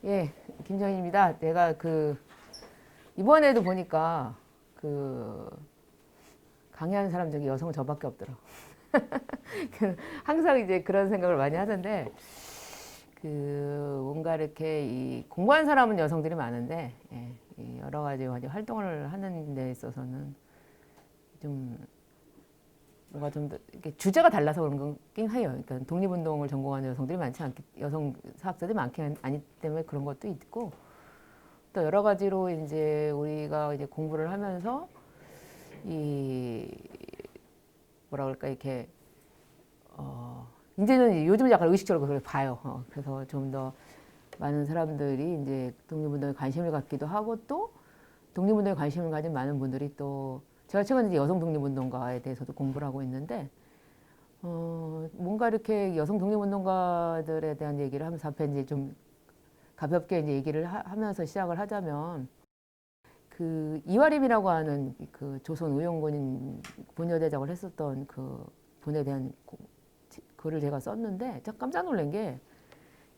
예, 김정희입니다. 내가 이번에도 보니까 강의하는 사람 중에 여성은 저밖에 없더라. 항상 이제 그런 생각을 많이 하던데, 뭔가 이렇게 공부하는 사람은 여성들이 많은데, 예, 이 여러 가지 활동을 하는 데 있어서는 좀 뭔가 좀 더 주제가 달라서 그런 거긴 해요. 그러니까 독립운동을 전공하는 여성들이 많지 않기, 여성 사학자들이 많기 아니기 때문에 그런 것도 있고, 또 여러 가지로 이제 우리가 이제 공부를 하면서 뭐라 그럴까 이렇게 이제는 요즘 약간 의식적으로 그걸 봐요. 그래서 좀 더 많은 사람들이 이제 독립운동에 관심을 갖기도 하고, 또 독립운동에 관심을 가진 많은 분들이 또 제가 최근에 이제 여성 독립운동가에 대해서도 공부를 하고 있는데, 뭔가 이렇게 여성 독립운동가들에 대한 얘기를 하면서 앞에 이제 좀 가볍게 이제 얘기를 하면서 시작을 하자면, 이화림이라고 하는 조선 의용군 부녀대작을 했었던 그 분에 대한 글을 제가 썼는데, 제가 깜짝 놀란 게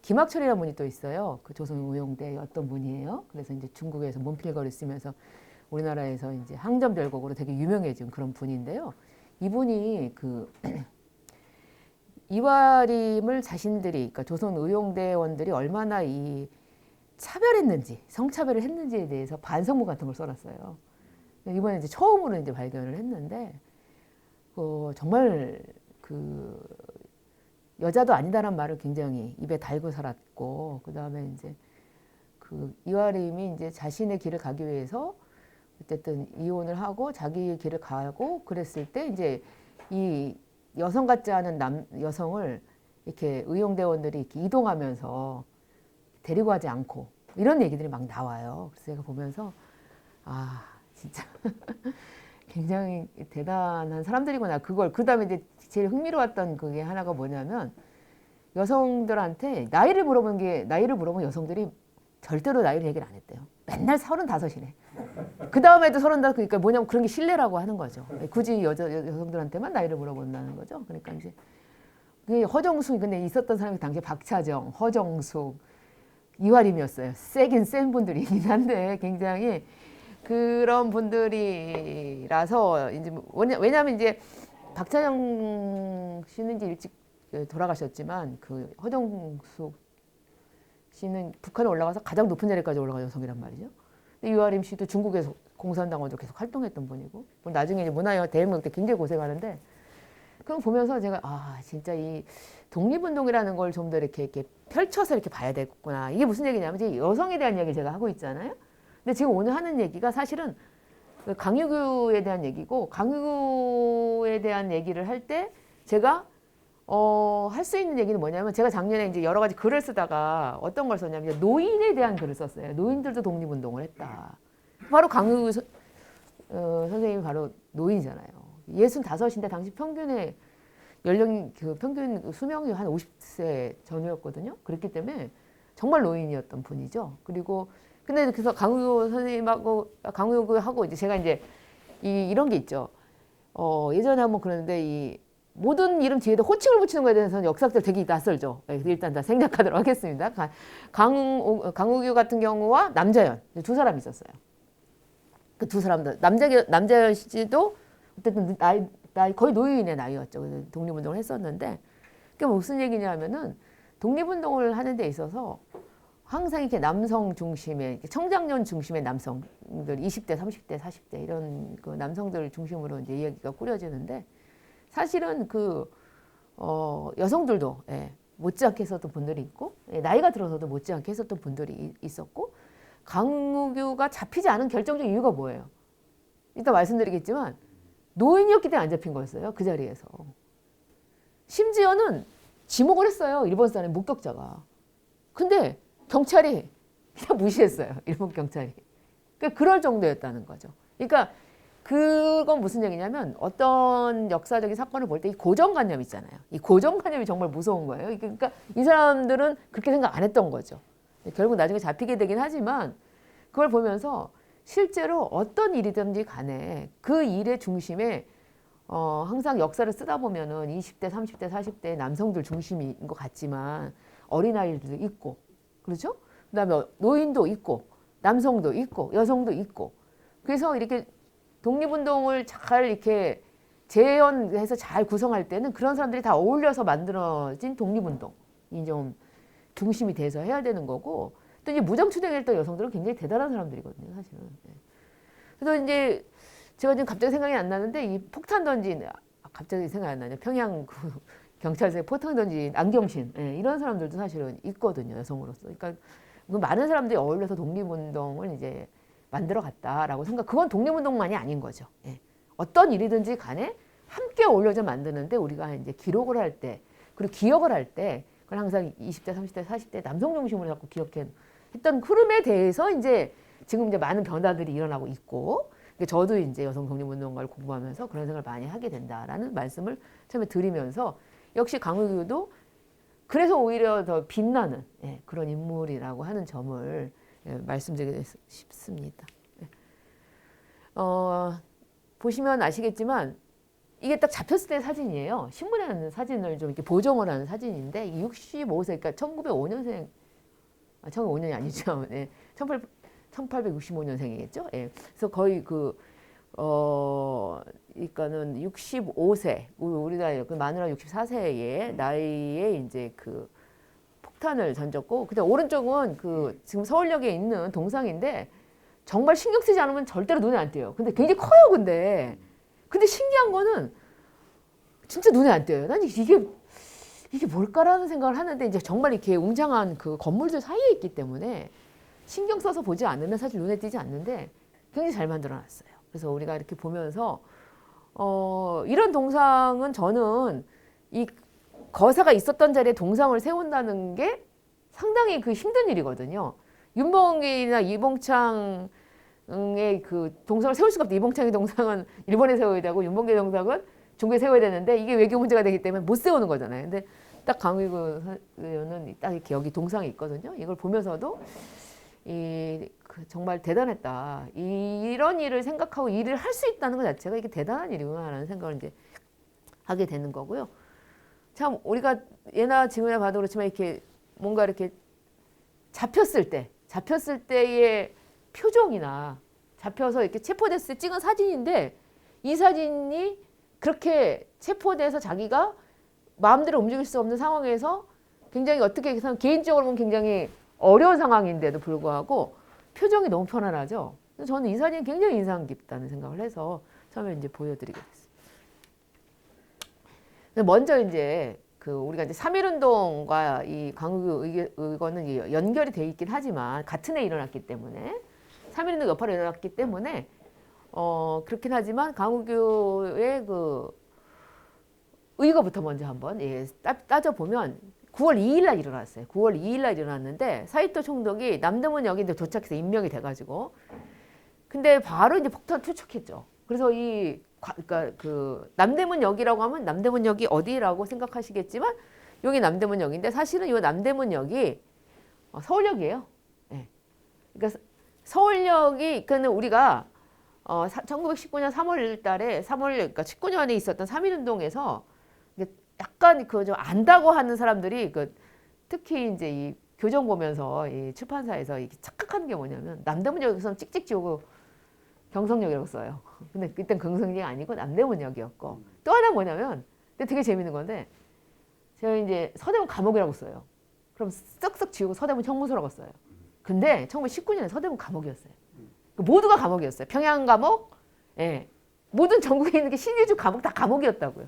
김학철이라는 분이 또 있어요. 그 조선 의용대 어떤 분이에요. 그래서 이제 중국에서 몸필거리 쓰면서 우리나라에서 이제 항전별곡으로 되게 유명해진 그런 분인데요. 이분이 이화림을 자신들이, 그러니까 조선 의용대원들이 얼마나 차별했는지, 성차별을 했는지에 대해서 반성문 같은 걸 써놨어요. 이번에 이제 처음으로 이제 발견을 했는데, 정말 여자도 아니다란 말을 굉장히 입에 달고 살았고, 그 다음에 이제 이화림이 이제 자신의 길을 가기 위해서 어쨌든 이혼을 하고 자기의 길을 가고 그랬을 때 이제 이 여성 같지 않은 여성을 이렇게 의용대원들이 이렇게 이동하면서 데리고 가지 않고 이런 얘기들이 막 나와요. 그래서 제가 보면서 진짜 굉장히 대단한 사람들이구나. 그 다음에 이제 제일 흥미로웠던 그게 하나가 뭐냐면, 여성들한테 나이를 물어보면 여성들이 절대로 나이를 얘기를 안 했대요. 맨날 35이래. 그 다음에도 35, 그러니까 뭐냐면 그런 게 신뢰라고 하는 거죠. 굳이 여성들한테만 나이를 물어본다는 거죠. 그러니까 이제 허정숙, 근데 있었던 사람이 당시에 박차정, 허정숙, 이화림이었어요. 세긴 센 분들이긴 한데 굉장히 그런 분들이라서 이제 왜냐하면 이제 박차정 씨는 이제 일찍 돌아가셨지만 허정숙 씨는 북한에 올라가서 가장 높은 자리까지 올라간 여성이란 말이죠. 근데 이화림 씨도 중국에서 공산당원으로 계속 활동했던 분이고, 나중에 이제 문화영화 대혁명 때 굉장히 고생하는데, 그럼 보면서 제가 진짜 이 독립운동이라는 걸 좀 더 이렇게 펼쳐서 이렇게 봐야 되겠구나. 이게 무슨 얘기냐면 이제 여성에 대한 얘기를 제가 하고 있잖아요. 근데 지금 오늘 하는 얘기가 사실은 강유구에 대한 얘기고, 강유구에 대한 얘기를 할 때 제가 할 수 있는 얘기는 뭐냐면, 제가 작년에 이제 여러 가지 글을 쓰다가 어떤 걸 썼냐면 노인에 대한 글을 썼어요. 노인들도 독립운동을 했다. 바로 강유구 선생님이 바로 노인이잖아요. 65인데 당시 평균의 평균 수명이 한 50세 전후였거든요. 그렇기 때문에 정말 노인이었던 분이죠. 근데 그래서 강우하고 이제 제가 이제 이런 게 있죠. 예전에 한번 그러는데 모든 이름 뒤에도 호칭을 붙이는 거에 대해서는 역사학적 되게 낯설죠. 일단 다 생략하도록 하겠습니다. 강우규 같은 경우와 남자연 두 사람이 있었어요. 그 두 사람들, 남자연 씨도 어쨌든 나이 거의 노인의 나이였죠. 독립운동을 했었는데, 그게 무슨 얘기냐면은 독립운동을 하는 데 있어서 항상 이렇게 남성 중심의, 청장년 중심의 남성들, 20대, 30대, 40대 이런 남성들 중심으로 이제 이야기가 꾸려지는데, 사실은 여성들도 못지않게 했었던 분들이 있고, 나이가 들어서도 못지않게 했었던 분들이 있었고, 강우규가 잡히지 않은 결정적 이유가 뭐예요? 이따 말씀드리겠지만 노인이었기 때문에 안 잡힌 거였어요. 그 자리에서. 심지어는 지목을 했어요. 일본 사람 목격자가. 근데 경찰이 그냥 무시했어요. 일본 경찰이. 그러니까 그럴 정도였다는 거죠. 그러니까 그건 무슨 얘기냐면, 어떤 역사적인 사건을 볼 때 이 고정관념 있잖아요. 이 고정관념이 정말 무서운 거예요. 그러니까 이 사람들은 그렇게 생각 안 했던 거죠. 결국 나중에 잡히게 되긴 하지만, 그걸 보면서 실제로 어떤 일이든지 간에 그 일의 중심에 항상 역사를 쓰다 보면은 20대, 30대, 40대 남성들 중심인 것 같지만 어린아이들도 있고, 그렇죠? 그다음에 노인도 있고 남성도 있고 여성도 있고 그래서 이렇게 독립운동을 잘 이렇게 재현해서 잘 구성할 때는 그런 사람들이 다 어울려서 만들어진 독립운동이 좀 중심이 돼서 해야 되는 거고 또 이제 무장투쟁했던 여성들은 굉장히 대단한 사람들이거든요, 사실은. 그래서 이제 제가 지금 갑자기 생각이 안 나는데 이 폭탄 던진 갑자기 생각이 안 나냐 평양 그 경찰서에 폭탄 던진 안경신 이런 사람들도 사실은 있거든요, 여성으로서. 그러니까 많은 사람들이 어울려서 독립운동을 이제 만들어 갔다라고 생각. 그건 독립운동만이 아닌 거죠. 어떤 일이든지 간에 함께 어울려져 만드는데 우리가 이제 기록을 할 때 그리고 기억을 할 때 그건 항상 20대, 30대, 40대 남성 중심으로 자꾸 기억했던 흐름에 대해서 이제 지금 이제 많은 변화들이 일어나고 있고 저도 이제 여성 독립운동가를 공부하면서 그런 생각을 많이 하게 된다라는 말씀을 처음에 드리면서 역시 강의교도 그래서 오히려 더 빛나는 그런 인물이라고 하는 점을 말씀드리고 싶습니다. 보시면 아시겠지만 이게 딱 잡혔을 때 사진이에요. 신문에 하는 사진을 좀 이렇게 보정을 하는 사진인데 65세, 그러니까 1905년생, 1905년이 아니죠. 1865년생이겠죠. 그래서 거의 그러니까는 65세, 우리나라 그 마누라 64세의 나이에 이제 그 폭탄을 던졌고, 근데 오른쪽은 그 지금 서울역에 있는 동상인데 정말 신경 쓰지 않으면 절대로 눈에 안 띄어요. 근데 굉장히 커요, 근데 신기한 거는 진짜 눈에 안 띄어요. 난 이게 뭘까라는 생각을 하는데 이제 정말 이렇게 웅장한 그 건물들 사이에 있기 때문에 신경 써서 보지 않으면 사실 눈에 띄지 않는데 굉장히 잘 만들어놨어요. 그래서 우리가 이렇게 보면서 이런 동상은 저는 이 거사가 있었던 자리에 동상을 세운다는 게 상당히 그 힘든 일이거든요. 윤봉길이나 이봉창의 그 동상을 세울 수가 없다. 이봉창의 동상은 일본에 세워야 되고 윤봉길 동상은 중국에 세워야 되는데 이게 외교 문제가 되기 때문에 못 세우는 거잖아요. 근데 딱 강의구 의원은 딱 이렇게 여기 동상이 있거든요. 이걸 보면서도 정말 대단했다. 이런 일을 생각하고 일을 할 수 있다는 것 자체가 이게 대단한 일이구나라는 생각을 이제 하게 되는 거고요. 참 우리가 예나 지금이나 봐도 그렇지만 이렇게 뭔가 이렇게 잡혔을 때의 표정이나 잡혀서 이렇게 체포됐을 때 찍은 사진인데 이 사진이 그렇게 체포돼서 자기가 마음대로 움직일 수 없는 상황에서 굉장히 어떻게 해서 개인적으로 보면 굉장히 어려운 상황인데도 불구하고 표정이 너무 편안하죠. 저는 이 사진이 굉장히 인상 깊다는 생각을 해서 처음에 이제 보여드리게 됐어요. 먼저 이제 우리가 이제 3.1운동과 이 강우규 의거는 연결이 돼 있긴 하지만 같은 해 일어났기 때문에 3.1운동 여파로 일어났기 때문에 그렇긴 하지만 강우규의 그 의거부터 먼저 한번 따져보면 9월 2일 날 일어났어요. 9월 2일 날 일어났는데 사이토 총독이 남대문역에 도착해서 임명이 돼가지고 근데 바로 이제 폭탄 투척했죠. 그래서 그러니까 그 남대문역이라고 하면 남대문역이 어디라고 생각하시겠지만 여기 남대문역인데 사실은 이 남대문역이 서울역이에요. 그러니까 서울역이 그러니까 우리가 1919년 3월 달에 그러니까 19년에 있었던 3.1운동에서 약간 그 좀 안다고 하는 사람들이 특히 이제 이 교정 보면서 이 출판사에서 착각하는 게 뭐냐면 남대문역에서는 찍찍 지우고 경성역이라고 써요. 근데 그땐 경성역이 아니고 남대문역이었고 또 하나 뭐냐면 근데 되게 재밌는 건데 제가 이제 서대문 감옥이라고 써요. 그럼 쓱쓱 지우고 서대문 형무소라고 써요. 근데 1919년에 서대문 감옥이었어요. 모두가 감옥이었어요. 평양 감옥, 모든 전국에 있는 게 신의주 감옥 다 감옥이었다고요.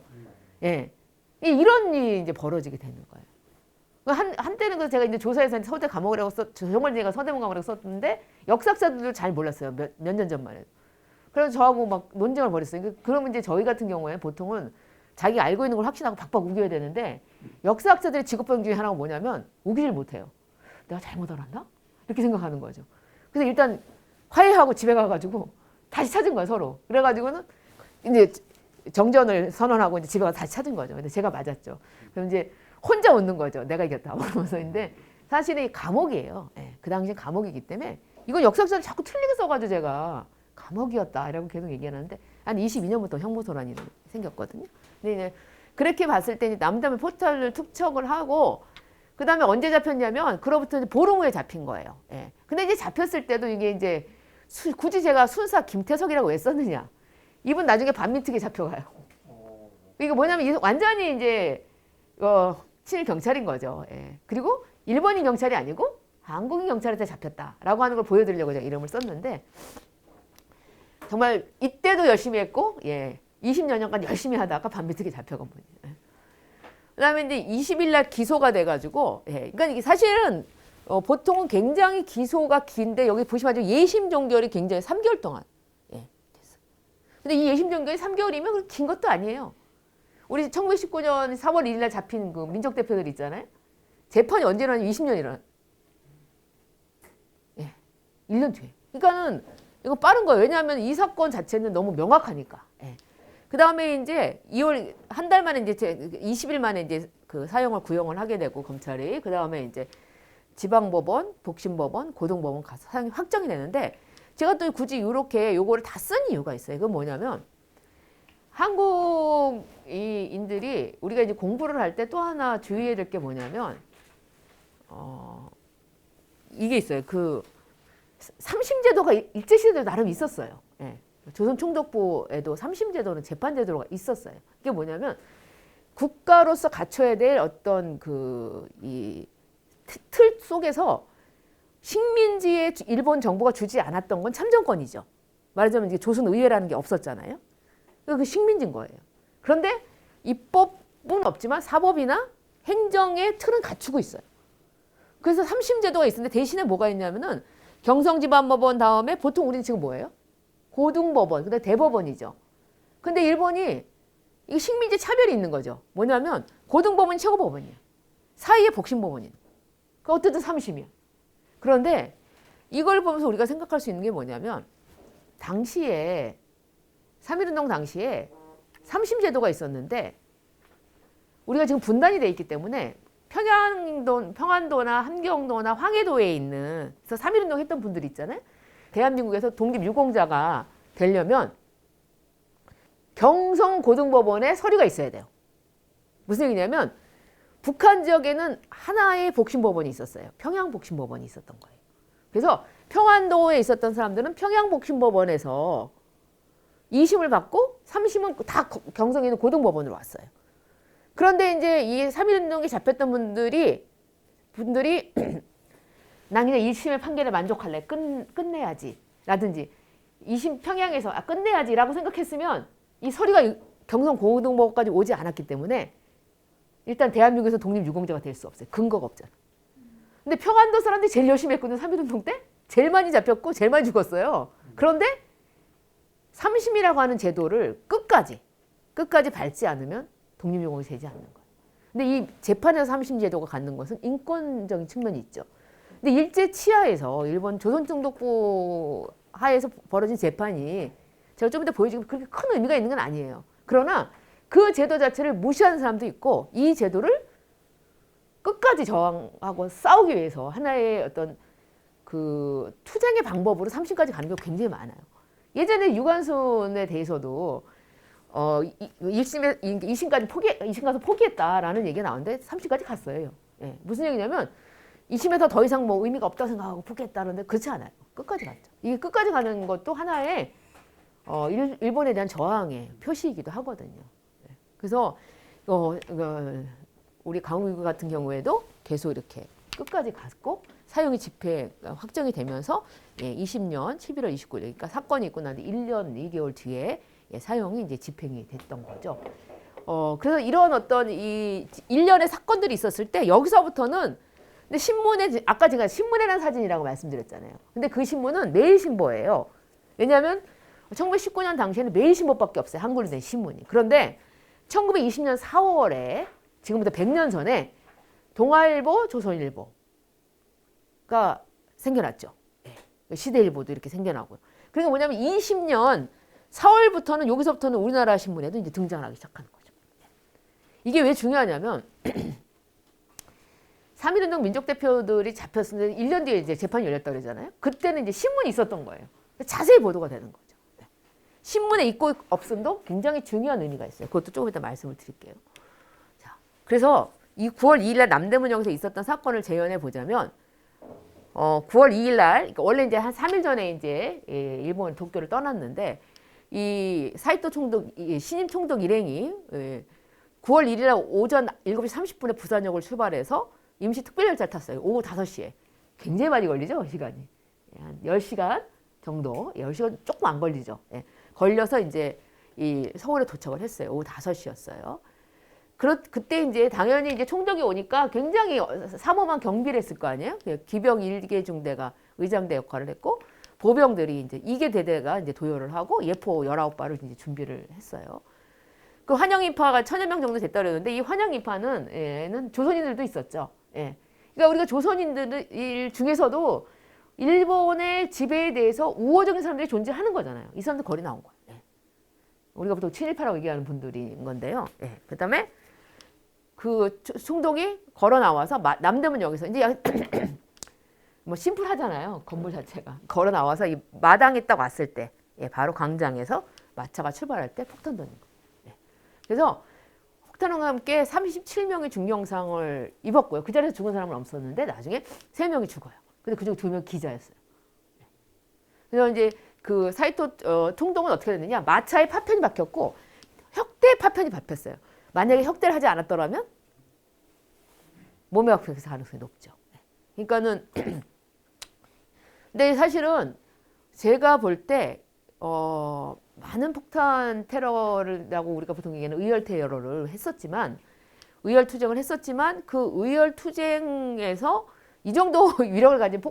이런 일이 이제 벌어지게 되는 거예요. 한때는 그래서 제가 이제 조사에서 서대 감옥이라고 정말 제가 서대문 감옥이라고 썼는데 역사학자들도 잘 몰랐어요. 몇 년 전만 해도. 그래서 저하고 막 논쟁을 벌였어요. 그러면 이제 저희 같은 경우에 보통은 자기가 알고 있는 걸 확신하고 박박 우겨야 되는데 역사학자들의 직업병 중에 하나가 뭐냐면 우기질 못해요. 내가 잘못 알았나? 이렇게 생각하는 거죠. 그래서 일단 화해하고 집에 가가지고 다시 찾은 거예요, 서로. 그래가지고는 이제 정전을 선언하고 이제 집에 가서 다시 찾은 거죠. 근데 제가 맞았죠. 그럼 이제 혼자 웃는 거죠. 내가 이겼다. 그러면서인데 사실은 이 감옥이에요. 그 당시에 감옥이기 때문에 이건 역사학자는 자꾸 틀리게 써가지고 제가 감옥이었다 이라고 계속 얘기하는데 한 22년부터 형무소란이 생겼거든요. 근데 이제 그렇게 봤을 때 남대문 포털을 투척을 하고 그 다음에 언제 잡혔냐면, 그로부터 이제 보름 후에 잡힌 거예요. 예. 근데 이제 잡혔을 때도 이게 이제 굳이 제가 순사 김태석이라고 왜 썼느냐. 이분 나중에 반민특위 잡혀가요. 이게 뭐냐면 완전히 이제 친일 경찰인 거죠. 예. 그리고 일본인 경찰이 아니고 한국인 경찰한테 잡혔다라고 하는 걸 보여드리려고 제가 이름을 썼는데, 정말 이때도 열심히 했고, 예, 20여 년간 열심히 하다가 반민특위 잡혀간 분이에요. 예. 그다음에 이제 20일 날 기소가 돼가지고, 예, 그러니까 이게 사실은 보통은 굉장히 기소가 긴데, 여기 보시면 아주 예심 종결이 굉장히 3개월 동안, 예, 됐어요. 근데 이 예심 종결이 3개월이면 그렇게 긴 것도 아니에요. 우리 1919년 4월 1일 날 잡힌 그 민족 대표들 있잖아요. 재판이 언제 일어나냐? 20년 일어나. 예, 1년 뒤에. 그러니까는 이거 빠른 거예요. 왜냐하면 이 사건 자체는 너무 명확하니까. 예. 그 다음에 이제 2월 한 달 만에 이제 20일 만에 이제 그 사형을 구형을 하게 되고, 검찰이 그 다음에 이제 지방법원, 독심법원, 고등법원 가서 사형이 확정이 되는데, 제가 또 굳이 이렇게 요거를 다 쓴 이유가 있어요. 그건 뭐냐면, 한국인들이 우리가 이제 공부를 할 때 또 하나 주의해야 될 게 뭐냐면, 이게 있어요. 그 삼심제도가 일제시대도 나름 있었어요. 예. 조선총독부에도 삼심제도는 재판제도가 있었어요. 이게 뭐냐면, 국가로서 갖춰야 될 어떤 이 틀 속에서 식민지에 일본 정부가 주지 않았던 건 참정권이죠. 말하자면 이제 조선의회라는 게 없었잖아요. 그 식민지인 거예요. 그런데 입법은 없지만 사법이나 행정의 틀은 갖추고 있어요. 그래서 삼심제도가 있었는데, 대신에 뭐가 있냐면은 경성지방법원 다음에 보통 우리는 지금 뭐예요? 고등법원, 그다음에 대법원이죠. 근데 일본이 이 식민지 차별이 있는 거죠. 뭐냐면 고등법원이 최고법원이에요. 사이에 복심법원이에요. 그러니까 어쨌든 삼심이야. 그런데 이걸 보면서 우리가 생각할 수 있는 게 뭐냐면, 당시에 3.1운동 당시에 삼심제도가 있었는데, 우리가 지금 분단이 돼 있기 때문에 평안도나 함경도나 황해도에 있는, 그래서 3.1운동 했던 분들이 있잖아요. 대한민국에서 독립유공자가 되려면 경성고등법원에 서류가 있어야 돼요. 무슨 얘기냐면, 북한 지역에는 하나의 복심법원이 있었어요. 평양복심법원이 있었던 거예요. 그래서 평안도에 있었던 사람들은 평양복심법원에서 2심을 받고 3심은 다 경성에 있는 고등법원으로 왔어요. 그런데 이제 이 3.1운동에 잡혔던 분들이 난 그냥 1심의 판결에 만족할래. 끝내야지. 라든지 2심 평양에서 끝내야지 라고 생각했으면 이 서류가 경성 고등법원까지 오지 않았기 때문에 일단 대한민국에서 독립유공자가 될 수 없어요. 근거가 없잖아. 근데 평안도 사람들이 제일 열심히 했거든요. 3.1운동 때. 제일 많이 잡혔고 제일 많이 죽었어요. 그런데 삼심이라고 하는 제도를 끝까지 밟지 않으면 독립유공이 되지 않는 거예요. 근데 이 재판에서 삼심 제도가 갖는 것은 인권적인 측면이 있죠. 근데 일제 치하에서 일본 조선총독부 하에서 벌어진 재판이 제가 좀 이따 보여주고 그렇게 큰 의미가 있는 건 아니에요. 그러나 그 제도 자체를 무시하는 사람도 있고, 이 제도를 끝까지 저항하고 싸우기 위해서 하나의 어떤 그 투쟁의 방법으로 삼심까지 가는 경우가 굉장히 많아요. 예전에 유관순에 대해서도 2심 가서 포기했다라는 얘기가 나오는데 3심까지 갔어요. 예, 무슨 얘기냐면 2심에서 더 이상 뭐 의미가 없다고 생각하고 포기했다는데 그렇지 않아요. 끝까지 갔죠. 이게 끝까지 가는 것도 하나의 일본에 대한 저항의 표시이기도 하거든요. 예, 그래서 우리 강우이구 같은 경우에도 계속 이렇게 끝까지 갔고, 사형이 집행 확정이 되면서 20년 11월 29일, 그러니까 사건이 있고 난 1년 2개월 뒤에 사형이 이제 집행이 됐던 거죠. 그래서 이런 어떤 이 일련의 사건들이 있었을 때 여기서부터는, 근데 신문에, 아까 제가 신문에란 사진이라고 말씀드렸잖아요. 근데 그 신문은 매일신보예요. 왜냐하면 1919년 당시에는 매일신보밖에 없어요. 한글로 된 신문이. 그런데 1920년 4월에 지금부터 100년 전에 동아일보, 조선일보가 생겨났죠. 네. 시대일보도 이렇게 생겨나고요. 그러니까 뭐냐면 20년 4월부터는, 여기서부터는 우리나라 신문에도 이제 등장하기 시작하는 거죠. 이게 왜 중요하냐면 3.1운동 민족대표들이 잡혔을 때 1년 뒤에 이제 재판이 열렸다고 그러잖아요. 그때는 이제 신문이 있었던 거예요. 자세히 보도가 되는 거죠. 네. 신문에 있고 없음도 굉장히 중요한 의미가 있어요. 그것도 조금 이따 말씀을 드릴게요. 자, 그래서 이 9월 2일 날 남대문역에서 있었던 사건을 재현해 보자면 9월 2일 날 그러니까 원래 이제 한 3일 전에 이제 일본 도쿄를 떠났는데 이 사이토 총독 신임 총독 일행이 9월 1일 날 오전 7시 30분에 부산역을 출발해서 임시 특별열차를 탔어요. 오후 5시에. 굉장히 많이 걸리죠, 시간이. 한 10시간 정도, 10시간 조금 안 걸리죠. 예. 걸려서 이제 이 서울에 도착을 했어요. 오후 5시였어요. 그때 이제 당연히 이제 총독이 오니까 굉장히 삼엄한 경비를 했을 거 아니에요? 기병 1개 중대가 의장대 역할을 했고, 보병들이 이제 2개 대대가 이제 도열을 하고 예포 19발을 이제 준비를 했어요. 그 환영인파가 1000여 명 정도 됐다 그러는데 이 환영인파는 조선인들도 있었죠. 예. 그러니까 우리가 조선인들 중에서도 일본의 지배에 대해서 우호적인 사람들이 존재하는 거잖아요. 이 사람들 거리 나온 거예요. 예. 우리가 보통 친일파라고 얘기하는 분들인 건데요. 예. 그다음에 그 총독이 걸어 나와서 남대문역에서 이제 뭐 심플하잖아요. 건물 자체가 걸어 나와서 이 마당에 딱 왔을 때, 예, 바로 광장에서 마차가 출발할 때 폭탄 던진 거. 예. 그래서 폭탄과 함께 37명의 중경상을 입었고요. 그 자리에서 죽은 사람은 없었는데 나중에 3명이 죽어요. 근데 그중 2명 기자였어요. 예. 그래서 이제 그 사이토 총독은 어떻게 됐느냐? 마차에 파편이 박혔고 혁대 파편이 박혔어요. 만약에 혁대를 하지 않았더라면 몸에 박힐 가능성이 높죠. 그러니까는 근데 사실은 제가 볼 때 많은 폭탄 테러라고 우리가 보통 얘기하는 의열 테러를 했었지만 의열 투쟁을 했었지만 그 의열 투쟁에서 이 정도 위력을 가진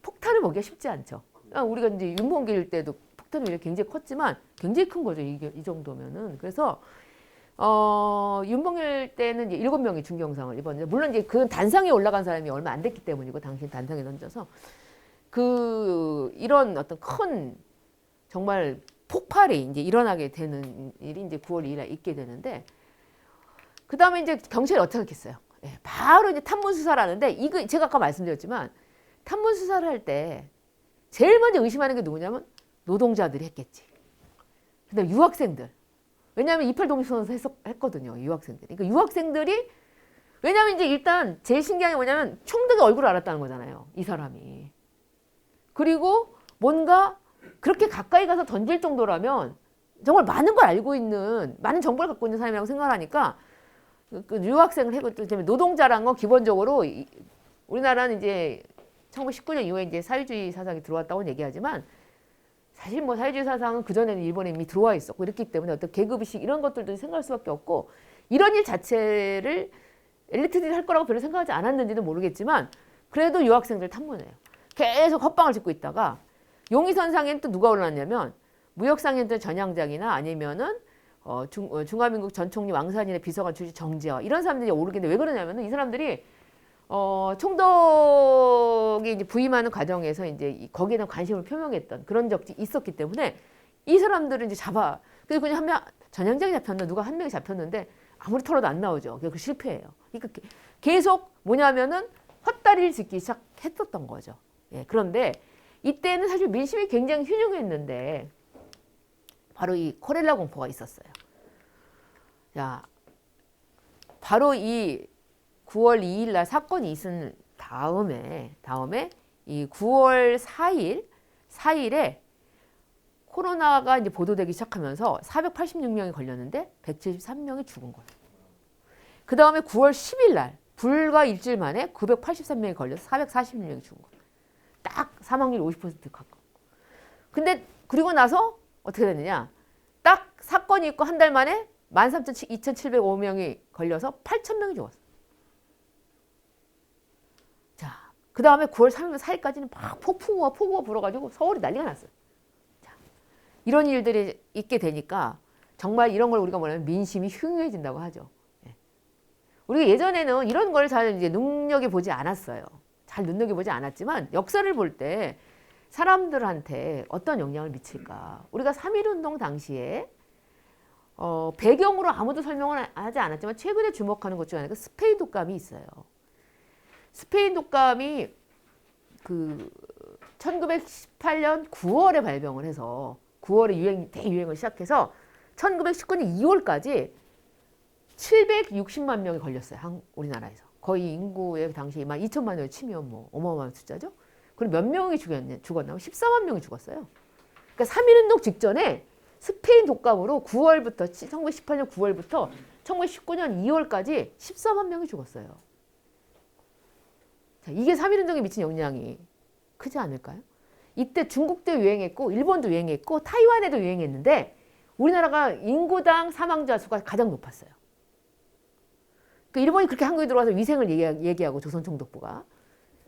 폭탄을 먹기가 쉽지 않죠. 우리가 이제 윤봉길 때도 폭탄의 위력이 굉장히 컸지만 굉장히 큰 거죠. 이 정도면은. 그래서 윤봉길 때는 이제 7명이 중경상을 입었는데 물론 이제 그 단상에 올라간 사람이 얼마 안 됐기 때문이고 당신 단상에 던져서 이런 어떤 큰 정말 폭발이 이제 일어나게 되는 일이 이제 9월 2일 날 있게 되는데 그 다음에 이제 경찰이 어떻게 했겠어요? 예, 바로 이제 탐문 수사를 하는데 이거 제가 아까 말씀드렸지만 탐문 수사를 할 때 제일 먼저 의심하는 게 누구냐면 노동자들이 했겠지. 근데 유학생들. 왜냐하면 28 독립선언서 했거든요. 유학생들이. 그러니까 유학생들이 왜냐하면 이제 일단 제일 신기한 게 뭐냐면 총독의 얼굴을 알았다는 거잖아요. 이 사람이. 그리고 뭔가 그렇게 가까이 가서 던질 정도라면 정말 많은 걸 알고 있는 많은 정보를 갖고 있는 사람이라고 생각하니까 그 유학생을 해고 노동자란 건 기본적으로 우리나라는 이제 1919년 이후에 이제 사회주의 사상이 들어왔다고 얘기하지만 사실 뭐 사회주의 사상은 그전에는 일본에 이미 들어와 있었고 이렇기 때문에 어떤 계급의식 이런 것들도 생각할 수밖에 없고 이런 일 자체를 엘리트들이 할 거라고 별로 생각하지 않았는지는 모르겠지만 그래도 유학생들 탐문해요. 계속 헛방을 짓고 있다가 용의선상에는 또 누가 올랐냐면 무역상인들 전향장이나 아니면은 중화민국 전 총리 왕산인의 비서관 출신 정재화 이런 사람들이 오르겠는데 왜 그러냐면은 이 사람들이 총독이 이제 부임하는 과정에서 이제 거기에 대한 관심을 표명했던 그런 적이 있었기 때문에 이 사람들은 이제 그래서 그냥 한 명 전향장이 잡혔나 누가 한 명이 잡혔는데 아무리 털어도 안 나오죠. 그 실패예요. 그러니까 계속 뭐냐면은 헛다리를 짓기 시작했었던 거죠. 예, 그런데 이때는 사실 민심이 굉장히 흉흉했는데 바로 이 코렐라 공포가 있었어요. 자, 바로 이 9월 2일 날 사건이 있은 다음에 이 9월 4일에 코로나가 이제 보도되기 시작하면서 486명이 걸렸는데 173명이 죽은 거예요. 그 다음에 9월 10일 날 불과 일주일 만에 983명이 걸려서 446명이 죽은 거예요. 딱 사망률 50% 가까워. 근데 그리고 나서 어떻게 됐느냐? 딱 사건이 있고 한 달 만에 23,705명이 걸려서 8,000명이 죽었어요. 자, 그 다음에 9월 3일, 4일까지는 막 폭우가 불어가지고 서울이 난리가 났어요. 자, 이런 일들이 있게 되니까 정말 이런 걸 우리가 뭐냐면 민심이 흉흉해진다고 하죠. 예. 우리가 예전에는 이런 걸 잘 이제 눈여겨보지 않았어요. 잘 눈여겨보지 않았지만 역사를 볼 때 사람들한테 어떤 영향을 미칠까. 우리가 3.1운동 당시에 배경으로 아무도 설명을 하지 않았지만 최근에 주목하는 것 중에 하나가 스페인 독감이 있어요. 스페인 독감이 그 1918년 9월에 발병을 해서 9월에 대유행을 시작해서 1919년 2월까지 760만 명이 걸렸어요. 우리나라에서. 거의 인구의 당시 2천만 명을 치면 뭐 어마어마한 숫자죠. 그럼 몇 명이 죽었나요? 14만 명이 죽었어요. 그러니까 3.1운동 직전에 스페인 독감으로 9월부터 1918년 9월부터 1919년 2월까지 14만 명이 죽었어요. 자, 이게 3.1운동에 미친 영향이 크지 않을까요? 이때 중국도 유행했고 일본도 유행했고 타이완에도 유행했는데 우리나라가 인구당 사망자 수가 가장 높았어요. 그러니까 일본이 그렇게 한국에 들어와서 위생을 얘기하고 조선총독부가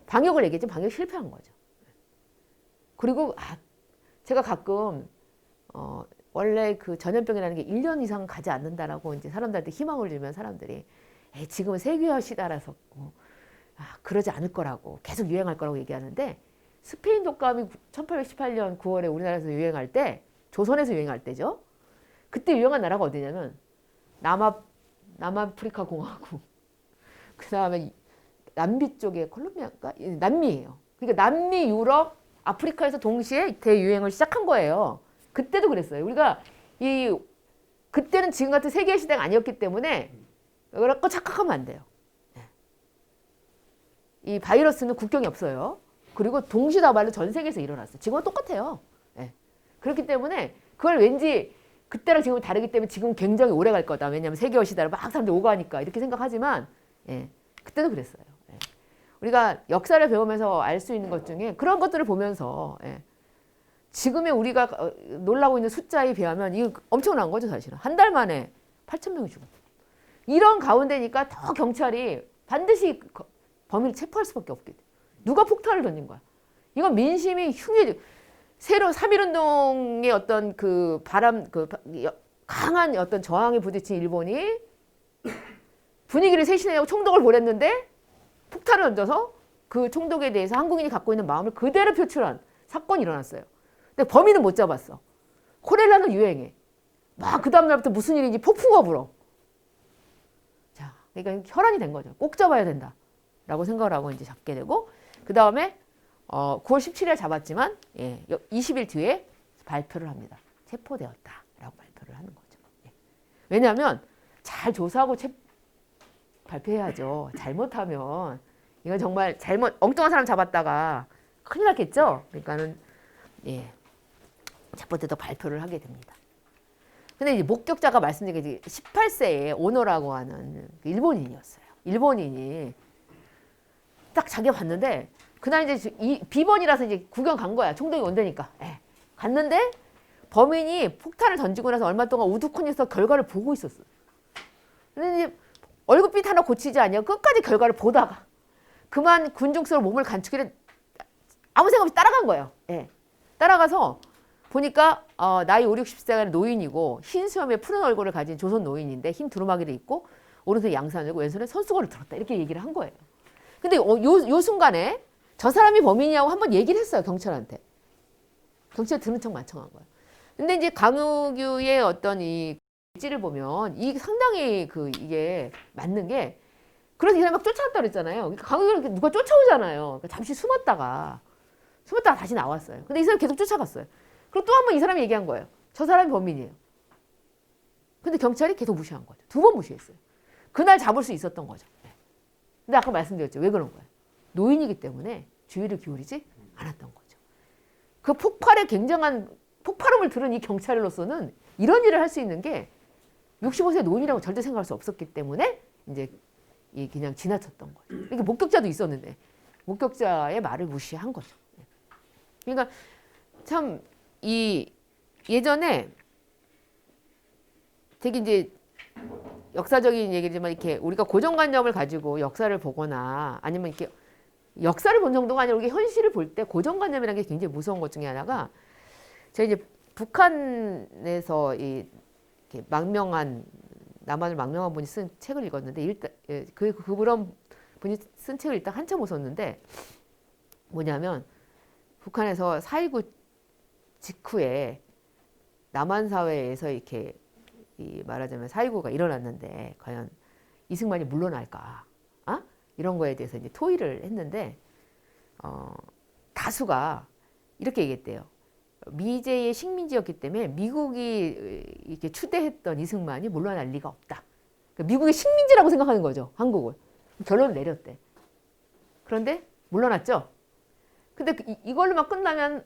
방역을 얘기했지만 방역이 실패한 거죠. 그리고 제가 가끔 원래 그 전염병이라는 게 1년 이상 가지 않는다라고 이제 사람들한테 희망을 주면 사람들이 지금은 세계화 시대라서 그러지 않을 거라고 계속 유행할 거라고 얘기하는데 스페인 독감이 1818년 9월에 우리나라에서 유행할 때 조선에서 유행할 때죠. 그때 유행한 나라가 어디냐면 남아프리카 공화국 그 다음에 남미 쪽에 콜롬비아인가? 남미예요. 그러니까 남미, 유럽, 아프리카에서 동시에 대유행을 시작한 거예요. 그때도 그랬어요. 우리가 그때는 지금 같은 세계 시대가 아니었기 때문에 그렇고 착각하면 안 돼요. 이 바이러스는 국경이 없어요. 그리고 동시다발로 전 세계에서 일어났어요. 지금은 똑같아요. 그렇기 때문에 그걸 왠지 그때랑 지금은 다르기 때문에 지금 굉장히 오래 갈 거다. 왜냐하면 세계화 시대를 막 사람들이 오가니까 이렇게 생각하지만 그때도 그랬어요. 우리가 역사를 배우면서 알 수 있는 것 중에 그런 것들을 보면서 지금의 우리가 놀라고 있는 숫자에 비하면 이거 엄청난 거죠. 사실은 한 달 만에 8,000명이 죽었다. 이런 가운데니까 더 경찰이 반드시 범인을 체포할 수밖에 없게 돼. 누가 폭탄을 던진 거야. 이건 민심이 새로 3.1운동의 어떤 강한 어떤 저항에 부딪힌 일본이 분위기를 쇄신하려고 총독을 보냈는데 폭탄을 던져서 그 총독에 대해서 한국인이 갖고 있는 마음을 그대로 표출한 사건이 일어났어요. 근데 범인은 못 잡았어. 코렐라는 유행해. 막 그 다음날부터 무슨 일인지 폭풍과 불어. 자, 그러니까 혈안이 된 거죠. 꼭 잡아야 된다. 라고 생각을 하고 이제 잡게 되고, 그 다음에 9월 17일에 잡았지만 20일 뒤에 발표를 합니다. 체포되었다. 라고 발표를 하는 거죠. 왜냐하면 잘 조사하고 발표해야죠. 잘못하면 이건 정말 엉뚱한 사람 잡았다가 큰일 났겠죠. 그러니까는 첫 번째도 발표를 하게 됩니다. 근데 이제 목격자가 말씀드린 게 18세의 오노라고 하는 일본인이었어요. 일본인이 딱 자기가 봤는데 그날 이제 비번이라서 이제 구경 간 거야. 총독이 온다니까. 갔는데 범인이 폭탄을 던지고 나서 얼마 동안 우두커니에서 결과를 보고 있었어. 근데 이제 얼굴빛 하나 고치지 않냐 끝까지 결과를 보다가 그만 군중스러운 몸을 감추기를 아무 생각 없이 따라간 거예요. 따라가서 보니까 나이 5, 60세가 노인이고 흰 수염에 푸른 얼굴을 가진 조선 노인인데 흰 두루마기를 입고 오른손에 양산을 들고 왼손에 손수건을 들었다. 이렇게 얘기를 한 거예요. 근데 요 순간에 저 사람이 범인이라고 한번 얘기를 했어요. 경찰한테. 경찰 들은 척 만청한 거예요. 근데 이제 강우규의 어떤 이 찌를 보면 이게 상당히 이게 맞는 게 그래서 이 사람이 막 쫓아왔다 그랬잖아요. 그러니까 강우규를 누가 쫓아오잖아요. 그러니까 잠시 숨었다가 다시 나왔어요. 근데 이 사람이 계속 쫓아갔어요. 그리고 또 한 번 이 사람이 얘기한 거예요. 저 사람이 범인이에요. 근데 경찰이 계속 무시한 거죠. 2번 무시했어요. 그날 잡을 수 있었던 거죠. 근데 아까 말씀드렸죠. 왜 그런 거예요? 노인이기 때문에 주의를 기울이지 않았던 거죠. 그 폭발음을 들은 이 경찰로서는 이런 일을 할 수 있는 게 65세 노인이라고 절대 생각할 수 없었기 때문에 이제 그냥 지나쳤던 거죠. 그러니까 목격자도 있었는데 목격자의 말을 무시한 거죠. 그러니까 참 예전에 되게 이제 역사적인 얘기지만 이렇게 우리가 고정관념을 가지고 역사를 보거나 아니면 이렇게 역사를 본 정도가 아니라 우리가 현실을 볼 때 고정관념이라는 게 굉장히 무서운 것 중에 하나가 제가 이제 북한에서 이렇게 남한을 망명한 분이 쓴 책을 읽었는데 일단 그런 분이 쓴 책을 일단 한참 웃었는데 뭐냐면 북한에서 4.19 직후에 남한 사회에서 이렇게 말하자면 4.19가 일어났는데 과연 이승만이 물러날까? 이런 거에 대해서 이제 토의를 했는데 다수가 이렇게 얘기했대요. 미제의 식민지였기 때문에 미국이 이렇게 추대했던 이승만이 물러날 리가 없다. 미국의 식민지라고 생각하는 거죠. 한국을. 결론을 내렸대. 그런데 물러났죠. 근데 이걸로만 끝나면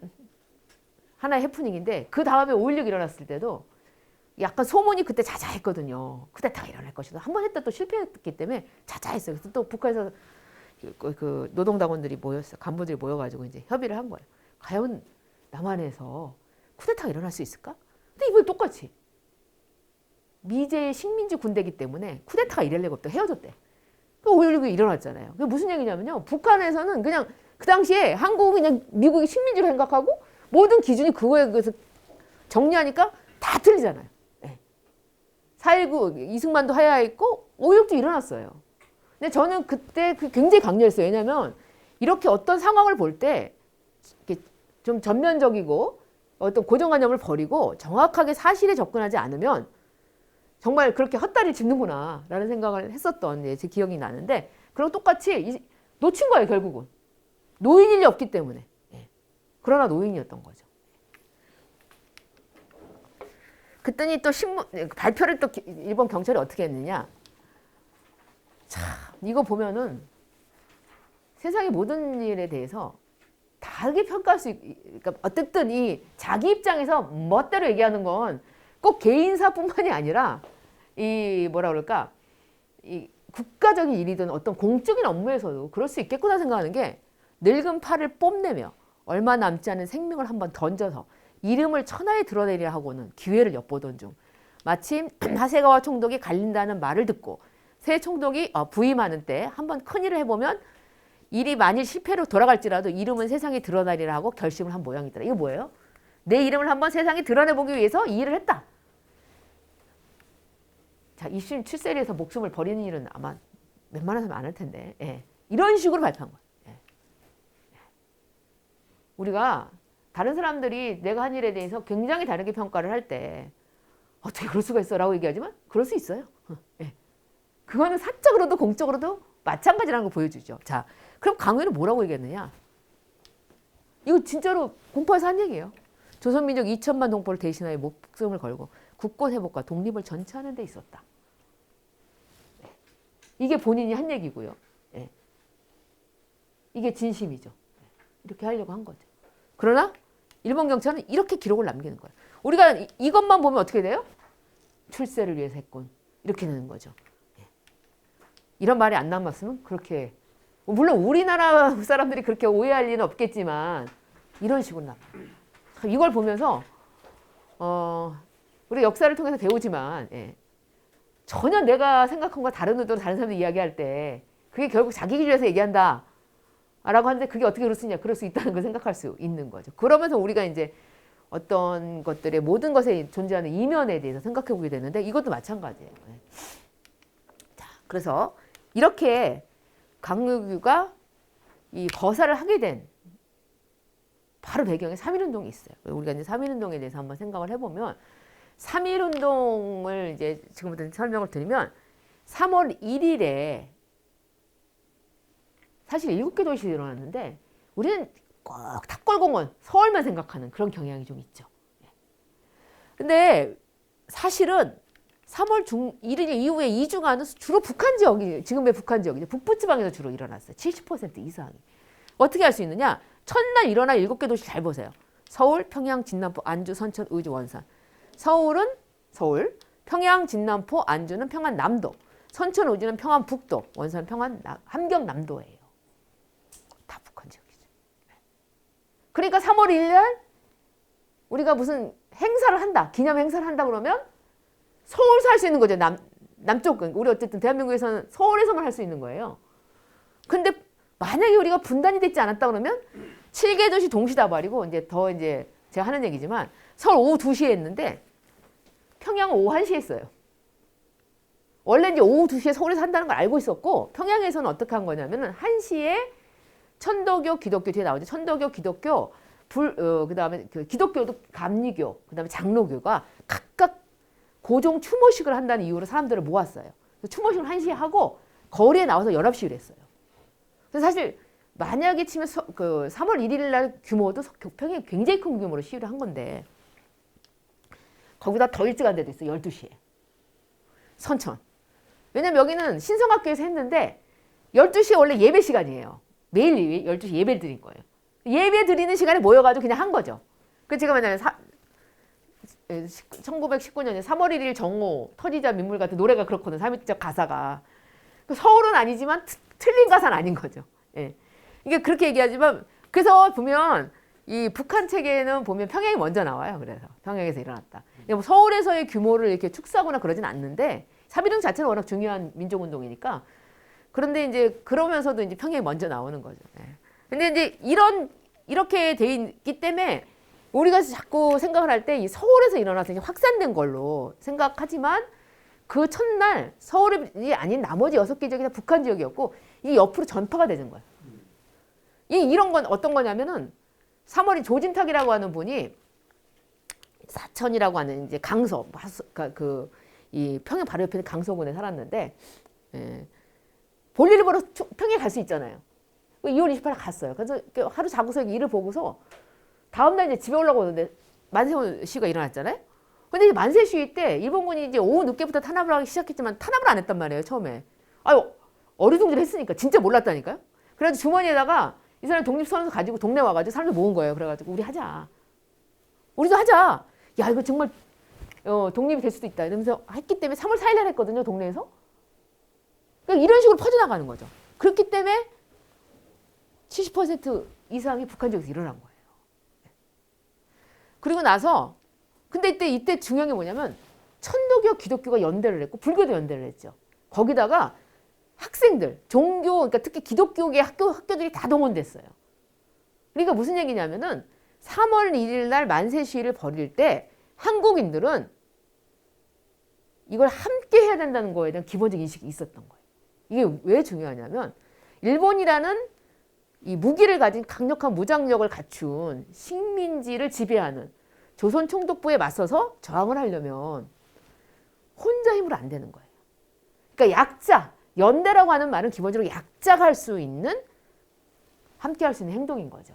하나의 해프닝인데 그 다음에 5.16 일어났을 때도 약간 소문이 그때 자자했거든요. 쿠데타가 일어날 것이다. 한 번 했다 또 실패했기 때문에 자자했어요. 그래서 또 북한에서 그 노동당원들이 모였어요. 간부들이 모여가지고 이제 협의를 한 거예요. 과연 남한에서 쿠데타가 일어날 수 있을까? 근데 이번에 똑같이 미제의 식민지 군대이기 때문에 쿠데타가 일어날 리가 없다. 헤어졌대. 5.16이 일어났잖아요. 그게 무슨 얘기냐면요. 북한에서는 그냥 그 당시에 한국은 그냥 미국이 식민지로 생각하고 모든 기준이 그거에 의해서 정리하니까 다 틀리잖아요. 네. 4.19 이승만도 하야했고 5.16도 일어났어요. 근데 저는 그때 굉장히 강렬했어요. 왜냐하면 이렇게 어떤 상황을 볼 때 좀 전면적이고 어떤 고정관념을 버리고 정확하게 사실에 접근하지 않으면 정말 그렇게 헛다리를 짚는구나 라는 생각을 했었던 제 기억이 나는데 그럼 똑같이 놓친 거예요. 결국은. 노인 일이 없기 때문에. 그러나 노인이었던 거죠. 그랬더니 또 발표를 또 일본 경찰이 어떻게 했느냐. 참 이거 보면은 세상의 모든 일에 대해서 다르게 평가할 수 그러니까 어쨌든 이 자기 입장에서 멋대로 얘기하는 건 꼭 개인사뿐만이 아니라 이 뭐라 그럴까 이 국가적인 일이든 어떤 공적인 업무에서도 그럴 수 있겠구나 생각하는 게 늙은 팔을 뽐내며 얼마 남지 않은 생명을 한번 던져서 이름을 천하에 드러내려 하고는 기회를 엿보던 중 마침 하세가와 총독이 갈린다는 말을 듣고 새 총독이 부임하는 때 한번 큰일을 해보면 일이 만일 실패로 돌아갈지라도 이름은 세상에 드러나리라 하고 결심을 한 모양이더라. 이거 뭐예요? 내 이름을 한번 세상에 드러내보기 위해서 이 일을 했다. 자, 27세리에서 목숨을 버리는 일은 아마 웬만한 사람 안 할 텐데 예. 이런 식으로 발표한 거예요. 예. 우리가 다른 사람들이 내가 한 일에 대해서 굉장히 다르게 평가를 할 때 어떻게 그럴 수가 있어 라고 얘기하지만 그럴 수 있어요. 예. 그거는 사적으로도 공적으로도 마찬가지라는 걸 보여주죠. 자, 그럼 강요는 뭐라고 얘기했느냐? 이거 진짜로 공포에서 한 얘기예요. 조선민족 2천만 동포를 대신하여 목숨을 걸고 국권 회복과 독립을 전체하는 데 있었다. 네. 이게 본인이 한 얘기고요. 네. 이게 진심이죠. 네. 이렇게 하려고 한 거죠. 그러나 일본 경찰은 이렇게 기록을 남기는 거예요. 우리가 이것만 보면 어떻게 돼요? 출세를 위해서 했군. 이렇게 되는 거죠. 네. 이런 말이 안 남았으면 그렇게 물론 우리나라 사람들이 그렇게 오해할 리는 없겠지만 이런 식으로 남아요. 이걸 보면서 우리 역사를 통해서 배우지만 예. 전혀 내가 생각한 것과 다른 의도로 다른 사람들이 이야기할 때 그게 결국 자기 기준에서 얘기한다 라고 하는데 그게 어떻게 그럴 수 있냐. 그럴 수 있다는 걸 생각할 수 있는 거죠. 그러면서 우리가 이제 어떤 것들의 모든 것에 존재하는 이면에 대해서 생각해 보게 되는데 이것도 마찬가지예요. 예. 자, 그래서 이렇게 강요규가 이 거사를 하게 된 바로 배경에 3.1운동이 있어요. 우리가 이제 3.1운동에 대해서 한번 생각을 해보면 3.1운동을 이제 지금부터 설명을 드리면 3월 1일에 사실 7개 도시에 일어났는데 우리는 꼭 탑골공원, 서울만 생각하는 그런 경향이 좀 있죠. 근데 사실은 3월 1일 이후에 2주간은 주로 북한 지역이 지금의 북한 지역이죠. 북부지방에서 주로 일어났어요. 70% 이상이. 어떻게 할 수 있느냐? 첫날 일어난 7개 도시 잘 보세요. 서울, 평양, 진남포, 안주, 선천, 의주, 원산. 서울은 서울, 평양, 진남포, 안주는 평안 남도, 선천, 의주는 평안 북도, 원산, 평안 함경 남도예요. 다 북한 지역이죠. 그러니까 3월 1일 날 우리가 무슨 행사를 한다, 기념 행사를 한다 그러면 서울에서 할 수 있는 거죠. 남쪽, 우리 어쨌든 대한민국에서는 서울에서만 할 수 있는 거예요. 근데 만약에 우리가 분단이 됐지 않았다 그러면 7개 도시 동시다발이고 이제 제가 하는 얘기지만 서울 오후 2시에 했는데 평양은 오후 1시에 했어요. 원래 이제 오후 2시에 서울에서 한다는 걸 알고 있었고 평양에서는 어떻게 한 거냐면은 1시에 천도교, 기독교 뒤에 나오죠. 천도교, 기독교, 그다음에 기독교도 감리교, 그다음에 장로교가 각각 고종 추모식을 한다는 이유로 사람들을 모았어요. 추모식을 1시에 하고 거리에 나와서 19시를 했어요. 그래서 사실 만약에 치면 3월 1일 날 규모도 평양이 굉장히 큰 규모로 시위를 한 건데 거기다 더 일찍 한 데도 있어요. 12시에. 선천. 왜냐면 여기는 신성학교에서 했는데 12시에 원래 예배 시간이에요. 매일 12시 예배 드린 거예요. 예배 드리는 시간에 모여가지고 그냥 한 거죠. 그 제가 만약에 1919년에 3월 1일 정오 터지자 민물 같은 노래가 그렇거든. 3일절 가사가. 서울은 아니지만 틀린 가사는 아닌 거죠. 예. 이게 그렇게 얘기하지만 그래서 보면 이 북한 책에는 보면 평양이 먼저 나와요. 그래서 평양에서 일어났다. 뭐 서울에서의 규모를 이렇게 축소하거나 그러진 않는데 3.1운동 자체는 워낙 중요한 민족운동이니까 그런데 이제 그러면서도 이제 평양이 먼저 나오는 거죠. 예. 근데 이제 이렇게 돼 있기 때문에 우리가 자꾸 생각을 할 때 이 서울에서 일어나서 확산된 걸로 생각하지만 그 첫날 서울이 아닌 나머지 6개 지역이 다 북한 지역이었고 이게 옆으로 전파가 되는 거예요. 이런 건 어떤 거냐면은 3월이 조진탁이라고 하는 분이 사천이라고 하는 이제 강서 이 평양 바로 옆에 강서군에 살았는데 볼일을 보러 평양에 갈 수 있잖아요. 2월 28일 갔어요. 그래서 하루 자고서 일을 보고서 다음날 이제 집에 올라오고 오는데 만세훈 시위가 일어났잖아요. 근데 이제 만세 시위 때 일본군이 이제 오후 늦게부터 탄압을 하기 시작했지만 탄압을 안 했단 말이에요, 처음에. 아유, 어리둥절 했으니까. 진짜 몰랐다니까요. 그래가지고 주머니에다가 이 사람 독립선언서 가지고 동네 와가지고 사람들 모은 거예요. 그래가지고 우리 하자. 우리도 하자. 야, 이거 정말 독립이 될 수도 있다. 이러면서 했기 때문에 3월 4일 날 했거든요, 동네에서. 그러니까 이런 식으로 퍼져나가는 거죠. 그렇기 때문에 70% 이상이 북한 지역에서 일어난 거예요. 그리고 나서 근데 이때 중요한 게 뭐냐면 천도교, 기독교가 연대를 했고 불교도 연대를 했죠. 거기다가 학생들, 종교, 그러니까 특히 기독교계 학교들이 다 동원됐어요. 그러니까 무슨 얘기냐면은 3월 1일 날 만세 시위를 벌일 때 한국인들은 이걸 함께 해야 된다는 거에 대한 기본적인 인식이 있었던 거예요. 이게 왜 중요하냐면 일본이라는 이 무기를 가진 강력한 무장력을 갖춘 식민지를 지배하는 조선 총독부에 맞서서 저항을 하려면 혼자 힘으로 안 되는 거예요. 그러니까 약자, 연대라고 하는 말은 기본적으로 약자가 할 수 있는 함께 할 수 있는 행동인 거죠.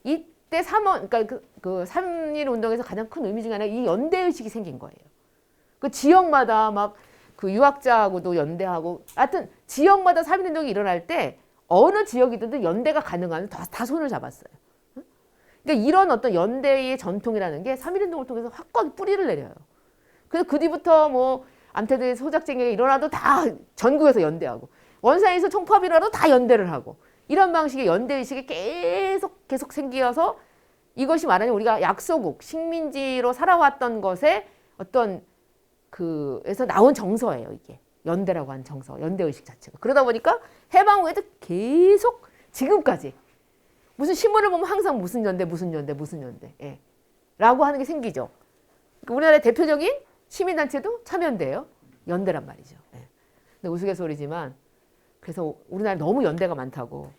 이때 3월, 그러니까 그 3.1 운동에서 가장 큰 의미 중에 하나가 이 연대의식이 생긴 거예요. 그 지역마다 막 그 유학자하고도 연대하고 하여튼 지역마다 3.1 운동이 일어날 때 어느 지역이든 연대가 가능하면 다 손을 잡았어요. 그러니까 이런 어떤 연대의 전통이라는 게 3.1 운동을 통해서 확고하게 뿌리를 내려요. 그래서 그 뒤부터 뭐 암태들 소작쟁이가 일어나도 다 전국에서 연대하고 원산에서 총파업이 일어나도 다 연대를 하고 이런 방식의 연대의식이 계속 생기어서 이것이 말하는 우리가 약소국, 식민지로 살아왔던 것의 어떤 그에서 나온 정서예요. 이게 연대라고 하는 정서, 연대의식 자체가. 그러다 보니까 해방 후에도 계속 지금까지 무슨 신문을 보면 항상 무슨 연대 예. 라고 하는 게 생기죠. 우리나라의 대표적인 시민단체도 참연대예요. 연대란 말이죠. 예. 근데 우스갯소리지만 그래서 우리나라에 너무 연대가 많다고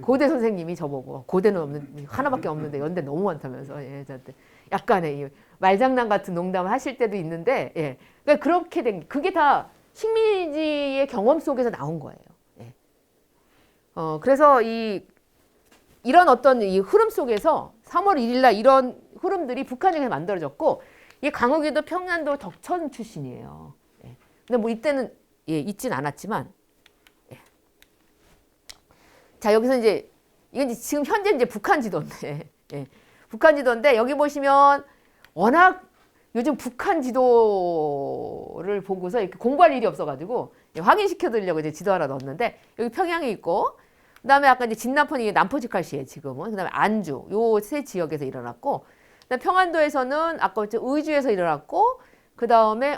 고대 선생님이 저보고 고대는 하나밖에 없는데 연대 너무 많다면서 예, 저한테 약간의 이 말장난 같은 농담을 하실 때도 있는데 예. 그러니까 그렇게 된 그게 다 식민지의 경험 속에서 나온 거예요. 예. 그래서 이런 어떤 이 흐름 속에서 3월 1일 날 이런 흐름들이 북한에서 만들어졌고 이 강호기도 평안도 덕천 출신이에요. 예. 근데 뭐 이때는 예, 있진 않았지만 예. 자 여기서 이제 이건 지금 현재 이제 북한 지도인데 예. 북한 지도인데 여기 보시면 워낙 요즘 북한 지도를 보고서 이렇게 공부할 일이 없어가지고 확인시켜 드리려고 이제 지도 하나 넣었는데 여기 평양에 있고 그다음에 아까 이제 진남폰이 남포직할시에 지금은 그다음에 안주 요 세 지역에서 일어났고 그다음에 평안도에서는 아까 의주에서 일어났고 그다음에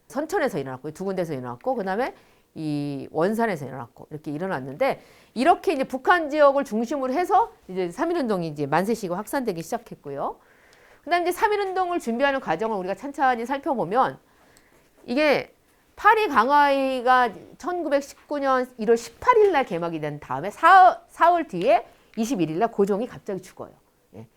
선천에서 일어났고 두 군데서 일어났고 그다음에 이 원산에서 일어났고 이렇게 일어났는데 이렇게 이제 북한 지역을 중심으로 해서 이제 3.1 운동이 이제 만세 시기가 확산되기 시작했고요. 그다음 이제 3.1 운동을 준비하는 과정을 우리가 찬찬히 살펴보면 이게 파리 강화회의가 1919년 1월 18일 날 개막이 된 다음에 사흘 뒤에 21일 날 고종이 갑자기 죽어요. 예.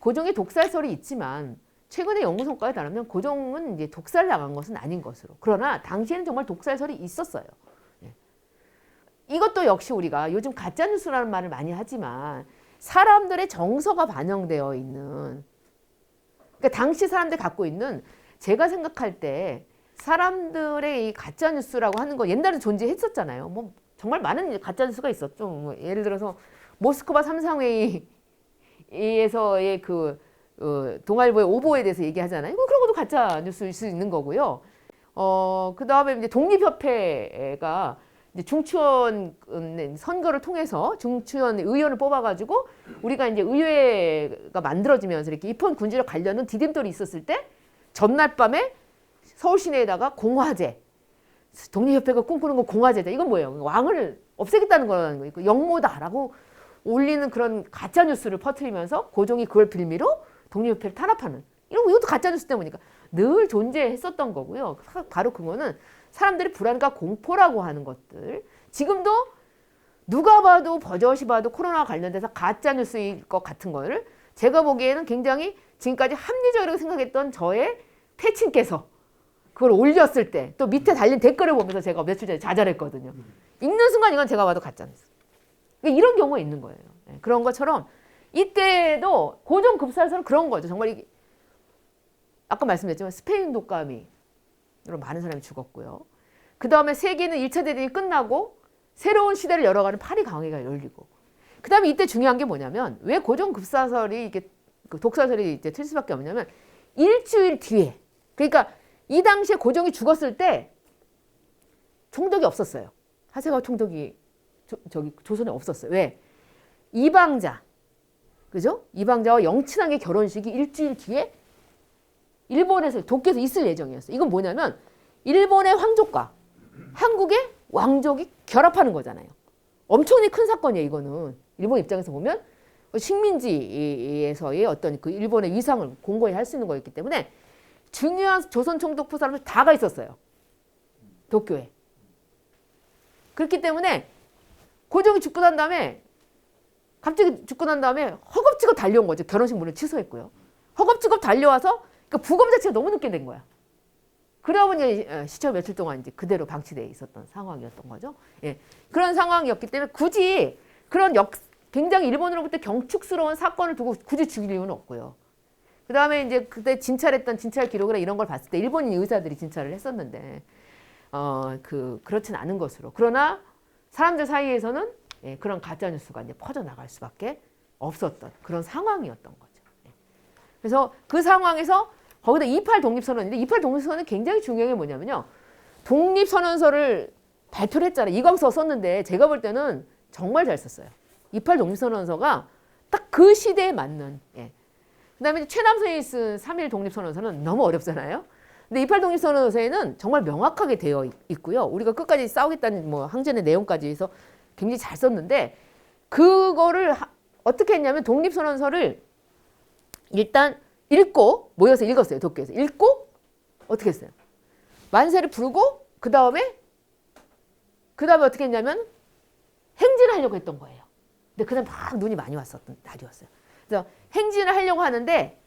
고종의 독살설이 있지만 최근의 연구 성과에 따르면 고종은 이제 독살 당한 것은 아닌 것으로. 그러나 당시에는 정말 독살설이 있었어요. 예. 이것도 역시 우리가 요즘 가짜뉴스라는 말을 많이 하지만 사람들의 정서가 반영되어 있는 그러니까 당시 사람들이 갖고 있는 제가 생각할 때 사람들의 이 가짜 뉴스라고 하는 거 옛날에 존재했었잖아요. 뭐 정말 많은 가짜 뉴스가 있었죠. 뭐 예를 들어서 모스크바 삼상회의에서의 그 동아일보의 오보에 대해서 얘기하잖아요. 그런 것도 가짜 뉴스일 수 있는 거고요. 그 다음에 이제 독립협회가 이제 중추원 선거를 통해서 중추원 의원을 뽑아가지고 우리가 이제 의회가 만들어지면서 이렇게 입헌 군주력 관련은 디딤돌이 있었을 때 전날 밤에 서울 시내에다가 공화제, 독립협회가 꿈꾸는 건 공화제다. 이건 뭐예요? 왕을 없애겠다는 거라는 거예요. 영모다라고 올리는 그런 가짜 뉴스를 퍼뜨리면서 고종이 그걸 빌미로 독립협회를 탄압하는 이것도 가짜 뉴스 때문이니까 늘 존재했었던 거고요. 바로 그거는 사람들의 불안과 공포라고 하는 것들. 지금도 누가 봐도 버젓이 봐도 코로나와 관련돼서 가짜 뉴스일 것 같은 거를 제가 보기에는 굉장히 지금까지 합리적이라고 생각했던 저의 패친께서 그걸 올렸을 때 또 밑에 달린 댓글을 보면서 제가 며칠 전에 좌절했거든요. 읽는 순간 이건 제가 봐도 가짜 뉴스. 이런 경우가 있는 거예요. 그런 것처럼 이때도 고종 급사에서는 그런 거죠. 정말 이게 아까 말씀드렸지만 스페인 독감이 많은 사람이 죽었고요. 그 다음에 세계는 1차 대전이 끝나고 새로운 시대를 열어가는 파리 강해가 열리고 그 다음에 이때 중요한 게 뭐냐면 왜 고종 급사설이 이게 독사설이 이제 틀 수밖에 없냐면 일주일 뒤에 그러니까 이 당시에 고종이 죽었을 때 총독이 없었어요. 하세가 총독이 저기 조선에 없었어요. 왜? 이방자 그죠? 이방자와 영친왕의 결혼식이 일주일 뒤에 일본에서 도쿄에서 있을 예정이었어요. 이건 뭐냐면 일본의 황족과 한국의 왕족이 결합하는 거잖아요. 엄청나게 큰 사건이에요. 이거는 일본 입장에서 보면 식민지에서의 어떤 그 일본의 위상을 공고히 할 수 있는 거였기 때문에 중요한 조선 총독부 사람들 다가 있었어요. 도쿄에. 그렇기 때문에 고종이 죽고 난 다음에 갑자기 죽고 난 다음에 허겁지겁 달려온 거죠. 결혼식 문을 취소했고요. 허겁지겁 달려와서 그러니까 부검 자체가 너무 늦게 된 거야. 그러다 보니 시청 며칠 동안 이제 그대로 방치되어 있었던 상황이었던 거죠. 예. 그런 상황이었기 때문에 굳이 그런 굉장히 일본으로부터 경축스러운 사건을 두고 굳이 죽일 이유는 없고요. 그 다음에 이제 그때 진찰했던 진찰 기록이나 이런 걸 봤을 때 일본인 의사들이 진찰을 했었는데, 그렇진 않은 것으로. 그러나 사람들 사이에서는 그런 가짜뉴스가 이제 퍼져나갈 수밖에 없었던 그런 상황이었던 거죠. 그래서 그 상황에서 거기다 28 독립선언인데 28 독립선언은 굉장히 중요한 게 뭐냐면요. 독립선언서를 발표를 했잖아요. 이광수가 썼는데 제가 볼 때는 정말 잘 썼어요. 28 독립선언서가 딱 그 시대에 맞는. 그 다음에 최남선이 쓴 3.1 독립선언서는 너무 어렵잖아요. 근데 28 독립선언서에는 정말 명확하게 되어 있고요. 우리가 끝까지 싸우겠다는 뭐 항전의 내용까지 해서 굉장히 잘 썼는데 그거를 어떻게 했냐면 독립선언서를 일단 읽고 모여서 읽었어요. 도쿄에서. 읽고 어떻게 했어요? 만세를 부르고 그 다음에 어떻게 했냐면 행진을 하려고 했던 거예요. 근데 그날 막 눈이 많이 왔었던 날이었어요. 그래서 행진을 하려고 하는데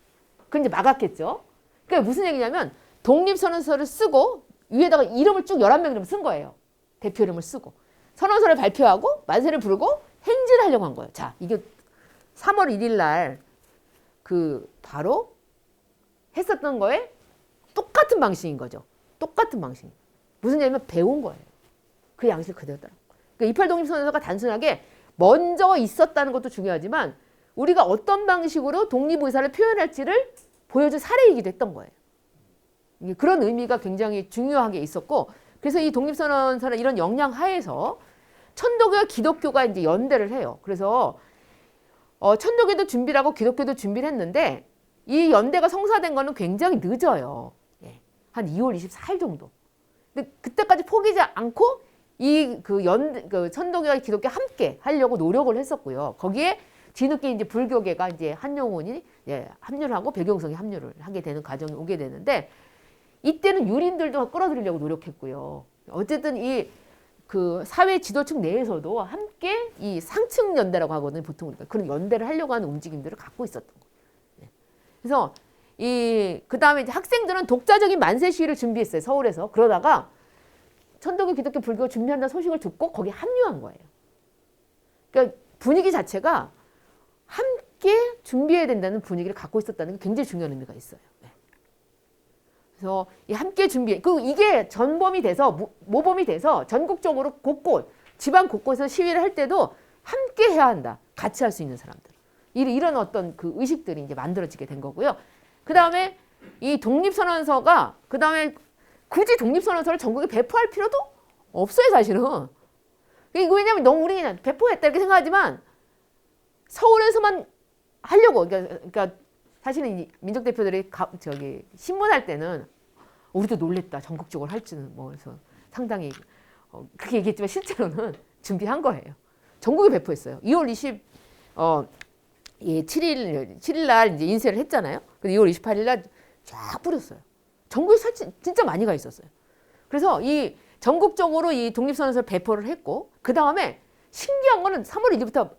그건 이제 막았겠죠. 그러니까 무슨 얘기냐면 독립선언서를 쓰고 위에다가 이름을 쭉 11명 이름 쓴 거예요. 대표 이름을 쓰고. 선언서를 발표하고 만세를 부르고 행진을 하려고 한 거예요. 자, 이게 3월 1일 날 바로 했었던 거에 똑같은 방식인 거죠. 똑같은 방식. 무슨 얘기냐면 배운 거예요. 그 양식 그대로더라고요. 그러니까 28 독립선언서가 단순하게 먼저 있었다는 것도 중요하지만 우리가 어떤 방식으로 독립의사를 표현할지를 보여준 사례이기도 했던 거예요. 그런 의미가 굉장히 중요하게 있었고 그래서 이 독립선언서는 이런 역량 하에서 천도교와 기독교가 이제 연대를 해요. 그래서 천도교도 준비를 하고 기독교도 준비를 했는데 이 연대가 성사된 거는 굉장히 늦어요. 한 2월 24일 정도. 근데 그때까지 포기하지 않고 천도교와 기독교 함께 하려고 노력을 했었고요. 거기에 뒤늦게 이제 불교계가 이제 한용운이 합류를 하고 백용석이 합류를 하게 되는 과정이 오게 되는데 이때는 유린들도 끌어들이려고 노력했고요. 어쨌든 사회 지도층 내에서도 함께 이 상층 연대라고 하거든요. 보통 우리가 그런 연대를 하려고 하는 움직임들을 갖고 있었던 거예요. 그래서 그 다음에 이제 학생들은 독자적인 만세 시위를 준비했어요. 서울에서. 그러다가 천도교, 기독교, 불교 준비한다는 소식을 듣고 거기에 합류한 거예요. 그러니까 분위기 자체가 함께 준비해야 된다는 분위기를 갖고 있었다는 게 굉장히 중요한 의미가 있어요. 그래서 이 함께 준비, 그 이게 전범이 돼서 모범이 돼서 전국적으로 곳곳 지방 곳곳에서 시위를 할 때도 함께 해야 한다. 같이 할 수 있는 사람들. 이런 어떤 그 의식들이 이제 만들어지게 된 거고요. 그 다음에 이 독립선언서가 그 다음에 굳이 독립선언서를 전국에 배포할 필요도 없어요, 사실은. 이거 왜냐면 너무 우리는 배포했다 이렇게 생각하지만 서울에서만 하려고 그러니까 사실은 이 민족 대표들이 신문할 때는 우리도 놀랬다 전국적으로 할지는 뭐 그래서 상당히 그렇게 얘기했지만 실제로는 준비한 거예요. 전국에 배포했어요. 2월 7일 날 이제 인쇄를 했잖아요. 근데 2월 28일 날 쫙 뿌렸어요. 전국에 진짜 많이 가 있었어요. 그래서 이 전국적으로 이 독립선언서를 배포를 했고 그 다음에 신기한 거는 3월 1일부터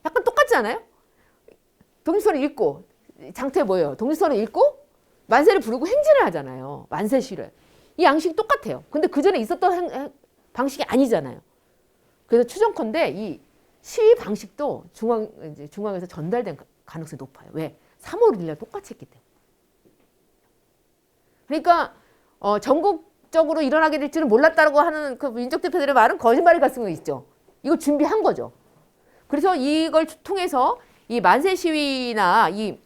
약간 똑같지 않아요? 독립선언 읽고 장터에 뭐예요? 독립선언 읽고 만세를 부르고 행진을 하잖아요. 만세 시를. 이 양식이 똑같아요. 근데 그 전에 있었던 방식이 아니잖아요. 그래서 추정컨대 이 시위 방식도 중앙에서 전달된 가능성이 높아요. 왜? 3월 1일 날 똑같이 했기 때문에. 그러니까 전국적으로 일어나게 될 줄은 몰랐다고 하는 그 민족 대표들의 말은 거짓말일 가능성이 있죠. 이거 준비한 거죠. 그래서 이걸 통해서 이 만세 시위나 이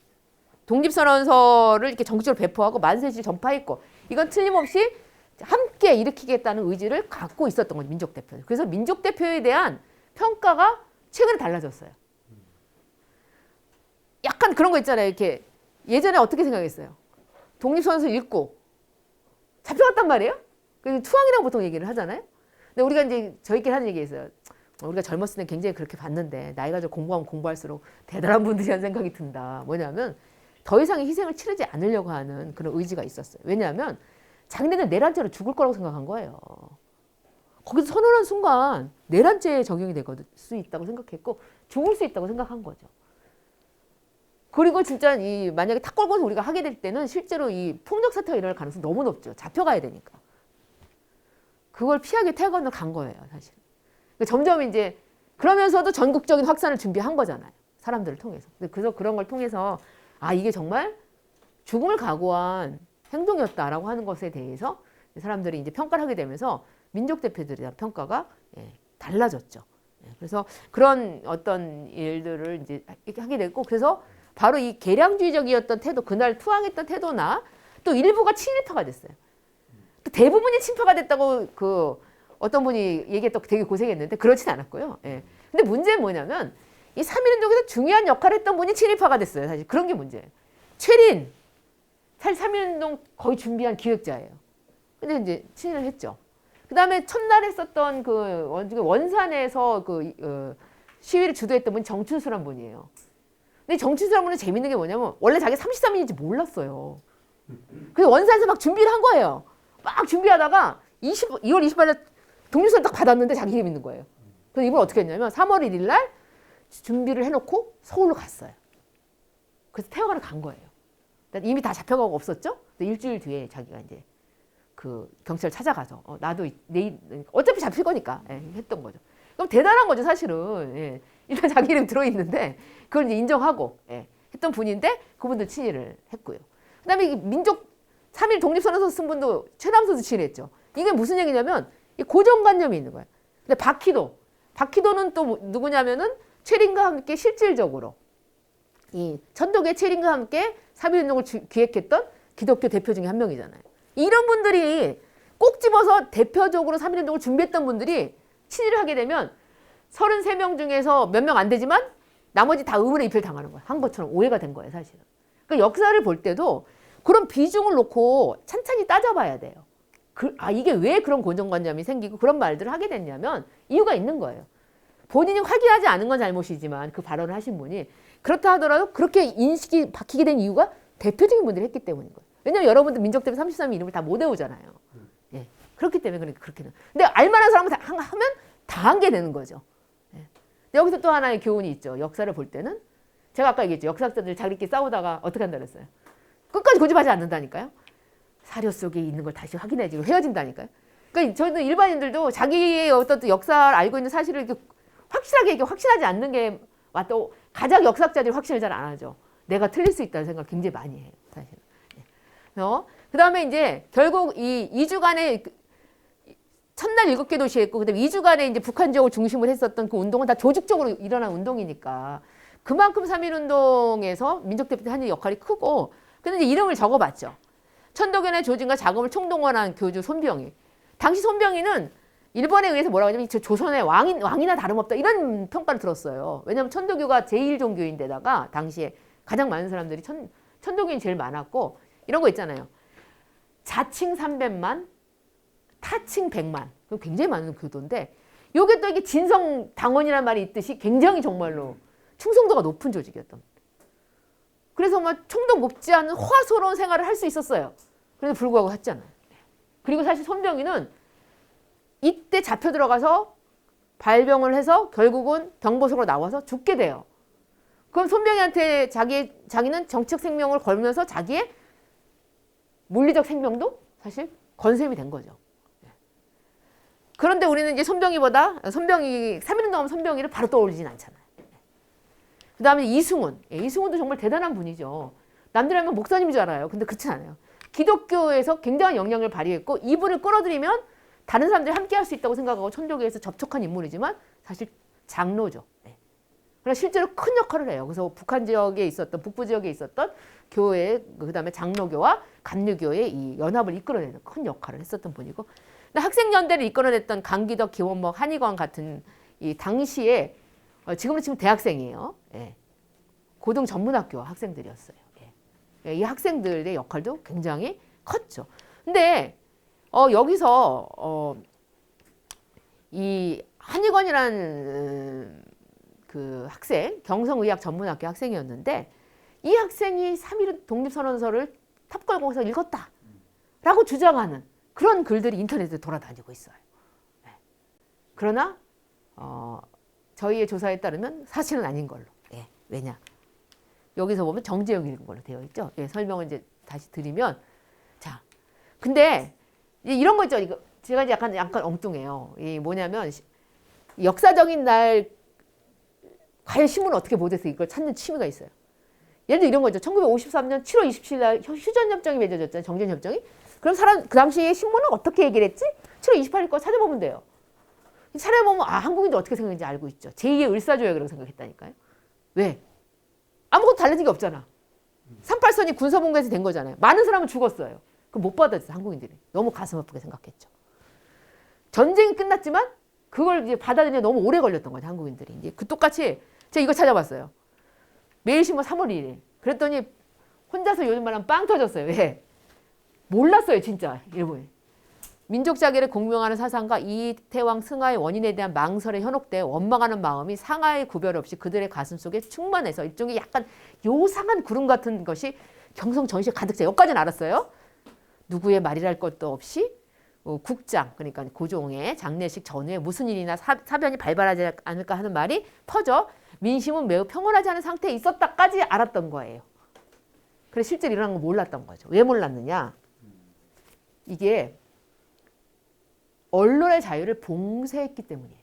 독립선언서를 이렇게 전국적으로 배포하고 만세 시위 전파했고 이건 틀림없이 함께 일으키겠다는 의지를 갖고 있었던 거죠. 민족 대표. 그래서 민족 대표에 대한 평가가 최근에 달라졌어요. 약간 그런 거 있잖아요. 이렇게 예전에 어떻게 생각했어요? 독립선언서 읽고 잡혀갔단 말이에요. 그래서 투항이라고 보통 얘기를 하잖아요. 근데 우리가 이제 저희끼리 하는 얘기 있어요. 우리가 젊었을 때 굉장히 그렇게 봤는데 나이가 좀 공부하면 공부할수록 대단한 분들이라는 생각이 든다. 뭐냐면 더 이상의 희생을 치르지 않으려고 하는 그런 의지가 있었어요. 왜냐하면 자기네들 내란죄로 죽을 거라고 생각한 거예요. 거기서 선언한 순간 내란죄에 적용이 될 수 있다고 생각했고 죽을 수 있다고 생각한 거죠. 그리고 진짜 만약에 탁 걸고서 우리가 하게 될 때는 실제로 이 폭력 사태가 일어날 가능성이 너무 높죠. 잡혀가야 되니까. 그걸 피하게 태권도 간 거예요, 사실. 그러니까 점점 이제 그러면서도 전국적인 확산을 준비한 거잖아요. 사람들을 통해서. 그래서 그런 걸 통해서 이게 정말 죽음을 각오한 행동이었다라고 하는 것에 대해서 사람들이 이제 평가를 하게 되면서 민족 대표들에 대한 평가가 달라졌죠. 그래서 그런 어떤 일들을 이제 이렇게 하게 됐고 그래서 바로 이 개량주의적이었던 태도, 그날 투항했던 태도나 또 일부가 친일파가 됐어요. 또 대부분이 친파가 됐다고 그 어떤 분이 얘기했다고 되게 고생했는데 그렇진 않았고요. 근데 문제는 뭐냐면 이 3.1운동에서 중요한 역할을 했던 분이 친일파가 됐어요. 사실 그런 게 문제예요. 최린, 사실 3.1운동 거의 준비한 기획자예요. 근데 이제 친일을 했죠. 그 다음에 첫날 했었던 그 원산에서 시위를 주도했던 분이 정춘수란 분이에요. 근데 정춘수란 분은 재밌는 게 뭐냐면 원래 자기 33인인지 몰랐어요. 그래서 원산에서 막 준비를 한 거예요. 막 준비하다가 2월 28일 독립선언 딱 받았는데 자기 이름 있는 거예요. 그래서 이분 어떻게 했냐면 3월 1일 날 준비를 해놓고 서울로 갔어요. 그래서 태워가러 간 거예요. 이미 다 잡혀가고 없었죠? 일주일 뒤에 자기가 이제 그 경찰 찾아가서 나도 내일 어차피 잡힐 거니까 했던 거죠. 그럼 대단한 거죠, 사실은. 일단 자기 이름 들어있는데 그걸 이제 인정하고 했던 분인데 그분도 친일을 했고요. 그다음에 민족 3.1 독립선언서 쓴 분도 최남서도 친일했죠. 이게 무슨 얘기냐면 고정관념이 있는 거예요. 근데 박희도는 또 누구냐면은 최린과 함께 실질적으로 이 천도계 최린과 함께 3.1운동을 기획했던 기독교 대표 중에 한 명이잖아요. 이런 분들이 꼭 집어서 대표적으로 3.1운동을 준비했던 분들이 친일을 하게 되면 33명 중에서 몇 명 안 되지만 나머지 다 의문의 입을 당하는 거예요. 한 것처럼 오해가 된 거예요, 사실은. 그러니까 역사를 볼 때도 그런 비중을 놓고 찬찬히 따져봐야 돼요. 이게 왜 그런 고정관념이 생기고 그런 말들을 하게 됐냐면 이유가 있는 거예요. 본인이 확인하지 않은 건 잘못이지만 그 발언을 하신 분이 그렇다 하더라도 그렇게 인식이 바뀌게 된 이유가 대표적인 분들이 했기 때문인 거예요. 왜냐면 여러분들 민족대표 33인 이름을 다 못 외우잖아요. 그렇기 때문에 그러니까 그렇게는. 근데 알만한 사람은 하면 다 한 게 되는 거죠. 여기서 또 하나의 교훈이 있죠. 역사를 볼 때는 제가 아까 얘기했죠. 역사학자들 자기끼리 싸우다가 어떻게 한다 그랬어요. 끝까지 고집하지 않는다니까요. 사료 속에 있는 걸 다시 확인해야지 헤어진다니까요. 그러니까 저희는 일반인들도 자기의 어떤 역사를 알고 있는 사실을 이렇게 확실하게 확신하지 않는 게 또 가장 역사학자들이 확신을 잘 안 하죠. 내가 틀릴 수 있다는 생각을 굉장히 많이 해요. 사실은. 그래서 그 다음에 이제 결국 이 2주간의 첫날 7개 도시 했고, 그다음에 2주간에 이제 북한 지역을 중심으로 했었던 그 운동은 다 조직적으로 일어난 운동이니까 그만큼 3.1운동에서 민족대표팀 하는 역할이 크고, 근데 이제 이름을 적어봤죠. 천도교의 조직과 자금을 총동원한 교주 손병희. 당시 손병희는 일본에 의해서 뭐라고 하냐면 조선의 왕이나 다름없다 이런 평가를 들었어요. 왜냐하면 천도교가 제1종교인데다가 당시에 가장 많은 사람들이 천도교인이 제일 많았고, 이런 거 있잖아요. 자칭 300만, 타칭 100만. 굉장히 많은 교도인데, 요게 또 이게 진성당원이라는 말이 있듯이 굉장히 정말로 충성도가 높은 조직이었던. 그래서 막 총도 먹지 않는 호화스러운 생활을 할 수 있었어요. 그래도 불구하고 했잖아요. 그리고 사실 손병희는 이때 잡혀 들어가서 발병을 해서 결국은 경보석으로 나와서 죽게 돼요. 그럼 손병희한테 자기는 정치적 생명을 걸면서 자기의 물리적 생명도 사실 건셈이 된 거죠. 그런데 우리는 이제 손병희보다 3.1운동하면 손병희를 바로 떠올리진 않잖아요. 그 다음에 이승훈. 이승훈도 정말 대단한 분이죠. 남들 하면 목사님인 줄 알아요. 근데 그렇지 않아요. 기독교에서 굉장한 영향을 발휘했고, 이분을 끌어들이면 다른 사람들이 함께 할 수 있다고 생각하고 천도교에서 접촉한 인물이지만 사실 장로죠. 그러나 실제로 큰 역할을 해요. 그래서 북한 지역에 있었던, 북부 지역에 있었던 교회, 그 다음에 장로교와 감리교의 이 연합을 이끌어내는 큰 역할을 했었던 분이고, 학생연대를 이끌어냈던 강기덕, 김원목, 한희광 같은 이 당시에 지금은 대학생이에요. 고등 전문학교 학생들이었어요. 이 학생들의 역할도 굉장히 컸죠. 근데 여기서 이 한희건이라는 그 학생, 경성의학 전문학교 학생이었는데, 이 학생이 3.1 독립선언서를 탑걸공에서 읽었다라고 주장하는 그런 글들이 인터넷에 돌아다니고 있어요. 그러나 저희의 조사에 따르면 사실은 아닌 걸로. 왜냐? 여기서 보면 정재영 읽은 걸로 되어 있죠. 설명을 이제 다시 드리면, 자, 근데 이런 거 있죠. 이거 제가 이제 약간 엉뚱해요. 이 뭐냐면 역사적인 날 과연 신문을 어떻게 못해서 이걸 찾는 취미가 있어요. 예를 들어 이런 거죠. 1953년 7월 27일 날 휴전협정이 맺어졌잖아요. 정전협정이. 그럼 그 당시에 신문은 어떻게 얘기를 했지? 7월 28일 거 찾아보면 돼요. 찾아보면 한국인들 어떻게 생각했는지 알고 있죠. 제2의 을사조약이라고 생각했다니까요. 왜? 아무것도 달라진 게 없잖아. 38선이 군사봉쇄에서 된 거잖아요. 많은 사람은 죽었어요. 그럼 못 받아들였어, 한국인들이. 너무 가슴 아프게 생각했죠. 전쟁이 끝났지만 그걸 이제 받아들이는 너무 오래 걸렸던 거죠, 한국인들이. 이제 그 똑같이 제가 이거 찾아봤어요. 매일신문 3월 1일. 그랬더니 혼자서 요즘 말하면 빵 터졌어요. 왜? 몰랐어요, 진짜, 일본이. 민족 자기를 공명하는 사상과 이태왕 승하의 원인에 대한 망설에 현혹돼 원망하는 마음이 상하의 구별 없이 그들의 가슴 속에 충만해서 일종의 약간 요상한 구름 같은 것이 경성 전시에 가득 차. 여기까지는 알았어요. 누구의 말이랄 것도 없이 국장, 그러니까 고종의 장례식 전후에 무슨 일이나 사변이 발발하지 않을까 하는 말이 퍼져 민심은 매우 평온하지 않은 상태에 있었다까지 알았던 거예요. 그래서 실제로 일어난 거 몰랐던 거죠. 왜 몰랐느냐? 이게 언론의 자유를 봉쇄했기 때문이에요.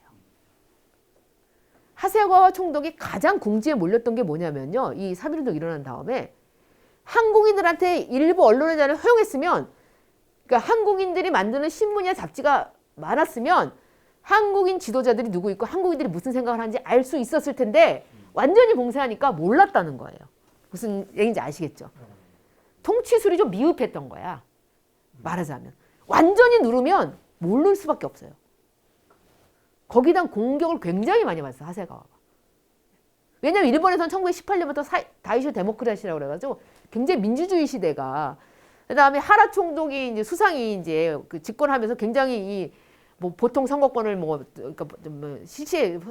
하세가와 총독이 가장 궁지에 몰렸던 게 뭐냐면요. 이 3.1운동 일어난 다음에 한국인들한테 일부 언론의 자유를 허용했으면, 그러니까 한국인들이 만드는 신문이나 잡지가 많았으면 한국인 지도자들이 누구 있고 한국인들이 무슨 생각을 하는지 알 수 있었을 텐데 완전히 봉쇄하니까 몰랐다는 거예요. 무슨 얘기인지 아시겠죠? 통치술이 좀 미흡했던 거야. 말하자면. 완전히 누르면 모를 수밖에 없어요. 거기다 공격을 굉장히 많이 받았어요, 하세가와가. 왜냐하면 일본에서는 1918년부터 다이쇼 데모크라시라고 그래가지고 굉장히 민주주의 시대가, 그다음에 하라 총독이 이제 수상이 이제 그 집권하면서 굉장히 뭐 보통 선거권을 그러니까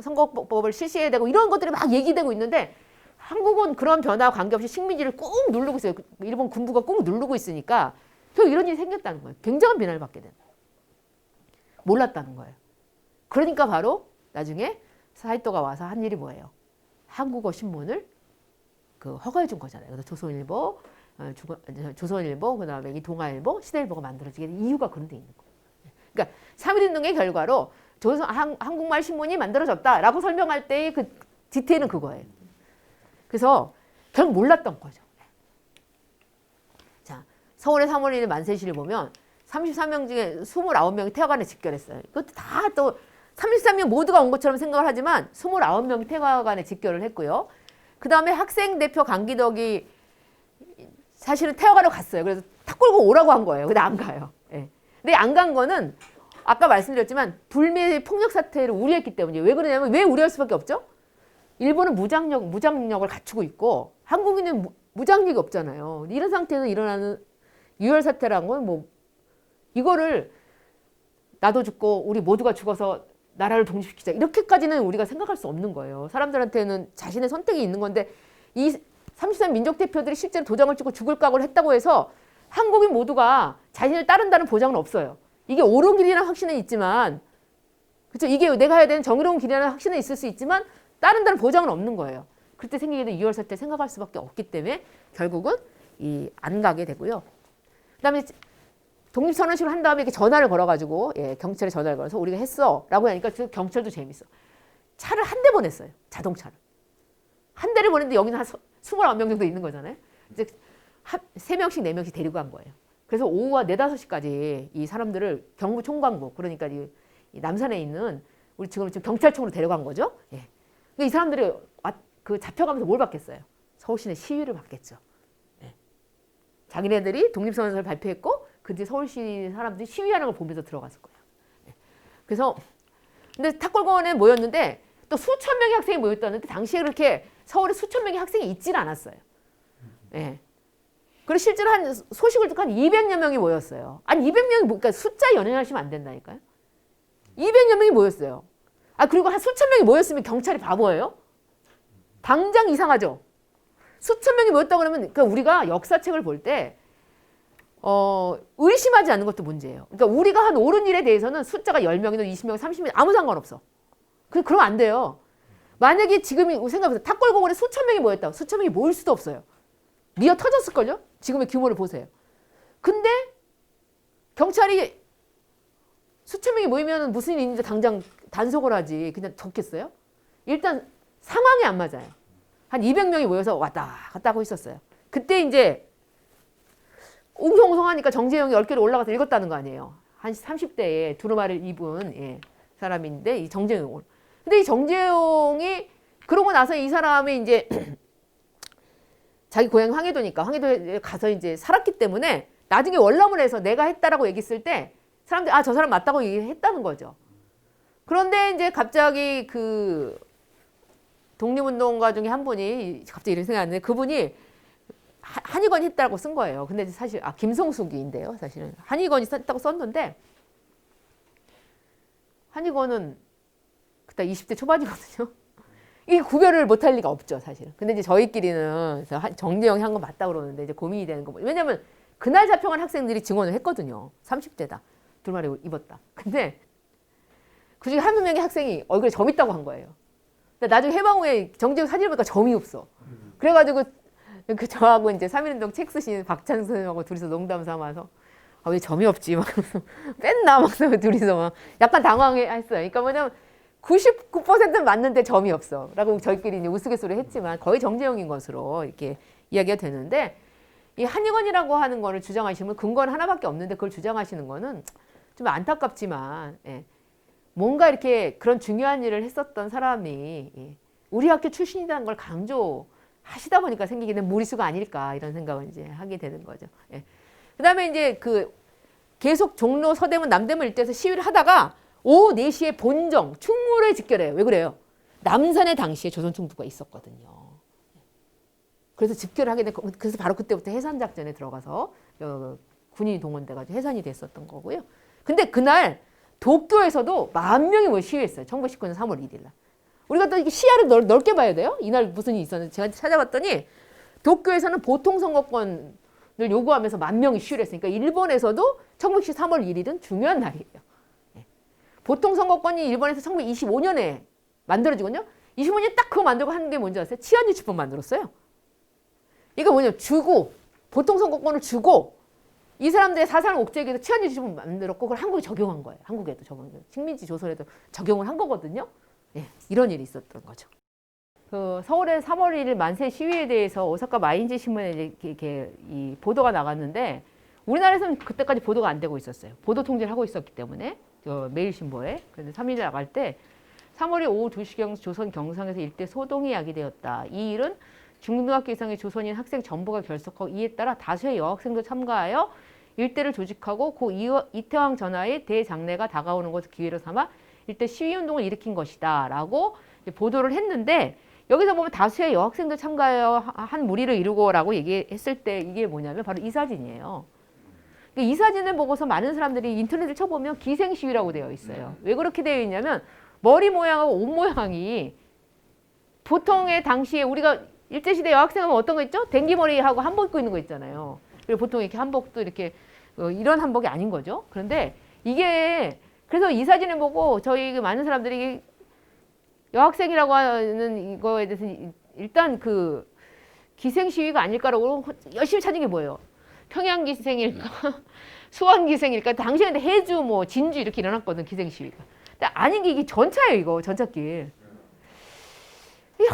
선거법을 실시해야 되고 이런 것들이 막 얘기되고 있는데, 한국은 그런 변화와 관계없이 식민지를 꾹 누르고 있어요. 일본 군부가 꾹 누르고 있으니까 결국 이런 일이 생겼다는 거예요. 굉장한 비난을 받게 된다. 몰랐다는 거예요. 그러니까 바로 나중에 사이토가 와서 한 일이 뭐예요? 한국어 신문을 허가해 준 거잖아요. 그래서 조선일보, 그다음에 이 동아일보, 시대일보가 만들어지게 된 이유가 그런 데 있는 거예요. 그러니까 3.1운동의 결과로 한국말 신문이 만들어졌다라고 설명할 때의 그 디테일은 그거예요. 그래서 결국 몰랐던 거죠. 자, 서울의 3월 1일 만세 시위를 보면 33명 중에 29명이 태화관에 집결했어요. 이것도 다 또 33명 모두가 온 것처럼 생각을 하지만 29명이 태화관에 집결을 했고요. 그 다음에 학생 대표 강기덕이 사실은 태화관으로 갔어요. 그래서 탁 끌고 오라고 한 거예요. 근데 안 가요. 예. 근데 안 간 거는 아까 말씀드렸지만 불매 폭력 사태를 우려했기 때문이에요. 왜 그러냐면 왜 우려할 수밖에 없죠? 일본은 무장력을 갖추고 있고 한국인은 무장력이 없잖아요. 이런 상태에서 일어나는 유혈 사태라는 건 뭐 이거를 나도 죽고 우리 모두가 죽어서 나라를 독립시키자 이렇게까지는 우리가 생각할 수 없는 거예요. 사람들한테는 자신의 선택이 있는 건데 이 33 민족 대표들이 실제로 도장을 찍고 죽을 각오를 했다고 해서 한국인 모두가 자신을 따른다는 보장은 없어요. 이게 옳은 길이라는 확신은 있지만 그렇죠? 이게 내가 해야 되는 정의로운 길이라는 확신은 있을 수 있지만 따른다는 보장은 없는 거예요. 그때 생기게 된 유혈 사태 생각할 수밖에 없기 때문에 결국은 안 가게 되고요. 그다음에 독립선언식을 한 다음에 이렇게 전화를 걸어가지고 경찰에 전화를 걸어서 우리가 했어 라고 하니까 그 경찰도 재밌어. 차를 한 대 보냈어요. 자동차를. 한 대를 보냈는데 여기는 한 29명 정도 있는 거잖아요. 이제 3명씩 4명씩 데리고 간 거예요. 그래서 오후와 4, 5시까지 이 사람들을 경부 총광부 그러니까 이 남산에 있는 우리 지금 경찰청으로 데려간 거죠. 예. 이 사람들이 그 잡혀가면서 뭘 받겠어요? 서울시내 시위를 받겠죠. 예. 자기네들이 독립선언서를 발표했고 그 뒤에 서울시 사람들이 시위하는 걸 보면서 들어갔을 거예요. 예. 그래서 근데 탁골공원에 모였는데 또 수천 명의 학생이 모였다는데 당시에 그렇게 서울에 수천 명의 학생이 있지는 않았어요. 예. 그리고 실제로 소식을 듣고 한 200여 명이 모였어요. 아니 200명이 그러니까 숫자 연연하시면 안 된다니까요. 200여 명이 모였어요. 그리고 한 수천 명이 모였으면 경찰이 바보예요? 당장 이상하죠. 수천 명이 모였다고 그러면 그러니까 우리가 역사책을 볼 때 의심하지 않는 것도 문제예요. 그러니까 우리가 한 옳은 일에 대해서는 숫자가 10명이든 20명, 30명 아무 상관없어. 그러면 안 돼요. 만약에 지금이 생각해보세요. 탁골공원에 수천 명이 모였다고. 수천 명이 모일 수도 없어요. 미어 터졌을걸요? 지금의 규모를 보세요. 근데 경찰이 수천 명이 모이면 무슨 일이 있는지 당장 단속을 하지. 그냥 적겠어요? 일단 상황이 안 맞아요. 한 200명이 모여서 왔다 갔다 하고 있었어요. 그때 이제 웅성웅성하니까 정재영이 얼개로 올라가서 읽었다는 거 아니에요. 한 30대에 두루마리를 입은 사람인데 이 정재용. 근데 이 정재용이 그러고 나서 이 사람이 이제 자기 고향 황해도니까 황해도에 가서 이제 살았기 때문에 나중에 월남을 내가 했다라고 얘기했을 때 사람들이 저 사람 맞다고 얘기했다는 거죠. 그런데 이제 갑자기 그 독립운동가 중에 한 분이 갑자기 이런 생각이 나는데 그분이 한의건이 했다고 쓴 거예요. 근데 사실 김성숙이인데요. 사실은 한의건이 썼다고 썼는데 한의건은 그때 20대 초반이거든요. 이게 구별을 못할 리가 없죠, 사실은. 근데 이제 저희끼리는 정재영이 한 거 맞다 그러는데 이제 고민이 되는 거. 왜냐면 그날 잡혀간 학생들이 증언을 했거든요. 30대다. 두루마리 입었다. 근데 그중에 한 명의 학생이 얼굴에 점 있다고 한 거예요. 근데 나중에 해방 후에 정재영 사진을 보니까 점이 없어. 그래가지고 저하고 이제 3.1운동 책 쓰신 박찬 선생님하고 둘이서 농담 삼아서 왜 점이 없지? 막 뺐나? 막 둘이서 막 약간 당황했어요. 그러니까 뭐냐면 99%는 맞는데 점이 없어. 라고 저희끼리 이제 우스갯소리 했지만 거의 정재영인 것으로 이렇게 이야기가 되는데 이 한의원이라고 하는 거를 주장하시면 근거는 하나밖에 없는데 그걸 주장하시는 거는 좀 안타깝지만 뭔가 이렇게 그런 중요한 일을 했었던 사람이 우리 학교 출신이라는 걸 강조하시다 보니까 생기게 된 무리수가 아닐까 이런 생각을 이제 하게 되는 거죠. 그 다음에 이제 계속 종로, 서대문, 남대문 일대에서 시위를 하다가 오후 4시에 본정, 충무로에 집결해요. 왜 그래요? 남산에 당시에 조선총독부가 있었거든요. 그래서 집결을 하게 되고 그래서 바로 그때부터 해산작전에 들어가서 군인이 동원돼가지고 해산이 됐었던 거고요. 근데 그날 도쿄에서도 10,000명이 모여 시위했어요. 1919년 3월 1일 날. 우리가 또 이게 시야를 넓게 봐야 돼요. 이날 무슨 일이 있었는지 제가 찾아봤더니 도쿄에서는 보통선거권을 요구하면서 10,000명이 시위를 했으니까 일본에서도 1919 3월 1일은 중요한 날이에요. 보통선거권이 일본에서 1925년에 만들어지거든요. 25년에 딱 그거 만들고 한 게 뭔지 아세요? 치안유치법 만들었어요. 이거 뭐냐면 보통선거권을 주고 이 사람들의 사상 옥죄에 대해서 치안유치법 만들었고 그걸 한국에 적용한 거예요. 한국에도 식민지 조선에도 적용을 한 거거든요. 이런 일이 있었던 거죠. 서울의 3월 1일 만세 시위에 대해서 오사카 마인지 신문에 이렇게 이 보도가 나갔는데 우리나라에서는 그때까지 보도가 안 되고 있었어요. 보도 통제를 하고 있었기 때문에 매일신보에. 그래서 3일 나갈 때 3월 오후 2시경 조선 경상에서 일대 소동이 야기되었다. 이 일은 중등학교 이상의 조선인 학생 전부가 결석하고 이에 따라 다수의 여학생도 참가하여 일대를 조직하고 고 이태왕 전하의 대장례가 다가오는 것을 기회로 삼아 일대 시위운동을 일으킨 것이다 라고 보도를 했는데, 여기서 보면 다수의 여학생들 참가하여 한 무리를 이루고 라고 얘기했을 때 이게 뭐냐면 바로 이 사진이에요. 이 사진을 보고서 많은 사람들이 인터넷을 쳐보면 기생시위라고 되어 있어요. 왜 그렇게 되어 있냐면 머리 모양하고 옷 모양이 보통의 당시에 우리가 일제시대 여학생 하면 어떤 거 있죠? 댕기머리하고 한복 입고 있는 거 있잖아요. 그리고 보통 이렇게 한복도 이렇게 이런 한복이 아닌 거죠. 그런데 이게 그래서 이 사진을 보고 저희 많은 사람들이 여학생이라고 하는 이거에 대해서 일단 그 기생시위가 아닐까라고 열심히 찾은 게 뭐예요? 평양기생일까? 수원기생일까? 당시에 근데 해주 뭐 진주 이렇게 일어났거든, 기생시위가. 근데 아닌 게 이게 전차예요, 이거 전차길. 야,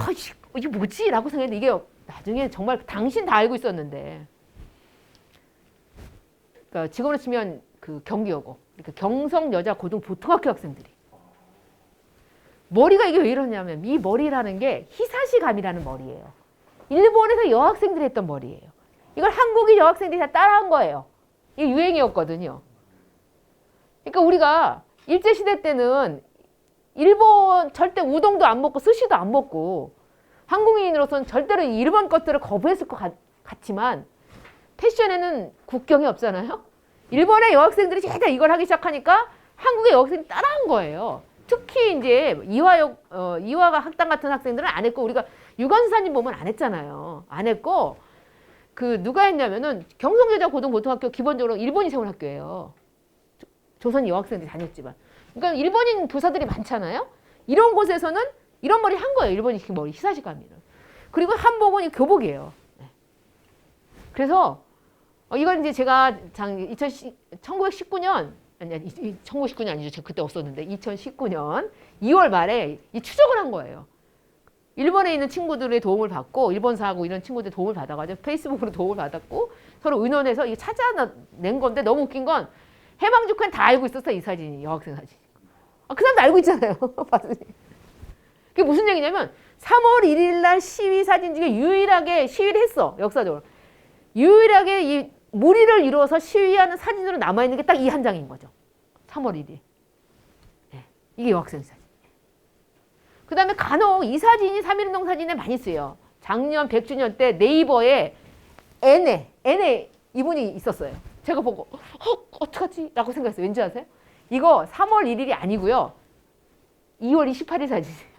이게 뭐지? 라고 생각했는데 이게 나중에 정말 당신 다 알고 있었는데. 그러니까 지금으로 치면 그 경기여고, 그러니까 경성 여자 고등 보통학교 학생들이 머리가 이게 왜 이러냐면 이 머리라는 게 히사시감이라는 머리예요. 일본에서 여학생들이 했던 머리예요. 이걸 한국인 여학생들이 다 따라한 거예요. 이게 유행이었거든요. 그러니까 우리가 일제시대 때는 일본 절대 우동도 안 먹고 스시도 안 먹고 한국인으로서는 절대로 일본 것들을 거부했을 것 같지만 패션에는 국경이 없잖아요. 일본의 여학생들이 제가 이걸 하기 시작하니까 한국의 여학생들이 따라한 거예요. 특히 이제 이화가 학당 같은 학생들은 안 했고, 우리가 유관수 사진 보면 안 했잖아요. 안 했고, 그 누가 했냐면은 경성여자 고등보통학교 기본적으로 일본이 세운 학교예요. 조선 여학생들이 다녔지만. 그러니까 일본인 교사들이 많잖아요. 이런 곳에서는 이런 머리 한 거예요. 일본이 머리 히사시감이를. 그리고 한복은 교복이에요. 그래서 이건 이제 제가 1919년 아니 1919년 아니죠. 제가 그때 없었는데 2019년 2월 말에 이 추적을 한 거예요. 일본에 있는 친구들의 도움을 받고 일본사하고 이런 친구들의 도움을 받아가지고 페이스북으로 도움을 받았고 서로 의논해서 이게 찾아낸 건데, 너무 웃긴 건 해방직후엔 다 알고 있었어, 이 사진이. 여학생 사진. 그 사람도 알고 있잖아요. 그게 무슨 얘기냐면 3월 1일 날 시위 사진 중에 유일하게 시위를 했어. 역사적으로. 유일하게 이 무리를 이루어서 시위하는 사진으로 남아있는 게 딱 이 한 장인 거죠. 3월 1일. 네. 이게 여학생 사진. 그 다음에 간혹 이 사진이 3.1운동 사진에 많이 쓰여요. 작년 100주년 때 네이버에 N에 이분이 있었어요. 제가 보고 어떡하지? 라고 생각했어요. 왠지 아세요? 이거 3월 1일이 아니고요. 2월 28일 사진이에요.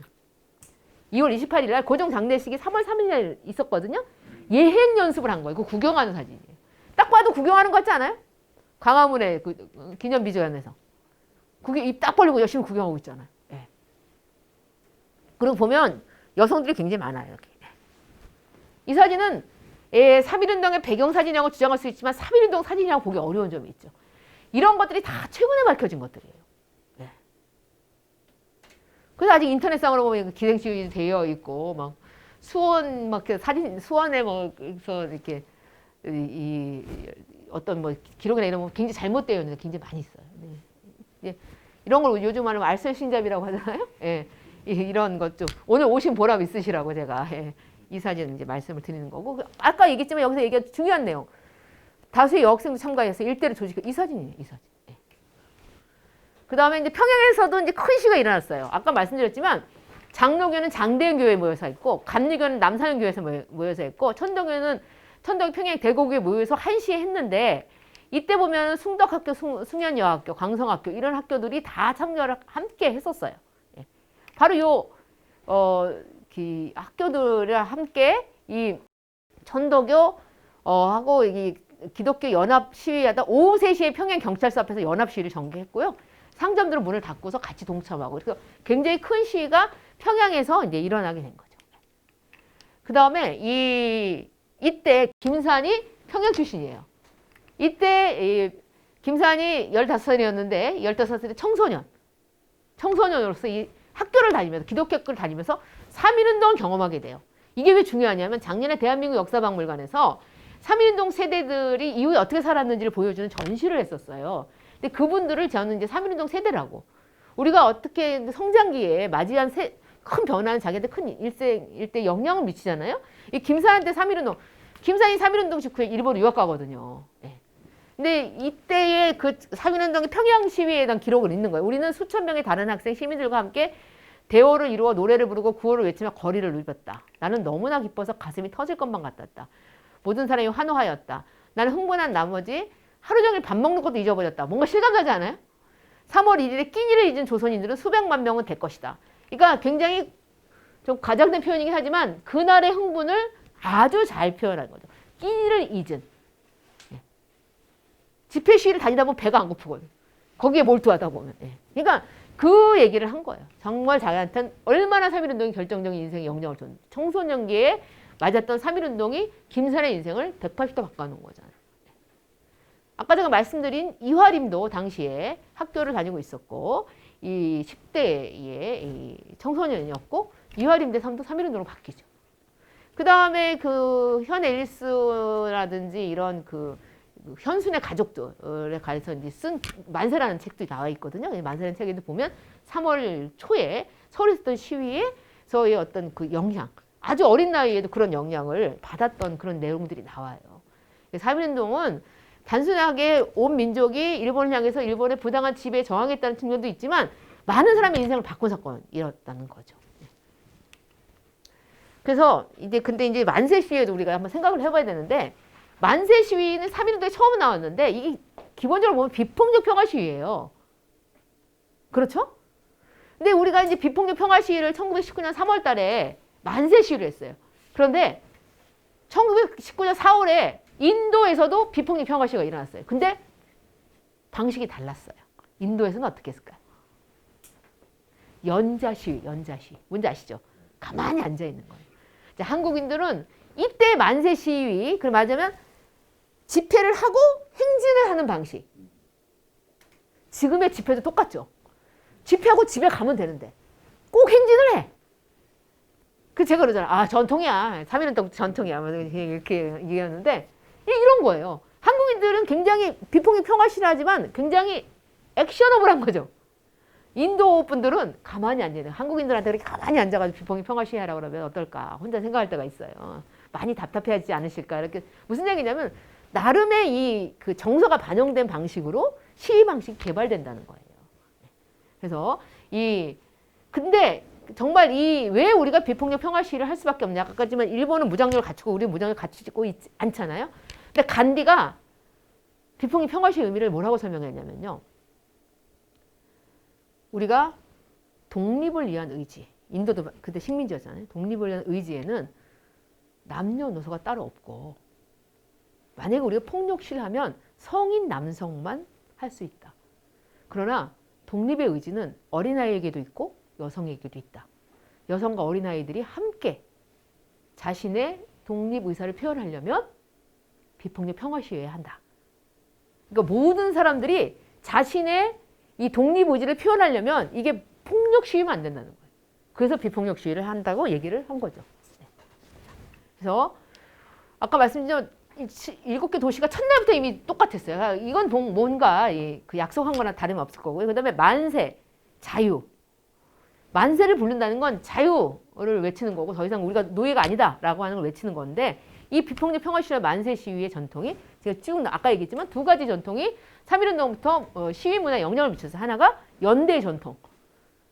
2월 28일 날 고종 장례식이 3월 3일 날 있었거든요. 예행 연습을 한 거예요. 그 구경하는 사진이에요. 딱 봐도 구경하는 거 같지 않아요? 광화문에 그 기념비전에서. 그게 입 딱 벌리고 열심히 구경하고 있잖아요. 예. 그리고 보면 여성들이 굉장히 많아요. 이렇게. 이 사진은 3.1운동의 배경사진이라고 주장할 수 있지만 3.1운동 사진이라고 보기 어려운 점이 있죠. 이런 것들이 다 최근에 밝혀진 것들이에요. 예. 그래서 아직 인터넷상으로 보면 기생시위 되어 있고, 막 수원 막 사진 수원에 뭐서 이렇게 어떤 뭐 기록이나 이런 거 굉장히 잘못되어 있는데 굉장히 많이 있어요. 네. 이런 걸 요즘 말하면 알쓸신잡이라고 하잖아요. 예. 이런 것 좀 오늘 오신 보람 있으시라고 제가 이 사진 이제 말씀을 드리는 거고, 아까 얘기했지만 여기서 얘기한 중요한 내용, 다수의 여학생도 참가해서 일대를 조직해. 이 사진이에요, 이 사진. 예. 그 다음에 이제 평양에서도 이제 큰 시위가 일어났어요. 아까 말씀드렸지만 장로교는 장대현 교회에 모여서 있고, 감리교는 남사현 교회에서 모여서 있고, 천덕교는 천덕 평양 대곡에 모여서 한시에 했는데, 이때 보면 숭덕학교, 숭연여학교, 광성학교 이런 학교들이 다 참여를 함께 했었어요. 예. 바로 요 학교들이랑 함께 이 천덕교 하고 이 기독교 연합 시위하다 오후 3시에 평양 경찰서 앞에서 연합 시위를 전개했고요. 상점들은 문을 닫고서 같이 동참하고, 그래서 굉장히 큰 시위가 평양에서 이제 일어나게 된 거죠. 그 다음에 이때 김산이 평양 출신이에요. 이때 김산이 15살이었는데 15살의 청소년으로서 이 학교를 다니면서, 기독교 학교를 다니면서 3.1운동을 경험하게 돼요. 이게 왜 중요하냐면 작년에 대한민국 역사박물관에서 3.1운동 세대들이 이후에 어떻게 살았는지를 보여주는 전시를 했었어요. 근데 그분들을 저는 이제 3.1운동 세대라고. 우리가 어떻게 성장기에 맞이한 큰 변화는 자기한테 큰 일대 영향을 미치잖아요. 이 김사한 때 3.1운동, 김사한이 3.1운동 직후에 일본 유학 가거든요. 예. 근데 이때의 그 3.1운동의 평양 시위에 대한 기록을 있는 거예요. 우리는 수천 명의 다른 학생, 시민들과 함께 대호를 이루어 노래를 부르고 구호를 외치며 거리를 누볐다. 나는 너무나 기뻐서 가슴이 터질 것만 같았다. 모든 사람이 환호하였다. 나는 흥분한 나머지 하루 종일 밥 먹는 것도 잊어버렸다. 뭔가 실감나지 않아요? 3월 1일에 끼니를 잊은 조선인들은 수백만 명은 될 것이다. 그러니까 굉장히 좀 과장된 표현이긴 하지만 그날의 흥분을 아주 잘 표현한 거죠. 끼니를 잊은. 집회 시위를 다니다 보면 배가 안 고프거든요. 거기에 몰두하다 보면. 그러니까 그 얘기를 한 거예요. 정말 자기한테는 얼마나 3.1운동이 결정적인 인생에 영향을 줬는지. 청소년기에 맞았던 3.1운동이 김사의 인생을 180도 바꿔놓은 거잖아요. 아까 제가 말씀드린 이화림도 당시에 학교를 다니고 있었고 이 10대의 이 청소년이었고 이화림대 삶도 3.1운동으로 바뀌죠. 그 다음에 그 현 앨리스라든지 이런 그 현순의 가족들에 관해서 이제 쓴 만세라는 책도 나와 있거든요. 만세라는 책에도 보면 3월 초에 서울에 있었던 시위에서의 어떤 그 영향, 아주 어린 나이에도 그런 영향을 받았던 그런 내용들이 나와요. 3.1운동은 단순하게 온 민족이 일본을 향해서 일본의 부당한 지배에 저항했다는 측면도 있지만 많은 사람의 인생을 바꾼 사건이었다는 거죠. 그래서 근데 이제 만세 시위에도 우리가 한번 생각을 해봐야 되는데 만세 시위는 3.1운동에 처음 나왔는데 이게 기본적으로 보면 비폭력 평화 시위예요. 그렇죠? 근데 우리가 이제 비폭력 평화 시위를 1919년 3월 달에 만세 시위를 했어요. 그런데 1919년 4월에 인도에서도 비폭력 평화 시위가 일어났어요. 근데 방식이 달랐어요. 인도에서는 어떻게 했을까요? 연자 시위. 뭔지 아시죠? 가만히 앉아 있는 거예요. 이제 한국인들은 이때 만세 시위, 그럼 맞으면 집회를 하고 행진을 하는 방식. 지금의 집회도 똑같죠. 집회하고 집에 가면 되는데 꼭 행진을 해. 그 제가 그러잖아. 아, 전통이야. 3.1운동 전통이야. 이렇게 얘기하는데 이런 거예요. 한국인들은 굉장히 비폭력 평화 시위하지만 굉장히 액션업을 한 거죠. 인도 분들은 가만히 앉아야 돼요. 한국인들한테 그렇게 가만히 앉아가지고 비폭력 평화 시위하라고 그러면 어떨까. 혼자 생각할 때가 있어요. 많이 답답해하지 않으실까. 이렇게 무슨 얘기냐면 나름의 이 그 정서가 반영된 방식으로 시위 방식이 개발된다는 거예요. 그래서 근데 정말 왜 우리가 비폭력 평화 시위를 할 수밖에 없냐. 아까지만 일본은 무장력을 갖추고 우리는 무장력을 갖추고 있지 않잖아요. 근데 간디가 비폭력 평화 시위 의미를 뭐라고 설명했냐면요. 우리가 독립을 위한 의지, 인도도 그때 식민지였잖아요. 독립을 위한 의지에는 남녀노소가 따로 없고 만약에 우리가 폭력 시위를 하면 성인 남성만 할 수 있다. 그러나 독립의 의지는 어린아이에게도 있고 여성에게도 있다. 여성과 어린아이들이 함께 자신의 독립 의사를 표현하려면 비폭력 평화 시위해야 한다. 그러니까 모든 사람들이 자신의 이 독립 의지를 표현하려면 이게 폭력 시위면 안 된다는 거예요. 그래서 비폭력 시위를 한다고 얘기를 한 거죠. 그래서 아까 말씀드린 7개 도시가 첫날부터 이미 똑같았어요. 이건 뭔가 그 약속한 거나 다름없을 거고요. 그 다음에 만세, 자유. 만세를 부른다는 건 자유를 외치는 거고 더 이상 우리가 노예가 아니다라고 하는 걸 외치는 건데 이 비폭력 평화 시위와 만세 시위의 전통이 제가 쭉 아까 얘기했지만 두 가지 전통이 3.1운동부터 시위 문화에 영향을 미쳐서 하나가 연대의 전통.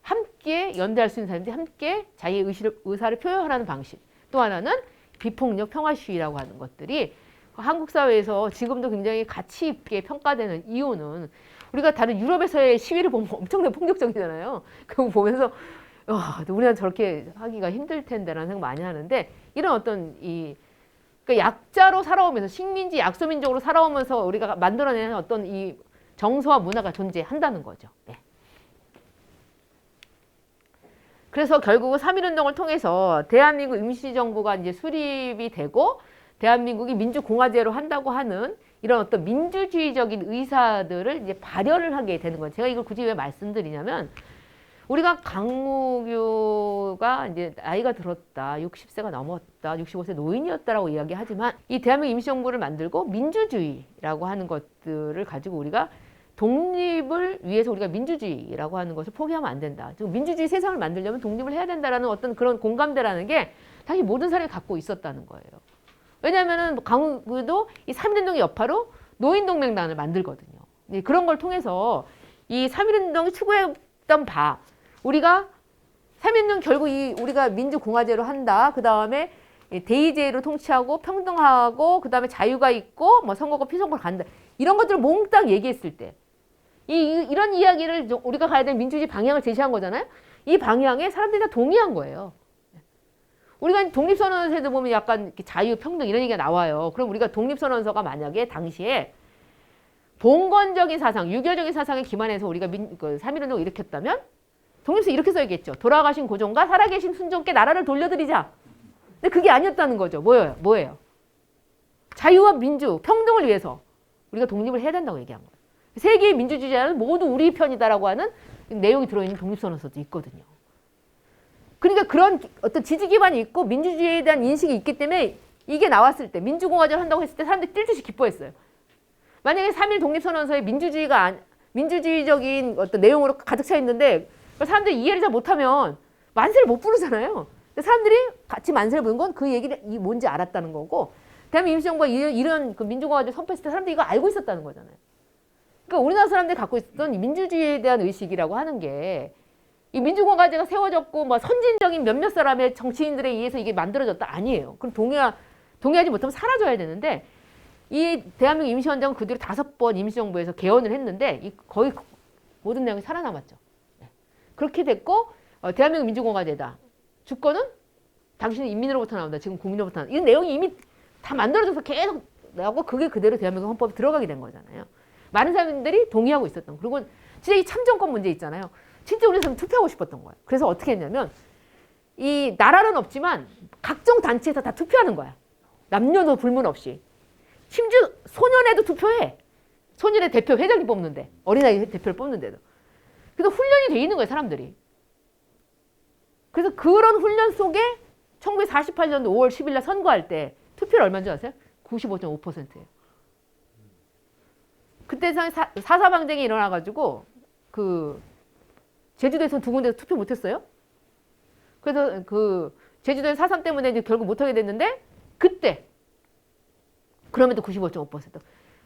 함께 연대할 수 있는 사람들이 함께 자기의 의사를 표현하는 방식. 또 하나는 비폭력 평화 시위라고 하는 것들이 한국 사회에서 지금도 굉장히 가치 있게 평가되는 이유는 우리가 다른 유럽에서의 시위를 보면 엄청나게 폭력적이잖아요. 그거 보면서 우리는 저렇게 하기가 힘들 텐데라는 생각 많이 하는데 이런 어떤 그러니까 약자로 살아오면서 식민지 약소민족으로 살아오면서 우리가 만들어내는 어떤 이 정서와 문화가 존재한다는 거죠. 네. 그래서 결국은 3.1운동을 통해서 대한민국 임시정부가 이제 수립이 되고 대한민국이 민주공화제로 한다고 하는 이런 어떤 민주주의적인 의사들을 이제 발현을 하게 되는 거예요. 제가 이걸 굳이 왜 말씀드리냐면 우리가 강무교가 이제 나이가 들었다, 60세가 넘었다, 65세 노인이었다라고 이야기하지만 이 대한민국 임시정부를 만들고 민주주의라고 하는 것들을 가지고 우리가 독립을 위해서 우리가 민주주의라고 하는 것을 포기하면 안 된다. 민주주의 세상을 만들려면 독립을 해야 된다라는 어떤 그런 공감대라는 게 당시 모든 사람이 갖고 있었다는 거예요. 왜냐하면은 강무도 이 3.1운동의 여파로 노인동맹단을 만들거든요. 그런 걸 통해서 이 3.1운동이 추구했던 바, 우리가 3.1운동 결국 우리가 민주공화제로 한다. 그 다음에 대의제로 통치하고 평등하고 그 다음에 자유가 있고 뭐 선거고 피선거를 간다. 이런 것들을 몽땅 얘기했을 때 이런 이야기를 우리가 가야 될 민주주의 방향을 제시한 거잖아요. 이 방향에 사람들이 다 동의한 거예요. 우리가 독립선언서에도 보면 약간 이렇게 자유, 평등 이런 얘기가 나와요. 그럼 우리가 독립선언서가 만약에 당시에 봉건적인 사상, 유교적인 사상에 기반해서 우리가 3.1운동을 일으켰다면 독립서 이렇게 써야겠죠. 돌아가신 고종과 살아계신 순종께 나라를 돌려드리자. 근데 그게 아니었다는 거죠. 뭐예요? 자유와 민주, 평등을 위해서 우리가 독립을 해야 된다고 얘기한 거예요. 세계의 민주주의자는 모두 우리 편이다라고 하는 내용이 들어있는 독립선언서도 있거든요. 그러니까 그런 어떤 지지 기반이 있고 민주주의에 대한 인식이 있기 때문에 이게 나왔을 때 민주공화제를 한다고 했을 때 사람들이 뛸듯이 기뻐했어요. 만약에 3.1 독립선언서에 민주주의적인 어떤 내용으로 가득 차 있는데 사람들이 이해를 잘 못하면 만세를 못 부르잖아요. 사람들이 같이 만세를 부른 건 그 얘기를 뭔지 알았다는 거고, 대한민국 임시정부가 이런 그 민주공화제 선포했을 때 사람들이 이거 알고 있었다는 거잖아요. 그러니까 우리나라 사람들이 갖고 있었던 민주주의에 대한 의식이라고 하는 게 이 민주공화제가 세워졌고 뭐 선진적인 몇몇 사람의 정치인들에 의해서 이게 만들어졌다 아니에요. 그럼 동의하지 못하면 사라져야 되는데 이 대한민국 임시헌장은 그 뒤로 5번 임시정부에서 개헌을 했는데 거의 모든 내용이 살아남았죠. 그렇게 됐고 대한민국 민주공화제다. 주권은 당신은 인민으로부터 나온다. 지금 국민으로부터 나온다. 이런 내용이 이미 다 만들어져서 계속 나오고 그게 그대로 대한민국 헌법에 들어가게 된 거잖아요. 많은 사람들이 동의하고 있었던. 그리고 진짜 이 참정권 문제 있잖아요. 진짜 우리 사람 투표하고 싶었던 거예요. 그래서 어떻게 했냐면 이 나라는 없지만 각종 단체에서 다 투표하는 거야. 남녀노 불문 없이. 심지어 소년에도 투표해. 소년의 대표 회장이 뽑는데. 어린아이 대표를 뽑는데도. 그래서 훈련이 돼 있는 거예요, 사람들이. 그래서 그런 훈련 속에 1948년도 5월 10일 날 선거할 때 투표를 얼마인 줄 아세요? 95.5%예요. 그때 사사방쟁이 일어나가지고 제주도에서 2군데서 투표 못했어요. 그래서 제주도에 4.3 때문에 이제 결국 못하게 됐는데 그때 그럼에도 95.5%.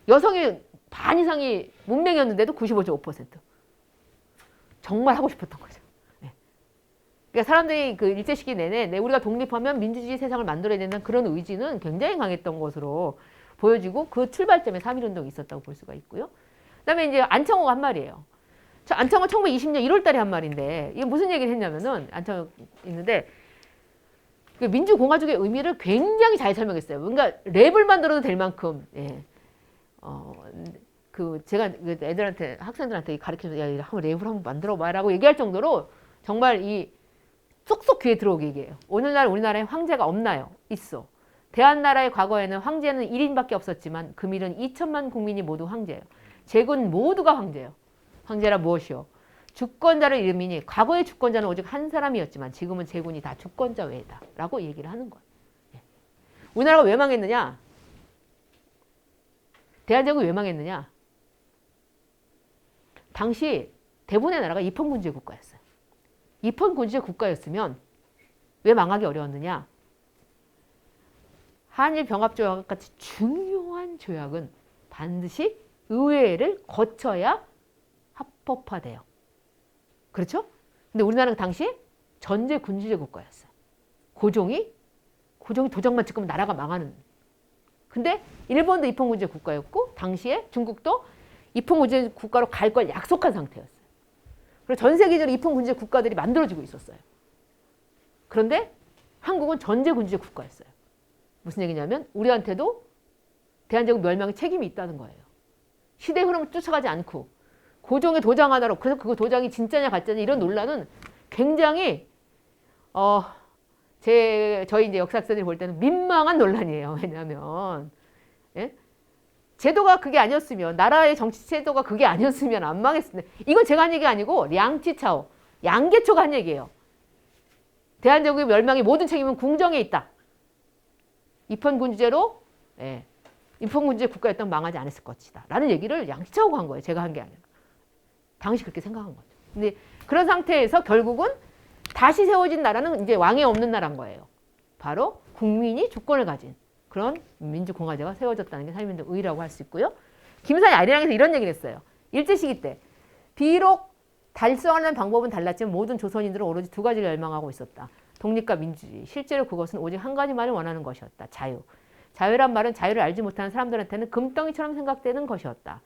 여성이 반 이상이 문맹이었는데도 95.5%. 정말 하고 싶었던 거죠. 네. 그러니까 사람들이 그 일제시기 내내 우리가 독립하면 민주주의 세상을 만들어야 된다는 그런 의지는 굉장히 강했던 것으로 보여지고 그 출발점에 3.1운동이 있었다고 볼 수가 있고요. 그다음에 이제 안창호가 한 말이에요. 안창호 1920년 1월 달에 한 말인데 이게 무슨 얘기를 했냐면은 안창호 있는데 민주공화국의 의미를 굉장히 잘 설명했어요. 뭔가 랩을 만들어도 될 만큼 제가 애들한테 학생들한테 가르쳐서 야 한번 랩을 한번 만들어봐라고 얘기할 정도로 정말 이 쏙쏙 귀에 들어오게 얘기해요. 오늘날 우리나라에 황제가 없나요? 있어. 대한나라의 과거에는 황제는 1인밖에 없었지만 금일은 2천만 국민이 모두 황제예요. 제군 모두가 황제예요. 황제라 무엇이요? 주권자를 이름이니 과거의 주권자는 오직 한 사람이었지만 지금은 제군이 다 주권자 외다 라고 얘기를 하는 거예요. 우리나라가 왜 망했느냐? 대한제국이 왜 망했느냐? 당시 대부분의 나라가 입헌군주의 국가였어요. 입헌군주의 국가였으면 왜 망하기 어려웠느냐? 한일병합조약 같이 중요한 조약은 반드시 의회를 거쳐야 합법화돼요. 그렇죠? 근데 우리나라가 당시에 전제군주제 국가였어요. 고종이 도장만 찍으면 나라가 망하는. 근데 일본도 입헌군주제 국가였고 당시에 중국도 입헌군주제 국가로 갈 걸 약속한 상태였어요. 그리고 전 세계적으로 입헌군주제 국가들이 만들어지고 있었어요. 그런데 한국은 전제군주제 국가였어요. 무슨 얘기냐면 우리한테도 대한제국 멸망의 책임이 있다는 거예요. 시대 흐름을 쫓아가지 않고 고종의 도장 하나로, 그래서 그 도장이 진짜냐 가짜냐 이런 논란은 굉장히 저희 이제 역사학자들이 볼 때는 민망한 논란이에요. 왜냐하면 제도가 그게 아니었으면, 나라의 정치 제도가 그게 아니었으면 안 망했을 텐데. 이건 제가 한 얘기가 아니고 량치차오, 양계초가 한 얘기예요. 대한제국의 멸망의 모든 책임은 궁정에 있다. 입헌군주제로 입헌군주제 국가였다면 망하지 않았을 것이다. 라는 얘기를 양계초하고 한 거예요. 제가 한 게 아니라. 당시 그렇게 생각한 거죠. 근데 그런 상태에서 결국은 다시 세워진 나라는 이제 왕이 없는 나라인 거예요. 바로 국민이 주권을 가진 그런 민주공화제가 세워졌다는 게 사회민주주의 의의라고 할 수 있고요. 김사의 아리랑에서 이런 얘기를 했어요. 일제시기 때 비록 달성하는 방법은 달랐지만 모든 조선인들은 오로지 두 가지를 열망하고 있었다. 독립과 민주주의. 실제로 그것은 오직 한 가지만을 원하는 것이었다. 자유. 자유란 말은 자유를 알지 못하는 사람들한테는 금덩이처럼 생각되는 것이었다.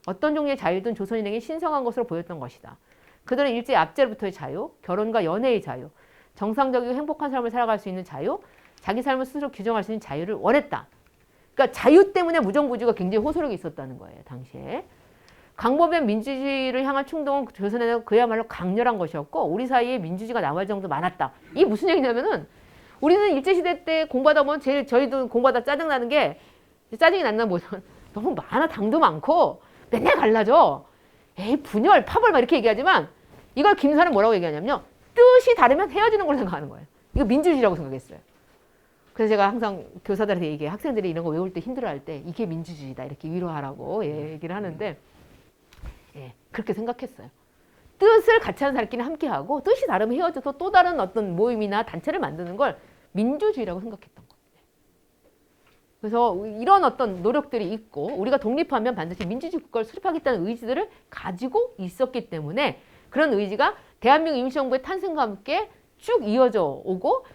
어떤 종류의 자유든 조선인에게 신성한 것으로 보였던 것이다. 그들은 일제 압제로부터의 자유, 결혼과 연애의 자유, 정상적이고 행복한 삶을 살아갈 수 있는 자유, 자기 삶을 스스로 규정할 수 있는 자유를 원했다. 그러니까 자유 때문에 무정부주의가 굉장히 호소력이 있었다는 거예요. 당시에. 강법의 민주주의를 향한 충동은 조선에는 그야말로 강렬한 것이었고 우리 사이에 민주주의가 남을 정도 많았다. 이게 무슨 얘기냐면은 우리는 일제시대 때 공부하다 보면 제일 저희도 공부하다 짜증나는 게 짜증이 난다 뭐냐면 너무 많아. 당도 많고 맨날 갈라져. 에이 분열, 파벌 막 이렇게 얘기하지만 이걸 김사는 뭐라고 얘기하냐면요. 뜻이 다르면 헤어지는 걸 생각하는 거예요. 이거 민주주의라고 생각했어요. 그래서 제가 항상 교사들한테 얘기해요. 학생들이 이런 거 외울 때 힘들어할 때 이게 민주주의다 이렇게 위로하라고 얘기를 하는데 그렇게 생각했어요. 뜻을 같이 하는 사람끼리 함께하고 뜻이 다르면 헤어져서 또 다른 어떤 모임이나 단체를 만드는 걸 민주주의라고 생각했던 거예요. 그래서 이런 어떤 노력들이 있고 우리가 독립하면 반드시 민주주의 국가를 수립하겠다는 의지들을 가지고 있었기 때문에 그런 의지가 대한민국 임시정부의 탄생과 함께 쭉 이어져 오고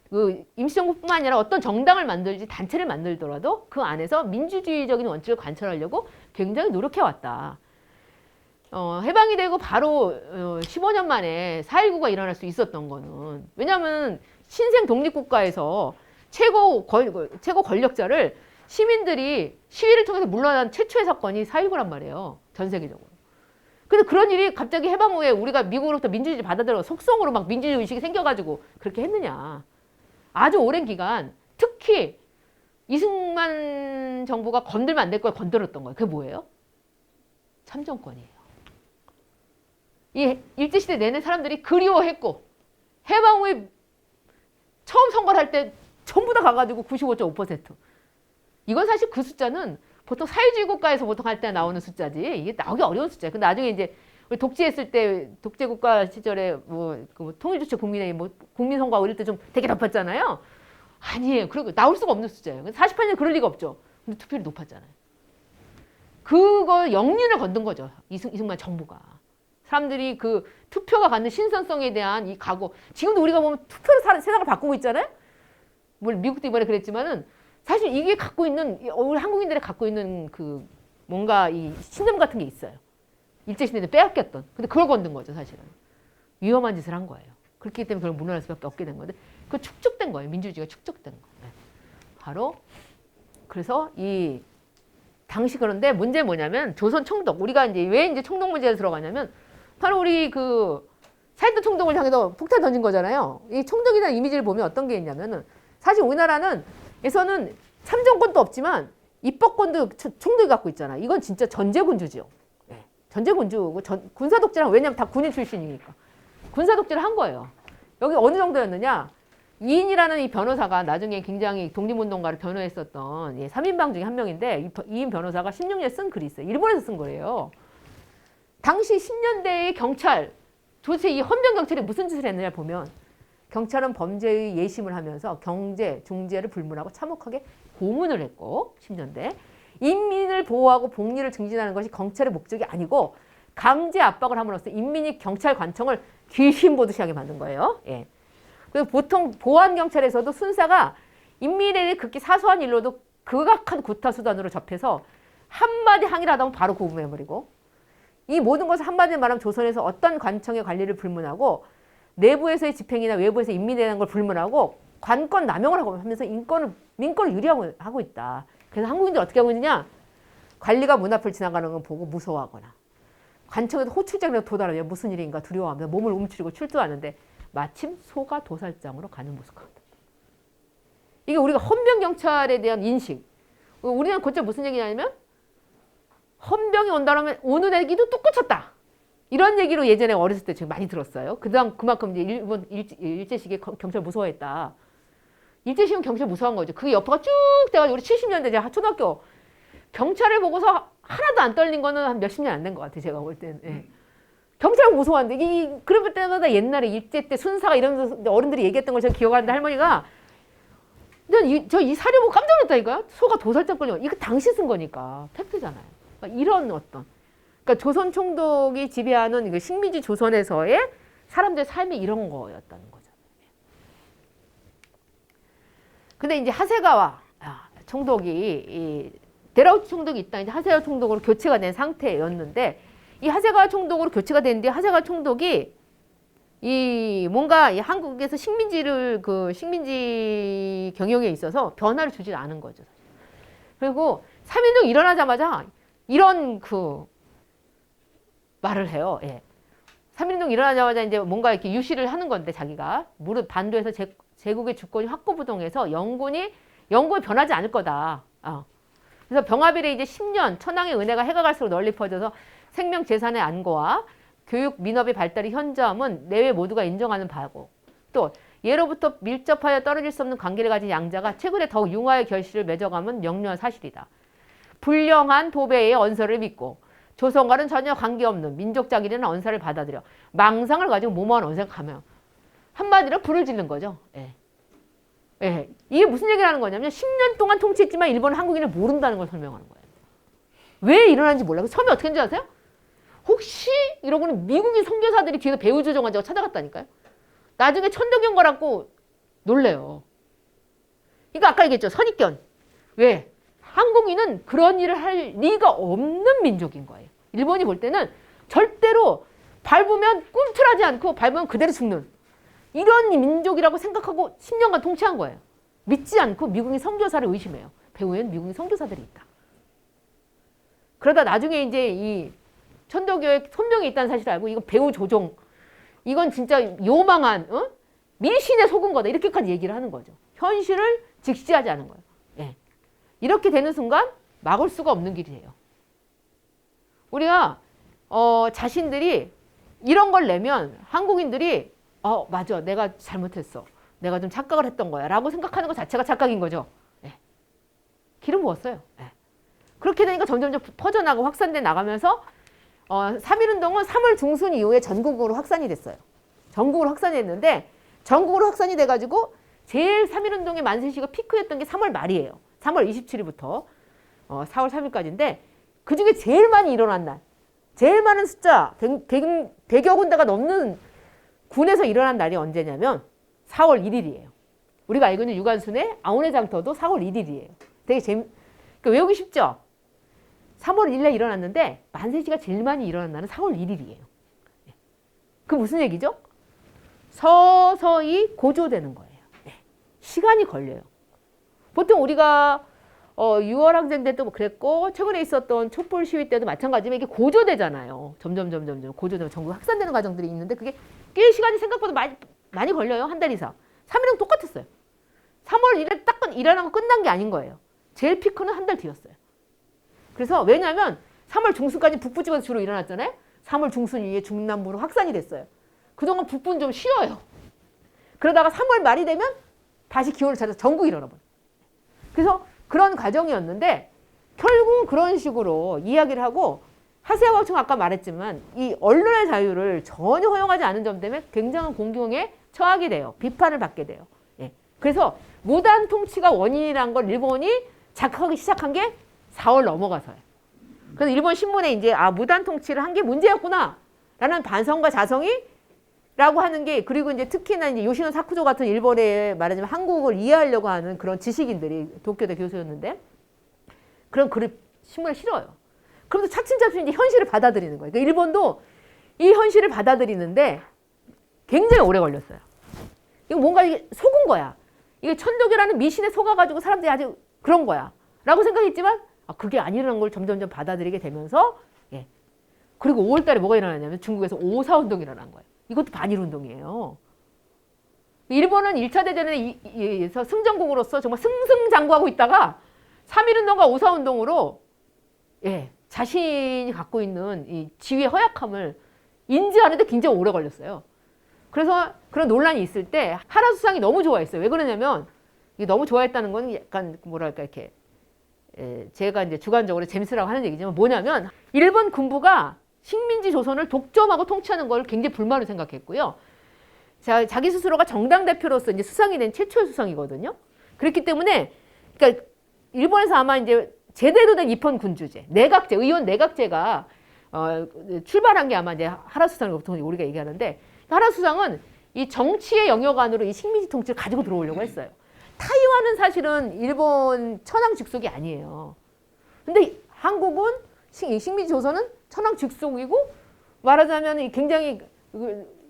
그 임시정부뿐만 아니라 어떤 정당을 만들지 단체를 만들더라도 그 안에서 민주주의적인 원칙을 관철하려고 굉장히 노력해왔다. 해방이 되고 바로 15년 만에 4.19가 일어날 수 있었던 거는 왜냐하면 신생 독립국가에서 최고 권력자를 시민들이 시위를 통해서 물러난 최초의 사건이 4.19란 말이에요. 전 세계적으로. 근데 그런 일이 갑자기 해방 후에 우리가 미국으로부터 민주주의 받아들여 속성으로 막 민주주의 의식이 생겨가지고 그렇게 했느냐. 아주 오랜 기간 특히 이승만 정부가 건들면 안 될 걸 건드렸던 거예요. 그게 뭐예요? 참정권이에요. 이 일제시대 내내 사람들이 그리워했고 해방 후에 처음 선거를 할 때 전부 다 가가지고 95.5%. 이건 사실 그 숫자는 보통 사회주의 국가에서 보통 할 때 나오는 숫자지 이게 나오기 어려운 숫자예요. 근데 나중에 이제 우리 독재했을 때 독재국가 시절에 그 통일주체 국민의 국민선거하고 이럴 때 좀 되게 높았잖아요. 아니에요. 그리고 나올 수가 없는 숫자예요. 48년 그럴 리가 없죠. 근데 투표율이 높았잖아요. 그거 영린을 건든 거죠. 이승만 정부가. 사람들이 그 투표가 갖는 신선성에 대한 이 각오. 지금도 우리가 보면 투표로 세상을 바꾸고 있잖아요. 물론 미국도 이번에 그랬지만은 사실 이게 갖고 있는 우리 한국인들이 갖고 있는 그 뭔가 이 신념 같은 게 있어요. 일제시대 때 빼앗겼던. 근데 그걸 건든 거죠, 사실은. 위험한 짓을 한 거예요. 그렇기 때문에 그걸 무너날 수밖에 없게 된 건데 그 축적된 거예요. 민주주의가 축적된 거예요. 바로 그래서 이 당시 그런데 문제는 뭐냐면 조선 총독 우리가 왜 이제 총독 문제에 들어가냐면 바로 우리 그 사이드 총독을 향해서 폭탄 던진 거잖아요. 이 총독에 대한 이미지를 보면 어떤 게 있냐면은 사실 우리나라는 에서는 참정권도 없지만 입법권도 총독이 갖고 있잖아. 이건 진짜 전제군주죠. 네. 전제군주 군사독재랑 왜냐면 다 군인 출신이니까 군사독재를 한 거예요. 여기 어느 정도였느냐? 이인이라는 이 변호사가 나중에 굉장히 독립운동가를 변호했었던 3인방 중에 한 명인데 이인 변호사가 16년에 쓴 글이 있어요. 일본에서 쓴 거예요. 당시 10년대의 경찰 도대체 이 헌병 경찰이 무슨 짓을 했느냐 보면 경찰은 범죄의 예심을 하면서 경제, 중재를 불문하고 참혹하게 고문을 했고 10년대 인민을 보호하고 복리를 증진하는 것이 경찰의 목적이 아니고 강제 압박을 함으로써 인민이 경찰 관청을 귀신 보듯이 하게 만든 거예요. 예. 그리고 보통 보안경찰에서도 순사가 인민의 극히 사소한 일로도 극악한 구타 수단으로 접해서 한마디 항의를 하다 보면 바로 고문해버리고 이 모든 것을 한마디로 말하면 조선에서 어떤 관청의 관리를 불문하고 내부에서의 집행이나 외부에서 인민에 대한 걸 불문하고 관권 남용을 하면서 민권을 유리하고 있다. 그래서 한국인들이 어떻게 하고 있느냐? 관리가 문 앞을 지나가는 걸 보고 무서워하거나 관청에서 호출장이라도 도달하면 무슨 일인가 두려워하면서 몸을 움츠리고 출두하는데 마침 소가 도살장으로 가는 모습 같다. 이게 우리가 헌병경찰에 대한 인식. 우리는 그때 무슨 얘기냐면 헌병이 온다면 오는 애기도 뚝 꽂혔다. 이런 얘기로 예전에 어렸을 때 제가 많이 들었어요. 그만큼 이제 일본 일제시기에 경찰 무서워했다. 일제시기면 경찰 무서워한 거죠. 그게 여파가 쭉 돼가지고 우리 70년대 제가 초등학교 경찰을 보고서 하나도 안 떨린 거는 한 몇십 년 안 된 것 같아요. 제가 볼 때는. 예. 경찰을 무서워하는데 그럴 때마다 옛날에 일제 때 순사가 이러면서 어른들이 얘기했던 걸 제가 기억하는데 할머니가 저 이 사료 보고 깜짝 놀랐다니까요. 소가 도살장 끌려. 이거 당시 쓴 거니까 팩트잖아요. 그러니까 이런 어떤 그러니까 조선 총독이 지배하는 그 식민지 조선에서의 사람들의 삶이 이런 거였다는 거죠. 근데 이제 하세가와 총독이 데라우치 총독이 있다 이제 하세가 총독으로 교체가 된 상태였는데 이 하세가 총독으로 교체가 됐는데 하세가 총독이 뭔가 이 한국에서 식민지 경영에 있어서 변화를 주지 않은 거죠. 그리고 3.1운동 일어나자마자 이런 말을 해요. 예. 3.1운동 일어나자마자 이제 뭔가 이렇게 유시를 하는 건데 자기가 무릇 반도에서 제국의 주권이 확고부동해서 영국이 변하지 않을 거다. 그래서 병합일에 이제 10년 천황의 은혜가 해가 갈수록 널리 퍼져서 생명 재산의 안고와 교육 민업의 발달이 현저함은 내외 모두가 인정하는 바고 또 예로부터 밀접하여 떨어질 수 없는 관계를 가진 양자가 최근에 더욱 융화의 결실을 맺어감은 명료한 사실이다. 불량한 도배의 언서를 믿고 조선과는 전혀 관계없는 민족장이라는 언사를 받아들여 망상을 가지고 무모한 언사를 가며 한마디로 불을 지른 거죠. 예. 예. 이게 무슨 얘기를 하는 거냐면 10년 동안 통치했지만 일본은 한국인을 모른다는 걸 설명하는 거예요. 왜 일어났는지 몰라요. 처음에 어떻게 했는지 아세요? 혹시 이러고는 미국인 선교사들이 뒤에서 배후 조종하자고 찾아갔다니까요. 나중에 천도경 거라고 놀래요. 이거 아까 얘기했죠. 선입견. 왜? 한국인은 그런 일을 할 리가 없는 민족인 거예요. 일본이 볼 때는 절대로 밟으면 꿈틀하지 않고 밟으면 그대로 죽는 이런 민족이라고 생각하고 10년간 통치한 거예요. 믿지 않고 미국인 선교사를 의심해요. 배후에는 미국인 선교사들이 있다. 그러다 나중에 이제 이 천도교에 손명이 있다는 사실을 알고 이건 배후 조종, 이건 진짜 요망한 미신에 속은 거다. 이렇게까지 얘기를 하는 거죠. 현실을 직시하지 않은 거예요. 예. 이렇게 되는 순간 막을 수가 없는 길이에요. 우리가 자신들이 이런 걸 내면 한국인들이 맞아, 내가 잘못했어. 내가 좀 착각을 했던 거야 라고 생각하는 것 자체가 착각인 거죠. 예. 길을 부었어요. 예. 그렇게 되니까 점점 퍼져나가고 확산돼 나가면서 3.1운동은 3월 중순 이후에 전국으로 확산이 됐어요. 전국으로 확산이 됐는데 전국으로 확산이 돼가지고 제일 3.1운동의 만세시가 피크였던 게 3월 말이에요. 3월 27일부터 4월 3일까지인데 그중에 제일 많이 일어난 날, 제일 많은 숫자 100여 군데가 넘는 군에서 일어난 날이 언제냐면 4월 1일이에요. 우리가 알고 있는 유관순의 아오네 장터도 4월 1일이에요. 되게 그러니까 외우기 쉽죠? 3월 1일에 일어났는데 만세시가 제일 많이 일어난 날은 4월 1일이에요. 그 무슨 얘기죠? 서서히 고조되는 거예요. 시간이 걸려요. 보통 우리가 6월 항쟁 때도 그랬고 최근에 있었던 촛불 시위 때도 마찬가지지만 이게 고조되잖아요. 점점 고조되면 전국 확산되는 과정들이 있는데 그게 꽤 시간이 생각보다 많이 걸려요. 한 달 이상. 3일은 똑같았어요. 3월 1일에 딱 일어나고 끝난 게 아닌 거예요. 제일 피크는 한 달 뒤였어요. 그래서 왜냐하면 3월 중순까지 북부 지역에서 주로 일어났잖아요. 3월 중순 이후에 중남부로 확산이 됐어요. 그동안 북부는 좀 쉬어요. 그러다가 3월 말이 되면 다시 기온을 찾아서 전국이 일어나버려요. 그래서 그런 과정이었는데 결국 그런 식으로 이야기를 하고 하세가 아까 말했지만 이 언론의 자유를 전혀 허용하지 않은 점 때문에 굉장한 공경에 처하게 돼요. 비판을 받게 돼요. 예. 그래서 무단 통치가 원인이라는 걸 일본이 자각하기 시작한 게 4월 넘어가서요. 그래서 일본 신문에 이제 무단 통치를 한 게 문제였구나 라는 반성과 자성이라고 하는 게 그리고 이제 특히나 이제 요시노 사쿠조 같은 일본의 말하자면 한국을 이해하려고 하는 그런 지식인들이 도쿄대 교수였는데 그런 글을 신문에 실어요. 그러면서 차츰차츰 이제 현실을 받아들이는 거예요. 그러니까 일본도 이 현실을 받아들이는데 굉장히 오래 걸렸어요. 이거 뭔가 이게 속은 거야. 이게 천도교라는 미신에 속아가지고 사람들이 아주 그런 거야. 라고 생각했지만 그게 아니라는 걸 점점 받아들이게 되면서 예. 그리고 5월 달에 뭐가 일어나냐면 중국에서 5.4운동이 일어난 거예요. 이것도 반일운동이에요. 일본은 1차 대전에서 승전국으로서 정말 승승장구하고 있다가 3.1운동과 5.4운동으로 예, 자신이 갖고 있는 이 지위의 허약함을 인지하는데 굉장히 오래 걸렸어요. 그래서 그런 논란이 있을 때 하라 수상이 너무 좋아했어요. 왜 그러냐면 이게 너무 좋아했다는 건 약간 뭐랄까 이렇게 제가 이제 주관적으로 재밌으라고 하는 얘기지만 뭐냐면 일본 군부가 식민지 조선을 독점하고 통치하는 걸 굉장히 불만으로 생각했고요. 자기 스스로가 정당 대표로서 이제 수상이 된 최초의 수상이거든요. 그렇기 때문에 그러니까 일본에서 아마 이제 제대로 된 입헌 군주제, 내각제, 의원 내각제가 출발한 게 아마 이제 하라 수상을 보통 우리가 얘기하는데 하라 수상은 이 정치의 영역 안으로 이 식민지 통치를 가지고 들어오려고 했어요. 타이완은 사실은 일본 천황 직속이 아니에요. 근데 한국은 식민지 조선은 천황 직속이고 말하자면 굉장히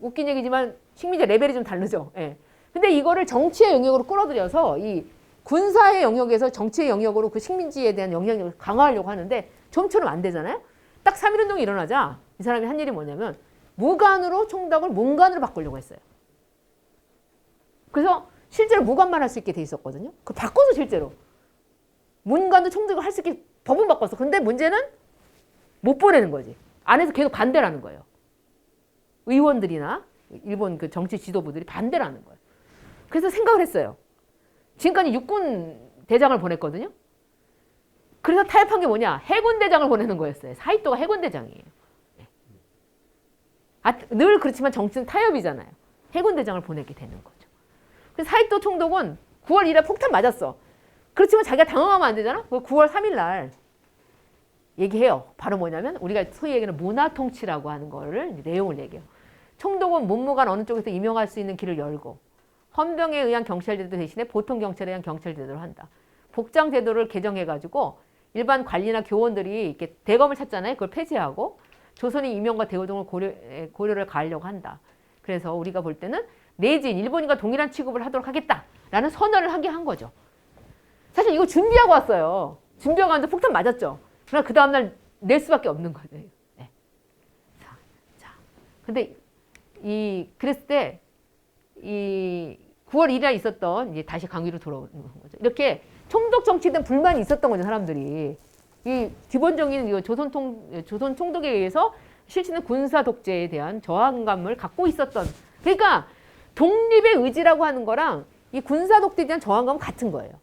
웃긴 얘기지만 식민지 레벨이 좀 다르죠. 예. 근데 이거를 정치의 영역으로 끌어들여서 이 군사의 영역에서 정치의 영역으로 그 식민지에 대한 영향력을 강화하려고 하는데 좀처럼 안 되잖아요. 딱 3.1운동이 일어나자 이 사람이 한 일이 뭐냐면 무관으로 총독을 문관으로 바꾸려고 했어요. 그래서 실제로 무관만 할 수 있게 돼 있었거든요. 그걸 바꿔서 실제로 문관도 총독을 할 수 있게 법은 바꿨어. 근데 문제는 못 보내는 거지. 안에서 계속 반대를 하는 거예요. 의원들이나 일본 그 정치 지도부들이 반대를 하는 거예요. 그래서 생각을 했어요. 지금까지 육군 대장을 보냈거든요. 그래서 타협한 게 뭐냐? 해군 대장을 보내는 거였어요. 사이토가 해군 대장이에요. 늘 그렇지만 정치는 타협이잖아요. 해군 대장을 보내게 되는 거죠. 그래서 사이토 총독은 9월 1일 폭탄 맞았어. 그렇지만 자기가 당황하면 안 되잖아. 9월 3일 날 얘기해요. 바로 뭐냐면 우리가 소위 얘기하는 문화통치라고 하는 거를 내용을 얘기해요. 총독은 문무관 어느 쪽에서 임용할 수 있는 길을 열고 헌병에 의한 경찰제도 대신에 보통 경찰에 의한 경찰제도를 한다. 복장제도를 개정해가지고 일반 관리나 교원들이 이렇게 대검을 찾잖아요. 그걸 폐지하고 조선의 임용과 대우 등을 고려를 가하려고 한다. 그래서 우리가 볼 때는 내진 일본인과 동일한 취급을 하도록 하겠다라는 선언을 하게 한 거죠. 사실 이거 준비하고 왔어요. 준비하고 왔는데 폭탄 맞았죠. 그러나 그 다음날 낼 수밖에 없는 거죠. 네. 자, 근데 그랬을 때 이 9월 1일에 있었던 이제 다시 강위로 돌아오는 거죠. 이렇게 총독 정치에 대한 불만이 있었던 거죠, 사람들이. 이 기본적인 조선 총독에 의해서 실시는 군사 독재에 대한 저항감을 갖고 있었던. 그러니까 독립의 의지라고 하는 거랑 이 군사 독재에 대한 저항감은 같은 거예요.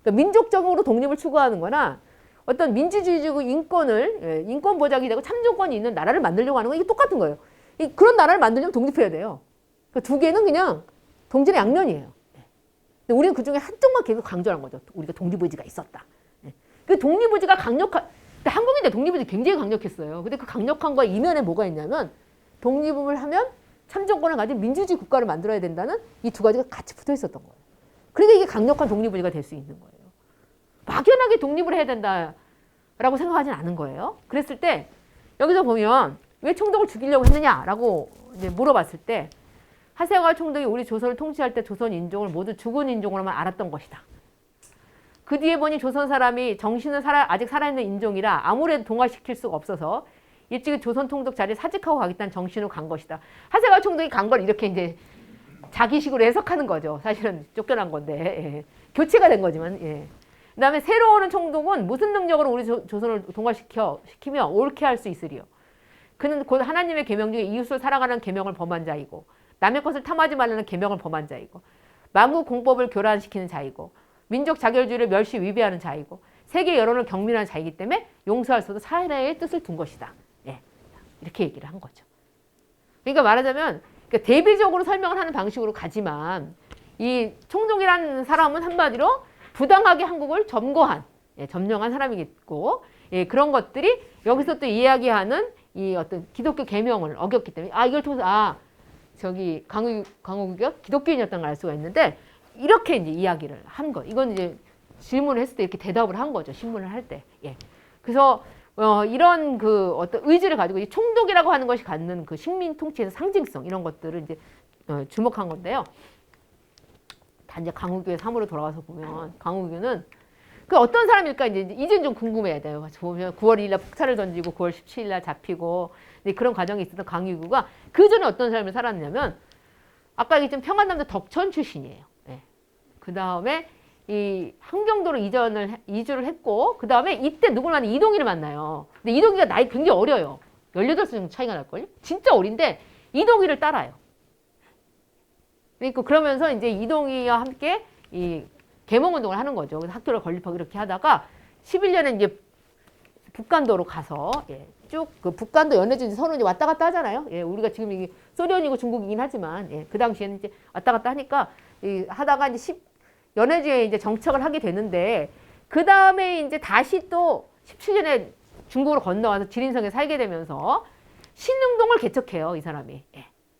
그러니까 민족적으로 독립을 추구하는 거나 어떤 민주주의적 인권 보장이 되고 참정권이 있는 나라를 만들려고 하는 건 이게 똑같은 거예요. 그런 나라를 만들려면 독립해야 돼요. 그 두 개는 그냥 동전의 양면이에요. 근데 우리는 그중에 한쪽만 계속 강조하는 거죠. 우리가 독립의지가 있었다. 그 독립의지가 한국인데 독립의지 굉장히 강력했어요. 근데 그 강력한 거 이면에 뭐가 있냐면 독립을 하면 참정권을 가진 민주주의 국가를 만들어야 된다는 이 두 가지가 같이 붙어 있었던 거예요. 그러니까 이게 강력한 독립의지가 될 수 있는 거예요. 막연하게 독립을 해야 된다라고 생각하진 않은 거예요. 그랬을 때 여기서 보면 왜 총독을 죽이려고 했느냐라고 이제 물어봤을 때 하세가 총독이 우리 조선을 통치할 때 조선 인종을 모두 죽은 인종으로만 알았던 것이다. 그 뒤에 보니 조선 사람이 정신은 아직 살아있는 인종이라 아무래도 동화시킬 수가 없어서 일찍이 조선 통독 자리에 사직하고 가겠다는 정신으로 간 것이다. 하세가 총독이 간 걸 이렇게 이제 자기식으로 해석하는 거죠. 사실은 쫓겨난 건데 예. 교체가 된 거지만. 예. 그다음에 새로 오는 총독은 무슨 능력으로 우리 조선을 동화시키며 옳게 할 수 있으리요. 그는 곧 하나님의 계명 중에 이웃을 사랑하는 계명을 범한 자이고 남의 것을 탐하지 말라는 계명을 범한 자이고 만국 공법을 교란시키는 자이고 민족 자결주의를 멸시 위배하는 자이고 세계 여론을 경멸하는 자이기 때문에 용서할 수 없는 사례의 뜻을 둔 것이다. 예. 이렇게 얘기를 한 거죠. 그러니까 말하자면 대비적으로 설명을 하는 방식으로 가지만 이 총독이라는 사람은 한마디로 부당하게 한국을 점령한 사람이겠고 그런 것들이 여기서 또 이야기하는 이 어떤 기독교 계명을 어겼기 때문에 이걸 통해서 강우규가 기독교인이었다는 걸 알 수가 있는데 이렇게 이제 이야기를 한 거. 이건 이제 질문을 했을 때 이렇게 대답을 한 거죠. 신문을 할 때. 예. 그래서 이런 그 어떤 의지를 가지고 이 총독이라고 하는 것이 갖는 그 식민 통치에서 상징성 이런 것들을 이제 주목한 건데요. 단지 강우규의 삶으로 돌아가서 보면 강우규는 그 어떤 사람일까 이제 좀 궁금해야 돼요. 보면 9월 2일 날 폭탄을 던지고 9월 17일 날 잡히고 그런 과정이 있었던 강우규가 그 전에 어떤 삶을 살았냐면 아까 얘기했지만 평안남도 덕천 출신이에요. 네. 그 다음에 이 함경도로 이주를 했고 그 다음에 이때 누구를 만나 이동희를 만나요. 근데 이동희가 나이 굉장히 어려요. 18살 정도 차이가 날걸요? 진짜 어린데 이동희를 따라요. 그러니까 그러면서 이제 이동희와 함께 이 계몽운동을 하는 거죠. 그래서 학교를 건립하고 이렇게 하다가 11년에 이제 북간도로 가서 쭉 그 북간도 연해진 서로 이제 왔다 갔다 하잖아요. 우리가 지금 이게 소련이고 중국이긴 하지만 그 당시에는 이제 왔다 갔다 하니까 하다가 이제 연해주에 이제 정착을 하게 되는데 그 다음에 이제 다시 또 17년에 중국으로 건너와서 지린성에 살게 되면서 신흥동을 개척해요, 이 사람이.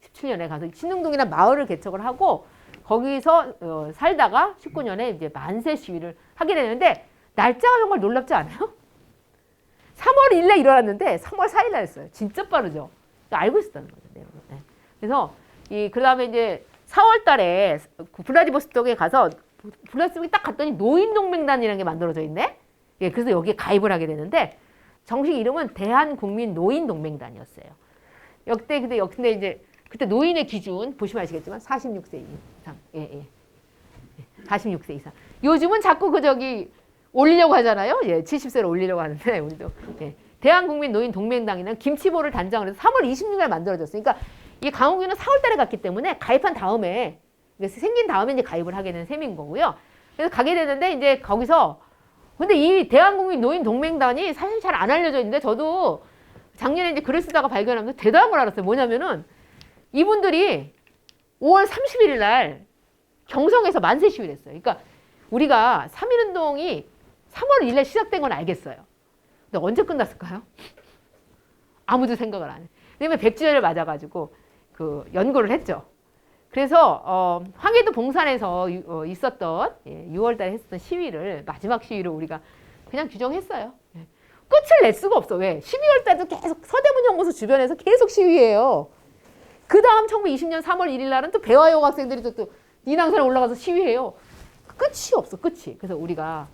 17년에 가서 신흥동이라는 마을을 개척을 하고 거기서 살다가 19년에 이제 만세 시위를 하게 되는데 날짜가 정말 놀랍지 않아요? 3월 1일에 일어났는데 3월 4일날 했어요. 진짜 빠르죠. 알고 있었다는 거죠. 네. 그래서 그 다음에 이제 4월 달에 블라디보스톡에 가서 블라디보스톡에 딱 갔더니 노인동맹단이라는 게 만들어져 있네. 그래서 여기에 가입을 하게 되는데 정식 이름은 대한국민노인동맹단이었어요. 근데 이제 그때 노인의 기준 보시면 아시겠지만 46세 이상. 46세 이상. 요즘은 자꾸 올리려고 하잖아요. 70세로 올리려고 하는데 우리도 대한국민노인동맹당이는 김치보를 단장을 해서 3월 26일에 만들어졌어요. 그러니까 이 강욱이는 4월 달에 갔기 때문에 가입한 다음에 생긴 다음에 이제 가입을 하게 된 셈인 거고요. 그래서 가게 되는데 이제 거기서 근데 이 대한국민노인동맹단이 사실 잘 안 알려져 있는데 저도 작년에 이제 글을 쓰다가 발견하면서 대단한 걸 알았어요. 뭐냐면은 이분들이 5월 31일 날 경성에서 만세 시위를 했어요. 그러니까 우리가 3.1운동이 3월 1일에 시작된 건 알겠어요. 근데 언제 끝났을까요? 아무도 생각을 안 해. 왜냐면 백주년을 맞아가지고 연구를 했죠. 그래서 황해도 봉산에서 있었던 6월 달에 했었던 시위를 마지막 시위를 우리가 그냥 규정했어요. 끝을 낼 수가 없어. 왜? 12월 달도 계속 서대문연구소 주변에서 계속 시위해요. 그 다음 1920년 3월 1일 날은 또 배화여고 학생들이 또 인왕산에 올라가서 시위해요. 끝이 없어, 끝이. 그래서 우리가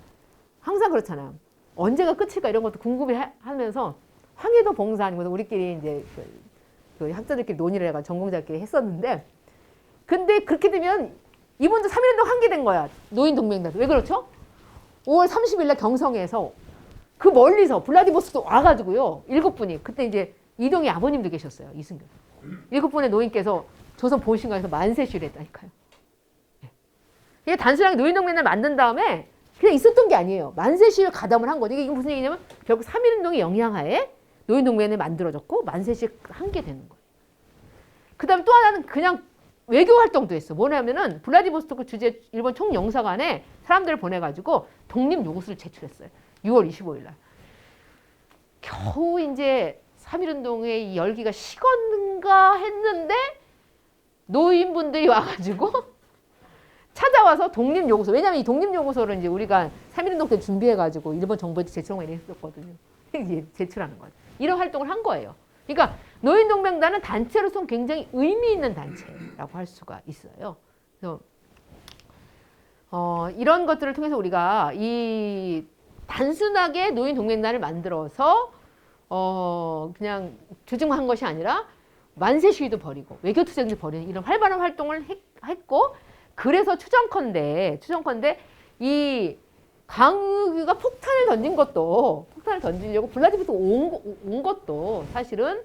항상 그렇잖아요. 언제가 끝일까 이런 것도 궁금해 하면서 황해도 봉산, 우리끼리 이제 그 학자들끼리 논의를 해가지고 전공자끼리 했었는데 근데 그렇게 되면 이분도 3.1운동 한 게 된 거야. 노인동맹단. 왜 그렇죠? 5월 30일 날 경성에서 그 멀리서 블라디보스토크 와가지고요. 7분이. 그때 이제 이동희 아버님도 계셨어요. 이승균. 7분의 노인께서 조선 보신관에서 만세 시위를 했다니까요. 이게 단순하게 노인동맹단을 만든 다음에 그냥 있었던 게 아니에요. 만세 시위를 가담을 한 거죠. 이게 무슨 얘기냐면 결국 3.1운동의 영향하에 노인동맹단이 만들어졌고 만세 시위를 한 게 되는 거예요. 그 다음에 또 하나는 그냥 외교 활동도 했어. 뭐냐면은 블라디보스토크 주재 일본 총영사관에 사람들을 보내가지고 독립 요구서를 제출했어요. 6월 25일 날. 겨우 이제 3.1운동의 이 열기가 식었는가 했는데 노인분들이 와가지고 찾아와서 독립 요구서. 왜냐면 이 독립 요구서를 이제 우리가 3.1운동 때 준비해가지고 일본 정부에 제출하고 이랬었거든요. 제출하는 거죠. 이런 활동을 한 거예요. 그러니까 노인동맹단은 단체로서는 굉장히 의미 있는 단체라고 할 수가 있어요. 그래서 이런 것들을 통해서 우리가 이 단순하게 노인동맹단을 만들어서 그냥 조직만 것이 아니라 만세 시위도 벌이고 외교투쟁도 벌이는 이런 활발한 활동을 했고 그래서 추정컨대 이 강욱이가 폭탄을 던지려고 블라디보스토크 온 것도 사실은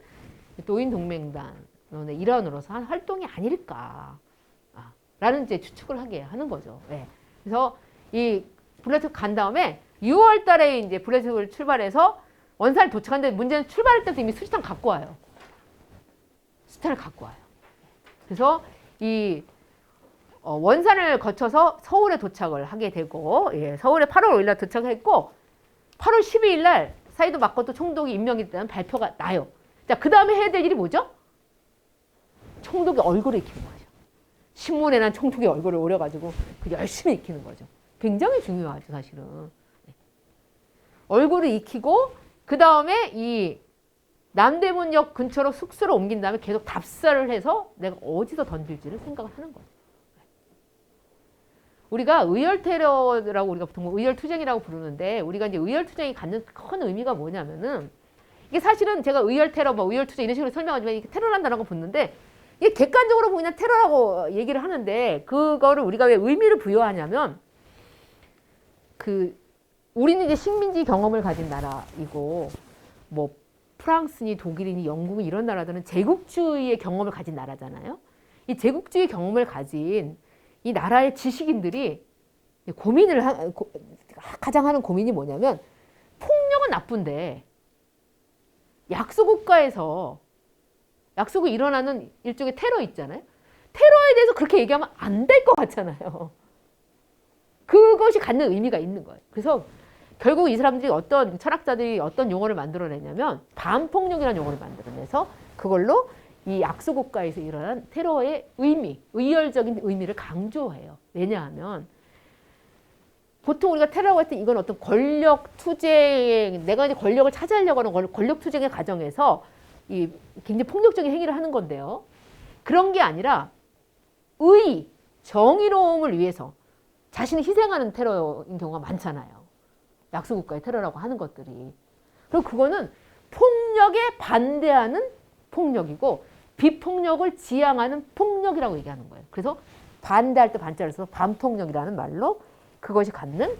노인동맹단의 일환으로서 한 활동이 아닐까 라는 이제 추측을 하게 하는 거죠. 네. 그래서 이 블라디보스토크 간 다음에 6월 달에 이제 블라디보스토크를 출발해서 원산을 도착하는데 문제는 출발할 때부터 이미 수지탄 갖고 와요. 수지탄을 갖고 와요. 그래서 이 원산을 거쳐서 서울에 도착을 하게 되고 서울에 8월 5일 날 도착했고 8월 12일 날 사이도 마코토 총독이 임명이 되는 발표가 나요. 자, 그 다음에 해야 될 일이 뭐죠? 총독의 얼굴을 익히는 거죠. 신문에 난 총독의 얼굴을 오려가지고 열심히 익히는 거죠. 굉장히 중요하죠, 사실은. 얼굴을 익히고 그 다음에 이 남대문역 근처로 숙소를 옮긴 다음에 계속 답사를 해서 내가 어디서 던질지를 생각을 하는 거예요. 우리가 의열 테러라고 우리가 보통 의열 투쟁이라고 부르는데 우리가 이제 의열 투쟁이 갖는 큰 의미가 뭐냐면은 이게 사실은 제가 의열 테러, 의열 투쟁 이런 식으로 설명하지만 이게 테러란다는 거 붙는데 이게 객관적으로 그냥 테러라고 얘기를 하는데 그거를 우리가 왜 의미를 부여하냐면 우리는 이제 식민지 경험을 가진 나라이고 프랑스니 독일이니 영국이 이런 나라들은 제국주의의 경험을 가진 나라잖아요. 이 제국주의 경험을 가진 이 나라의 지식인들이 가장 하는 고민이 뭐냐면 폭력은 나쁜데 약소국가에서 약소국에 일어나는 일종의 테러 있잖아요. 테러에 대해서 그렇게 얘기하면 안 될 것 같잖아요. 그것이 갖는 의미가 있는 거예요. 그래서 결국 이 사람들이 어떤 철학자들이 어떤 용어를 만들어내냐면 반폭력이라는 용어를 만들어내서 그걸로 이 약소국가에서 일어난 테러의 의미, 의열적인 의미를 강조해요. 왜냐하면 보통 우리가 테러라고 할 때 이건 어떤 권력 투쟁, 내가 이제 권력을 차지하려고 하는 권력 투쟁의 과정에서 이 굉장히 폭력적인 행위를 하는 건데요. 그런 게 아니라 정의로움을 위해서 자신을 희생하는 테러인 경우가 많잖아요. 약소국가의 테러라고 하는 것들이. 그리고 그거는 폭력에 반대하는 폭력이고 비폭력을 지향하는 폭력이라고 얘기하는 거예요. 그래서 반대할 때 반자를 써서 반폭력이라는 말로 그것이 갖는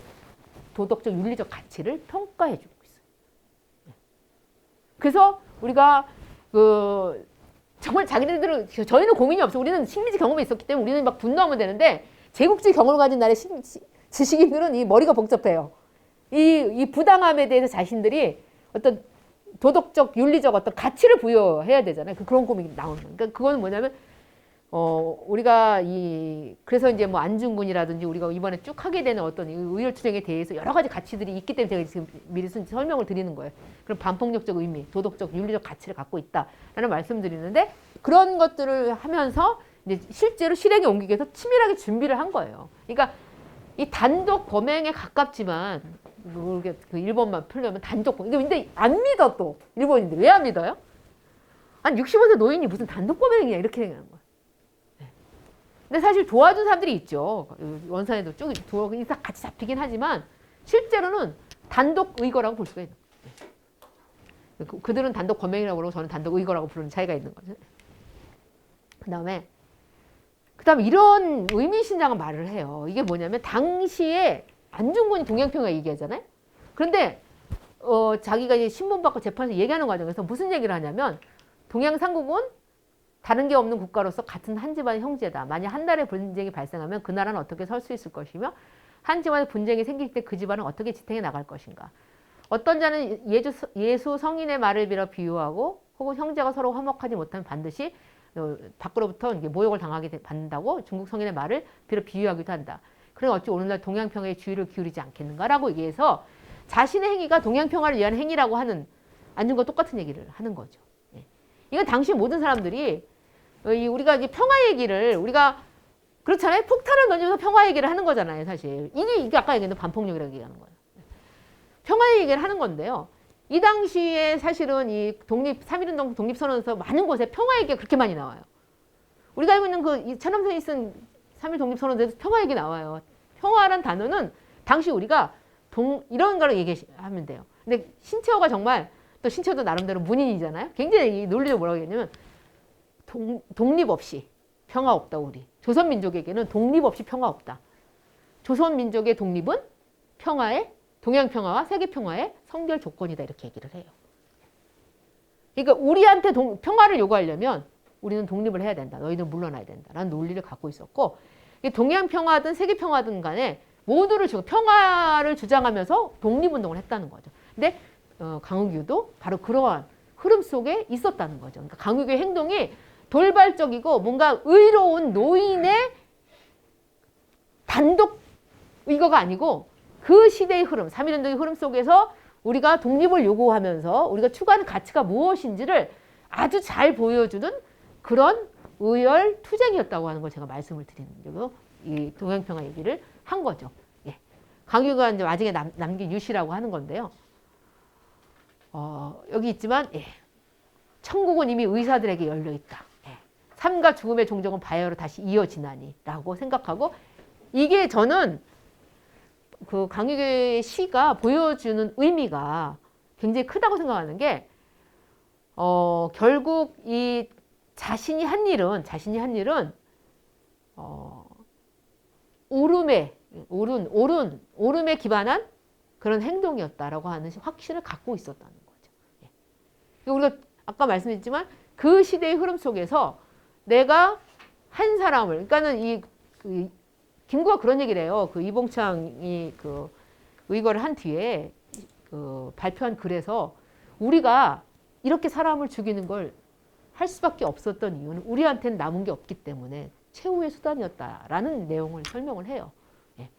도덕적 윤리적 가치를 평가해 주고 있어요. 그래서 우리가 정말 자기네들은 저희는 고민이 없어. 우리는 식민지 경험이 있었기 때문에 우리는 막 분노하면 되는데 제국주의 경험을 가진 나라의 지식인들은 이 머리가 복잡해요. 이 부당함에 대해서 자신들이 어떤 도덕적, 윤리적 어떤 가치를 부여해야 되잖아요. 그런 고민이 나오는 거예요. 그러니까 그거는 뭐냐면, 우리가 그래서 이제 뭐 안중근이라든지 우리가 이번에 쭉 하게 되는 어떤 의열투쟁에 대해서 여러 가지 가치들이 있기 때문에 제가 지금 미리 설명을 드리는 거예요. 그럼 반폭력적 의미, 도덕적, 윤리적 가치를 갖고 있다라는 말씀 드리는데 그런 것들을 하면서 이제 실제로 실행에 옮기기 위해서 치밀하게 준비를 한 거예요. 그러니까 이 단독 범행에 가깝지만 그 일본만 풀려면 단독 범행. 근데 안 믿어 또 일본인들 왜 안 믿어요? 아니 65세 노인이 무슨 단독 범행이냐 이렇게 생각하는 거예요. 근데 사실 도와준 사람들이 있죠. 원산에도 쭉 같이 잡히긴 하지만 실제로는 단독 의거라고 볼 수가 있는 거예요. 그들은 단독 범행이라고 그러고 저는 단독 의거라고 부르는 차이가 있는 거죠. 그다음에 이런 의미심장한 말을 해요. 이게 뭐냐면 당시에 안중근이 동양평화 얘기하잖아요. 그런데 자기가 이제 신문 받고 재판에서 얘기하는 과정에서 무슨 얘기를 하냐면 동양삼국은 다른 게 없는 국가로서 같은 한 집안의 형제다. 만약 한 나라의 분쟁이 발생하면 그 나라는 어떻게 설 수 있을 것이며 한 집안의 분쟁이 생길 때 그 집안은 어떻게 지탱해 나갈 것인가. 어떤 자는 예수 성인의 말을 빌어 비유하고 혹은 형제가 서로 화목하지 못하면 반드시 밖으로부터 모욕을 당하게 받는다고 중국 성인의 말을 빌어 비유하기도 한다. 그럼 어찌 오늘날 동양평화에 주의를 기울이지 않겠는가라고 얘기해서 자신의 행위가 동양평화를 위한 행위라고 하는 안중근과 똑같은 얘기를 하는 거죠. 이건 당시 모든 사람들이 우리가 이제 평화 얘기를 우리가 그렇잖아요. 폭탄을 던지면서 평화 얘기를 하는 거잖아요. 사실 이게 아까 얘기했던 반폭력이라고 얘기하는 거예요. 평화 얘기를 하는 건데요. 이 당시에 사실은 이 3.1운동 독립선언에서 많은 곳에 평화 얘기가 그렇게 많이 나와요. 우리가 알고 있는 이 천남선이 쓴 3.1 독립선언에서 평화 얘기 나와요. 평화란 단어는 당시 우리가 이런 거로 얘기하면 돼요. 근데 신채호가 정말 또 신채호도 나름대로 문인이잖아요. 굉장히 논리적으로 뭐라고 얘기하냐면 독립 없이 평화 없다 우리. 조선민족에게는 독립 없이 평화 없다. 조선민족의 독립은 동양평화와 세계평화의 선결 조건이다 이렇게 얘기를 해요. 그러니까 우리한테 평화를 요구하려면 우리는 독립을 해야 된다. 너희는 물러나야 된다. 라는 논리를 갖고 있었고 동양평화든 세계평화든 간에 모두를 평화를 주장하면서 독립운동을 했다는 거죠. 근데 강의교도 바로 그러한 흐름 속에 있었다는 거죠. 그러니까 강의교의 행동이 돌발적이고 뭔가 의로운 노인의 단독 의거가 아니고 그 시대의 흐름, 3.1운동의 흐름 속에서 우리가 독립을 요구하면서 우리가 추구하는 가치가 무엇인지를 아주 잘 보여주는 그런 의열 투쟁이었다고 하는 걸 제가 말씀을 드리는 거고 이 동양평화 얘기를 한 거죠. 예. 강유가 이제 나중에 남긴 유시라고 하는 건데요. 여기 있지만 천국은 이미 의사들에게 열려 있다. 삶과 죽음의 종정은 바야흐로 다시 이어지나니라고 생각하고 이게 저는 그 강유의 시가 보여주는 의미가 굉장히 크다고 생각하는 게 결국 이 자신이 한 일은 옳음에 기반한 그런 행동이었다라고 하는 확신을 갖고 있었다는 거죠. 우리가 아까 말씀드렸지만 그 시대의 흐름 속에서 내가 한 사람을, 그러니까는 김구가 그런 얘기를 해요. 그 이봉창이 그 의거를 한 뒤에 그 발표한 글에서 우리가 이렇게 사람을 죽이는 걸 할 수밖에 없었던 이유는 우리한테는 남은 게 없기 때문에 최후의 수단이었다라는 내용을 설명을 해요. 예.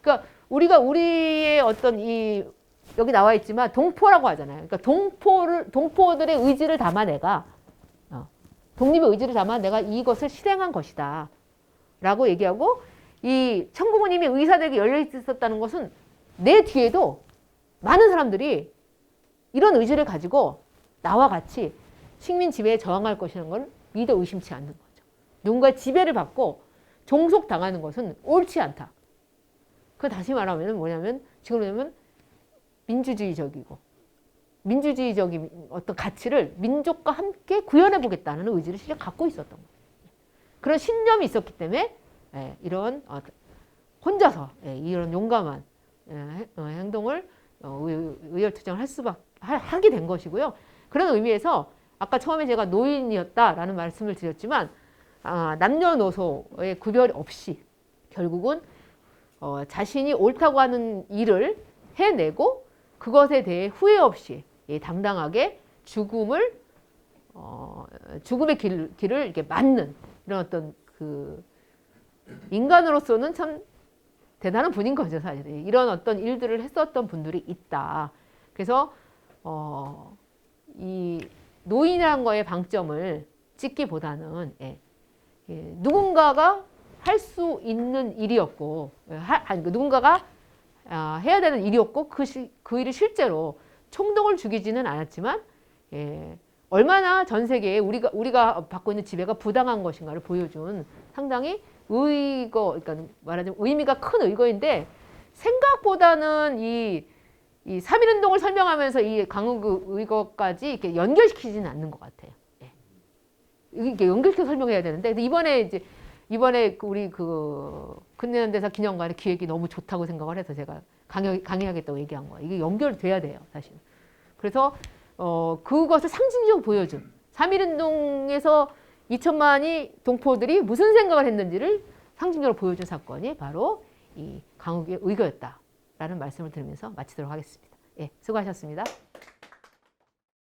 그러니까 우리가 우리의 어떤 여기 나와 있지만 동포라고 하잖아요. 그러니까 동포들의 의지를 담아 내가 독립의 의지를 담아 내가 이것을 실행한 것이다 라고 얘기하고, 이 청부모님이 의사들에게 열려 있었다는 것은 내 뒤에도 많은 사람들이 이런 의지를 가지고 나와 같이 식민 지배에 저항할 것이라는 걸 믿어 의심치 않는 거죠. 누군가의 지배를 받고 종속당하는 것은 옳지 않다. 그 다시 말하면 뭐냐면, 지금 뭐냐면 민주주의적인 어떤 가치를 민족과 함께 구현해 보겠다는 의지를 실제 갖고 있었던 거예요. 그런 신념이 있었기 때문에 이런 혼자서 이런 용감한 행동을 의열투쟁을 하게 된 것이고요. 그런 의미에서 아까 처음에 제가 노인이었다라는 말씀을 드렸지만 남녀노소의 구별 없이 결국은 자신이 옳다고 하는 일을 해내고 그것에 대해 후회 없이 당당하게 죽음의 길을 이렇게 맞는 이런 어떤 그 인간으로서는 참 대단한 분인 거죠, 사실. 이런 어떤 일들을 했었던 분들이 있다. 그래서 이 노인이라는 거에 방점을 찍기보다는 누군가가 할 수 있는 일이었고, 누군가가 해야 되는 일이었고, 그 일이 실제로 총독을 죽이지는 않았지만 얼마나 전 세계에 우리가 받고 있는 지배가 부당한 것인가를 보여준 상당히 그러니까 말하자면 의미가 큰 의거인데, 생각보다는 이 3.1운동을 설명하면서 이 강욱 의거까지 이렇게 연결시키지는 않는 것 같아요. 이게 연결시켜 설명해야 되는데, 이번에 우리 근대현대사 기념관의 기획이 너무 좋다고 생각을 해서 제가 강의하겠다고 얘기한 거예요. 이게 연결돼야 돼요, 사실. 그래서 그것을 상징적으로 보여준 3.1운동에서 2천만이 동포들이 무슨 생각을 했는지를 상징적으로 보여준 사건이 바로 이 강욱의 의거였다라는 말씀을 드리면서 마치도록 하겠습니다. 예, 수고하셨습니다.